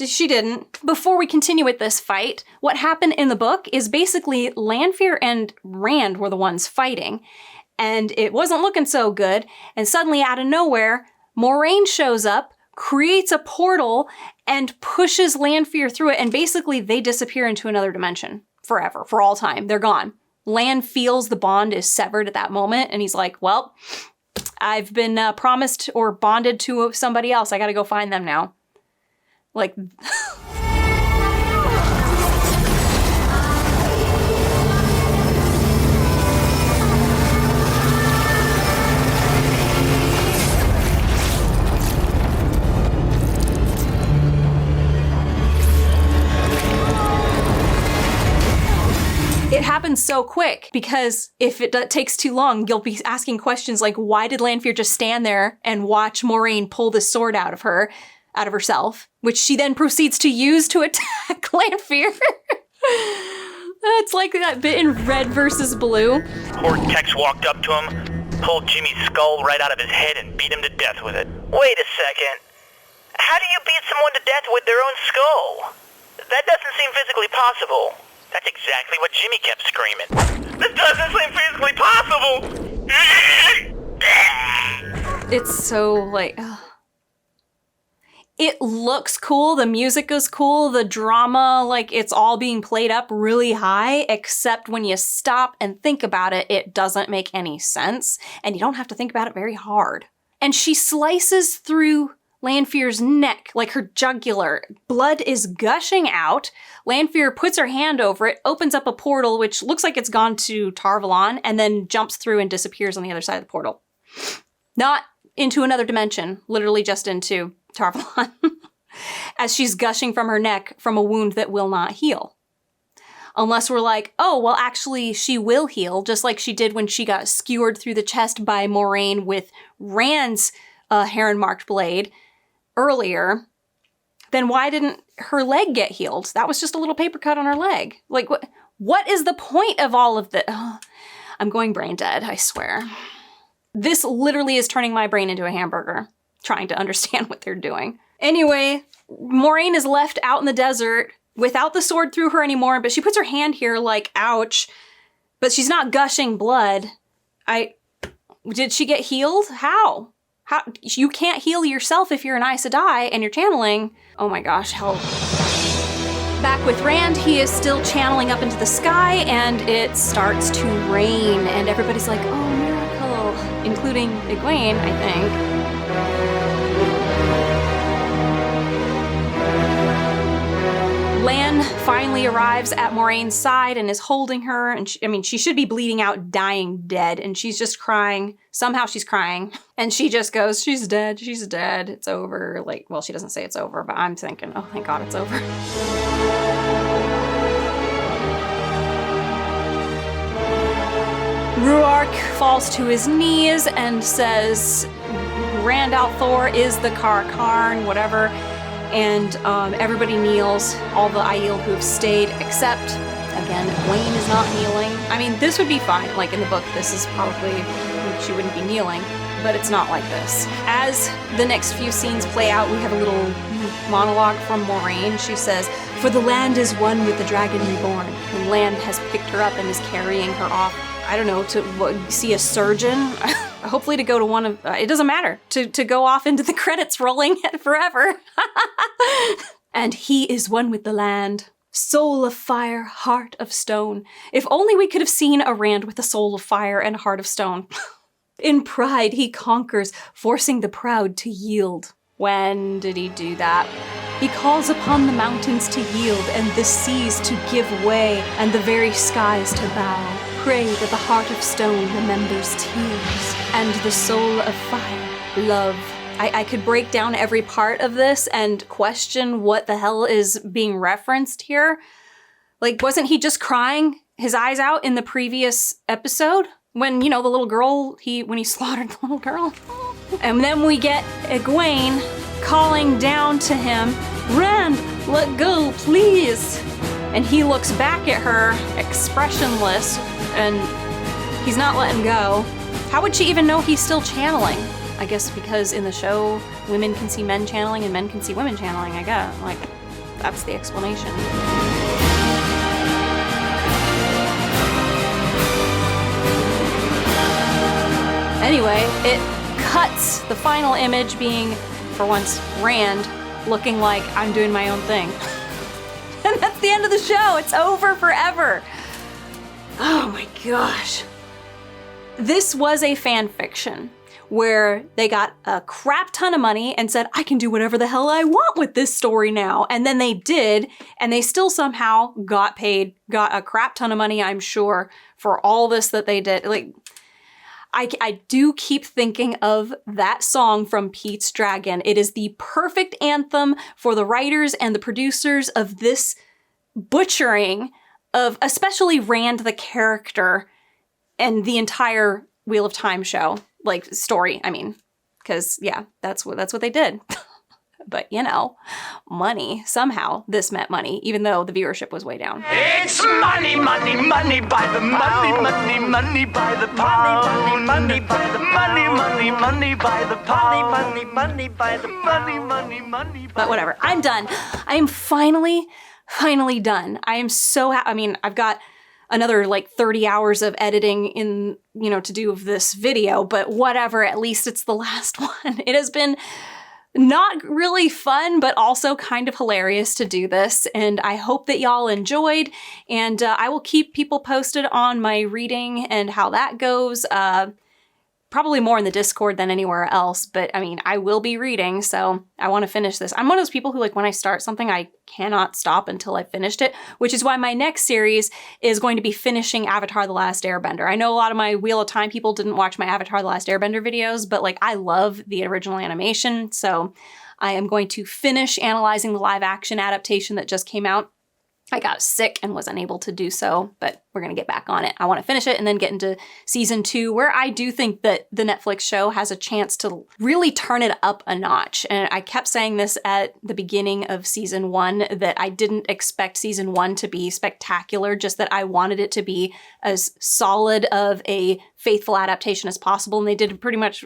She didn't. Before we continue with this fight, what happened in the book is basically Lanfear and Rand were the ones fighting, and it wasn't looking so good, and suddenly out of nowhere, Moraine shows up, creates a portal, and pushes Lanfear through it, and basically they disappear into another dimension forever, for all time. They're gone. Lan feels the bond is severed at that moment, and he's like, well, I've been promised or bonded to somebody else. I gotta go find them now. Like... It happens so quick because if it takes too long, you'll be asking questions like, why did Lanfear just stand there and watch Moraine pull the sword out of herself, which she then proceeds to use to attack Lanfear? It's like that bit in Red versus Blue. Poor Tex walked up to him, pulled Jimmy's skull right out of his head and beat him to death with it. Wait a second. How do you beat someone to death with their own skull? That doesn't seem physically possible. That's exactly what Jimmy kept screaming. This doesn't seem physically possible! It's so, like... It looks cool, the music is cool, the drama, like, it's all being played up really high, except when you stop and think about it, it doesn't make any sense, and you don't have to think about it very hard. And she slices through Lanfear's neck, like her jugular. Blood is gushing out. Lanfear puts her hand over it, opens up a portal, which looks like it's gone to Tarvalon, and then jumps through and disappears on the other side of the portal. Not into another dimension, literally just into Tarvalon. As she's gushing from her neck from a wound that will not heal. Unless we're like, oh, well, actually, she will heal, just like she did when she got skewered through the chest by Moraine with Rand's heron-marked blade earlier. Then why didn't her leg get healed? That was just a little paper cut on her leg. Like, what is the point of all of this? Oh, I'm going brain dead, I swear. This literally is turning my brain into a hamburger, trying to understand what they're doing. Anyway, Moraine is left out in the desert without the sword through her anymore, but she puts her hand here like, ouch. But she's not gushing blood. Did she get healed? How? You can't heal yourself if you're an Aes Sedai and you're channeling. Oh my gosh, help. Back with Rand, he is still channeling up into the sky, and it starts to rain, and everybody's like, oh, miracle, including Egwene, I think. Lan finally arrives at Moraine's side and is holding her, and she should be bleeding out, dying dead, and she's just crying. Somehow she's crying, and she just goes, she's dead, it's over. Like, well, she doesn't say it's over, but I'm thinking, oh, thank God it's over. Ruark falls to his knees and says, Rand al'Thor is the Karakarn, whatever. And everybody kneels, all the Aiel who have stayed, except, again, Egwene is not kneeling. I mean, this would be fine. Like, in the book, this is probably, she wouldn't be kneeling, but it's not like this. As the next few scenes play out, we have a little monologue from Moraine. She says, for the land is one with the dragon reborn. And Lan has picked her up and is carrying her off, I don't know, to see a surgeon? Hopefully to go to one of, it doesn't matter, to go off into the credits rolling forever. And he is one with the land. Soul of fire, heart of stone. If only we could have seen a Rand with a soul of fire and a heart of stone. In pride, he conquers, forcing the proud to yield. When did he do that? He calls upon the mountains to yield, and the seas to give way, and the very skies to bow. Pray that the heart of stone remembers tears, and the soul of fire, love. I could break down every part of this and question what the hell is being referenced here. Like, wasn't he just crying his eyes out in the previous episode? When, you know, the little girl, when he slaughtered the little girl. And then we get Egwene calling down to him, Rand, let go, please. And he looks back at her, expressionless, and he's not letting go. How would she even know he's still channeling? I guess because in the show, women can see men channeling and men can see women channeling, I guess. Like, that's the explanation. Anyway, it cuts, the final image being, for once, Rand looking like I'm doing my own thing. And that's the end of the show. It's over forever. Oh my gosh. This was a fan fiction. where they got a crap ton of money and said, I can do whatever the hell I want with this story now. And then they did, and they still somehow got a crap ton of money, I'm sure, for all this that they did. Like, I do keep thinking of that song from Pete's Dragon. It is the perfect anthem for the writers and the producers of this butchering of especially Rand the character and the entire Wheel of Time show, like story, I mean, because yeah, that's what they did. But you know, money, somehow this meant money, even though the viewership was way down. It's money, money, money by the money, money, money by the pound. Money by the money, money, money by the pound. Money, money by the money, money, money. But whatever, I'm done. I am finally done. I am so happy. I mean, I've got another like 30 hours of editing in, to do of this video, but whatever, at least it's the last one. It has been not really fun, but also kind of hilarious to do this. And I hope that y'all enjoyed. And I will keep people posted on my reading and how that goes. Probably more in the Discord than anywhere else. But I mean, I will be reading, so I want to finish this. I'm one of those people who, like, when I start something, I cannot stop until I've finished it, which is why my next series is going to be finishing Avatar: The Last Airbender. I know a lot of my Wheel of Time people didn't watch my Avatar: The Last Airbender videos, but like, I love the original animation, so I am going to finish analyzing the live action adaptation that just came out. I got sick and was unable to do so, but we're going to get back on it. I want to finish it and then get into season 2, where I do think that the Netflix show has a chance to really turn it up a notch. And I kept saying this at the beginning of season 1, that I didn't expect season 1 to be spectacular, just that I wanted it to be as solid of a faithful adaptation as possible. And they did pretty much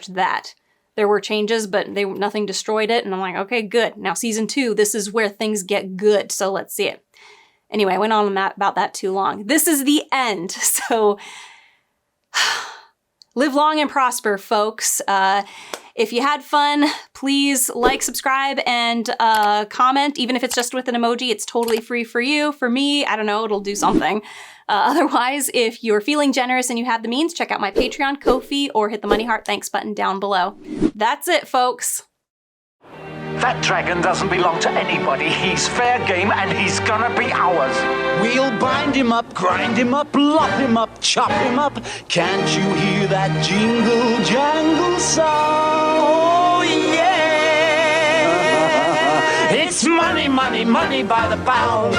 that. There were changes, but nothing destroyed it. And I'm like, okay, good. Now season 2, this is where things get good. So let's see it. Anyway, I went on about that too long. This is the end. So live long and prosper, folks. If you had fun, please like, subscribe, and comment. Even if it's just with an emoji, it's totally free for you. For me, I don't know, it'll do something. Otherwise, if you're feeling generous and you have the means, check out my Patreon, Ko-fi, or hit the money heart thanks button down below. That's it, folks. That dragon doesn't belong to anybody. He's fair game and he's gonna be ours. We'll bind him up, grind him up, lop him up, chop him up. Can't you hear that jingle jangle song? Oh yeah! It's money, money, money by the pound.